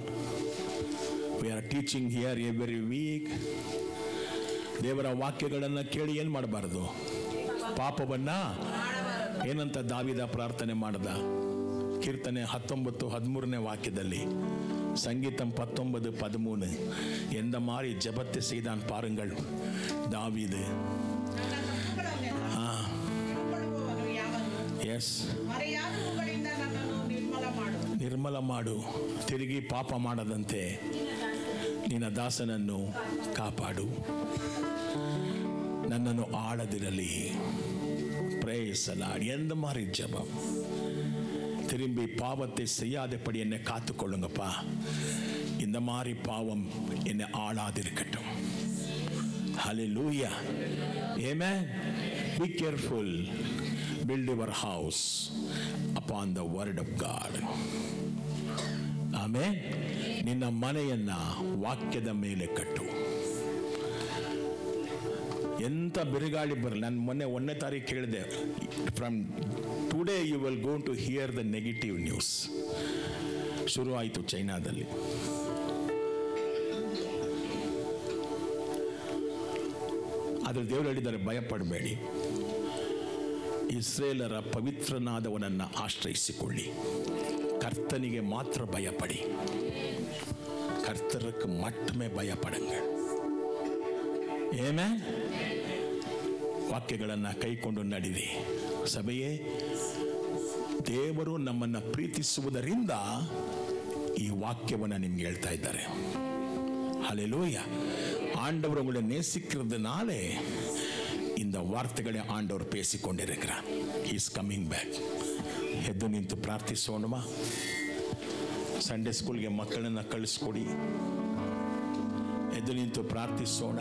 Speaker 3: We are teaching here every week. ದೇವರ ವಾಕ್ಯಗಳನ್ನು ಕೇಳಿ ಏನು ಮಾಡಬಾರ್ದು? ಪಾಪವನ್ನ ಏನಂತ ದಾವಿದ ಪ್ರಾರ್ಥನೆ ಮಾಡ್ದ? ಕೀರ್ತನೆ 19:13 வாக்கியದಲ್ಲಿ, சங்கீதம் 19:13, எந்த மாதிரி ஜெபத்தை செய்தான் பாருங்கள் தாவீது. ಎಸ್, ನಿರ್ಮಲ ಮಾಡು, ತಿರುಗಿ ಪಾಪ ಮಾಡದಂತೆ ನಿನ್ನ ದಾಸನನ್ನು ಕಾಪಾಡು, ನನ್ನನ್ನು ಆಳದಿರಲಿ. Brace Lord. எந்த மாதிரி ஜெபம்? திரும்பி பாவத்தை செய்யாதபடி என்னை காத்துக்கொள்ளுங்கப்பா. இந்த மாதிரி பாவம் என்னை ஆளாதிருக்கட்டும். ஹல்லேலூயா. ஆமென். Be careful. Build your house upon the word of God. Amen. ನಿನ್ನ ಮನೆಯನ್ನ ವಾಕ್ಯದ ಮೇಲೆ ಕಟ್ಟು. ಎಂತ ಬಿರುಗಾಳಿ ಬರಲಿ. ನಾನು ಮೊನ್ನೆ 1ನೇ ತಾರೀಕು ಕೇಳಿದೆ, from today you will go to hear the negative news. ಶುರು ಆಯಿತು ಚೈನಾದಲ್ಲಿ. ಆದರೆ ದೇವರು ಹೇಳಿದ್ದಾರೆ, ಭಯಪಡಬೇಡಿ, ಇಸ್ರೇಲರ ಪವಿತ್ರನಾದವನನ್ನು ಆಶ್ರಯಿಸಿಕೊಳ್ಳಿ, ಕರ್ತನಿಗೆ ಮಾತ್ರ ಭಯಪಡಿ, ಕರ್ತರಕ್ಕೆ ಮಟ್ಟಮೇ ಭಯಪಡಂಗ. ಆಮೆನ್. ವಾಕ್ಯಗಳನ್ನು ಕೈಕೊಂಡು ನಡಿರಿ. ಸಭೆಯೇ, ದೇವರು ನಮ್ಮನ್ನು ಪ್ರೀತಿಸುವುದರಿಂದ ಈ ವಾಕ್ಯವನ್ನು ನಿಮ್ಗೆ ಹೇಳ್ತಾ ಇದ್ದಾರೆ. ஹல்லேலூயா. ஆண்டவர் உங்களை நேசிக்கிறதுனாலே இந்த வார்த்தைகளை ஆண்டவர் பேசிக்கொண்டிருக்கிறார். He is coming back. ಎದ್ದು ನಿಂತು ಪ್ರಾರ್ಥಿಸೋಣವಾ? ಸಂಡೇ ಸ್ಕೂಲ್ಗೆ ಮಕ್ಕಳನ್ನು ಕಳಿಸ್ಕೊಡಿ. ಎದ್ದು ನಿಂತು ಪ್ರಾರ್ಥಿಸೋಣ.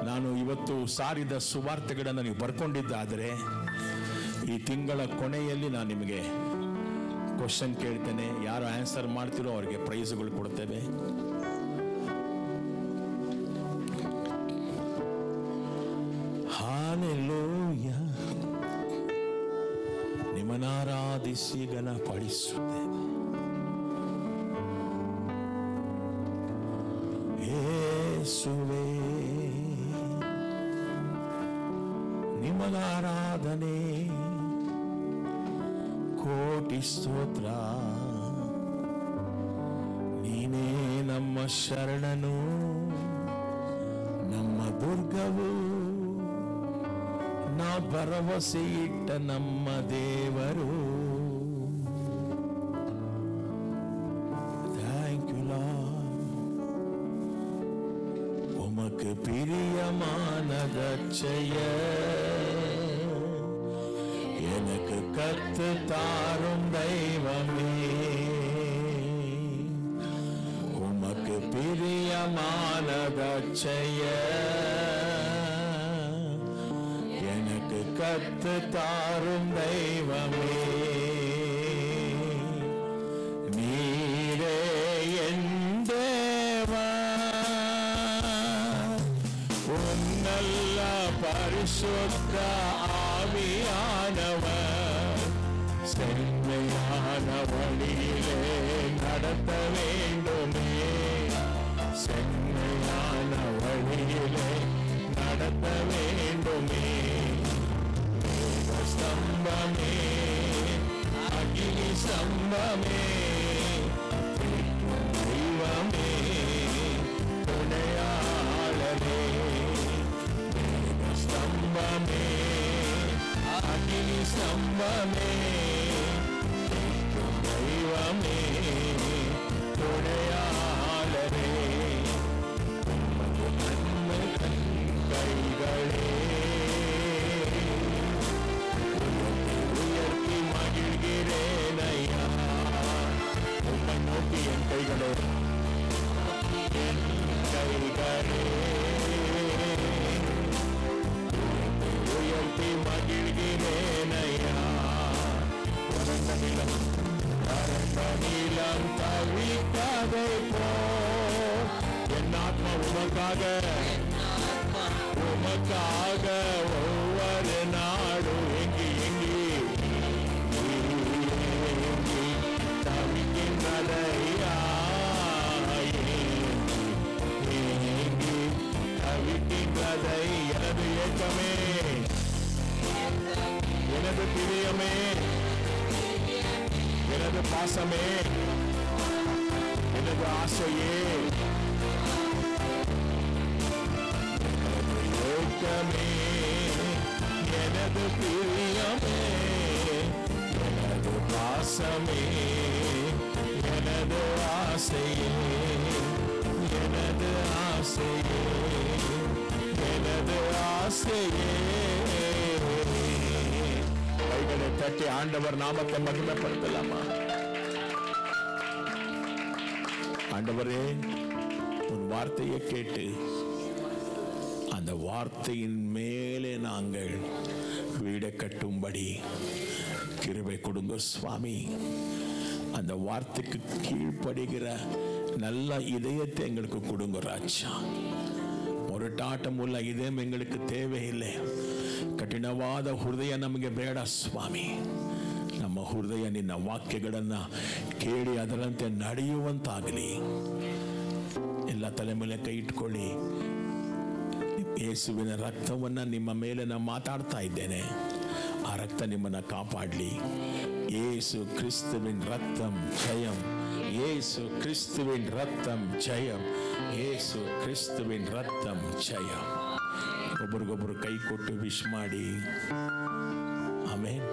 Speaker 3: ನಾನು ಇವತ್ತು ಸಾರಿದ ಸುವಾರ್ತೆಗಳನ್ನು ನೀವು ಬರ್ಕೊಂಡಿದ್ದಾದರೆ, ಈ ತಿಂಗಳ ಕೊನೆಯಲ್ಲಿ ನಾನು ನಿಮಗೆ ಕ್ವಶನ್ ಕೇಳ್ತೇನೆ. ಯಾರು ಆನ್ಸರ್ ಮಾಡ್ತಿರೋ ಅವರಿಗೆ ಪ್ರೈಸ್ಗಳು ಕೊಡ್ತೇವೆ. ಹಾಲೆಲೂಯಾ. ನಿಮ್ಮನ್ನಾರಾಧಿಸಿ ಘನಪಡಿಸುತ್ತೇವೆ. ಯೇಸುವೇ, ನಿಮಗಾರಾಧನೆ, ಕೋಟಿ ಸ್ತೋತ್ರ. ನೀನೇ ನಮ್ಮ ಶರಣನು, ನಮ್ಮ ದುರ್ಗವು, ನಾ ಭರವಸೆ ಇಟ್ಟ ನಮ್ಮ ದೇವರು. Thank you lord. உமக்கு பிரியமான ரட்சைய எனக்கு கத்து தாரும் தெய்வமே. உமக்கு பிரியமான ரட்சைய எனக்கு கத்து தாரும் தெய்வமே. நீரே என் நல்ல பரிசுத்த ஆவியானவர் செம்மையான வழியிலே நடத்த வேண்டுமே. செம்மையான வழியிலே நடத்த வேண்டுமே. ஸ்தம்பமே, அக்னி ஸ்தம்பமே, தெய்வமே, துணையாளரே. ಸ್ತಂಭಮೇ, ಅಗ್ನಿ ಸ್ತಂಭಮೇ, ದೈವಮೇ, ತುಣೆಯಾಳರೇ. ನನ್ನ ಕೈಗಳೇ ಉಯರ್ತಿ ಮಗಿಳ್ಗಿರೇನಯ್ಯ. ನೋಟಿ ಎನ್ ಕೈಗಳೇ, ಎನ್ ಕೈಗಳೇ உயர்த்தி மகிழ்கிறேனையா. வறண்ட நீளம் தவிக்காதே போ. என் ஆத்மா உமக்காக, உமக்காக உமக்காக ஒவ்வொரு நாடும் எங்கி எங்கி தவிக்கின்றதையா, ஏங்கி தவிக்கின்றதை எனது ஏக்கமே, எனது பிரியமே, எனது பாசமே, எனது ஆசையே, எனது ஏக்கமே, எனது பிரியமே, எனது பாசமே, எனது ஆசையே, எனது ஆசையே, எனது ஆசையே. கைகளை தட்டி ஆண்டவர் நாமத்தை மகிமைப்படுத்தலாமா? ஆண்டவரே, உன் வார்த்தையை கேட்டு அந்த வார்த்தையின் மேலே நாங்கள் வீடை கட்டும்படி கிருபை கொடுங்க சுவாமி. அந்த வார்த்தைக்கு கீழ்ப்படுகிற நல்ல இதயத்தை எங்களுக்கு கொடுங்க ராஜா. ಮೊರಟಾಟ ಮುಲ್ಲ ಇದೇಮ್ ಎಂಗಳಿಗೆ தேவையில்லை. ಕಠಿಣವಾದ ಹೃದಯ ನಮಗೆ ಬೇಡ ಸ್ವಾಮಿ. ನಮ್ಮ ಹೃದಯ ನಿನ್ನ ವಾಕ್ಯಗಳನ್ನು ಕೇಳಿ ಅದರಂತೆ ನಡೆಯುವಂತಾಗಲಿ. ಎಲ್ಲ ತಲೆ ಮೇಲೆ ಕೈ ಇಟ್ಕೊಳ್ಳಿ. ಯೇಸುವಿನ ರಕ್ತವನ್ನು ನಿಮ್ಮ ಮೇಲೆ ನಾನು ಮಾತಾಡ್ತಾ ಇದ್ದೇನೆ. ಆ ರಕ್ತ ನಿಮ್ಮನ್ನು ಕಾಪಾಡಲಿ. ಯೇಸು ಕ್ರಿಸ್ತುವಿನ ರಕ್ತಂ ಜಯಂ. ಯೇಸು ಕ್ರಿಸ್ತುವಿನ ರಕ್ತಂ ಜಯಂ. ಯೇಸು ಕ್ರಿಸ್ತುವಿನ ರಕ್ತಂ ಜಯಂ. ಒಬ್ಬರಿಗೊಬ್ಬರು ಕೈ ಕೊಟ್ಟು ವಿಶ್ ಮಾಡಿ. ಆಮೇನ್.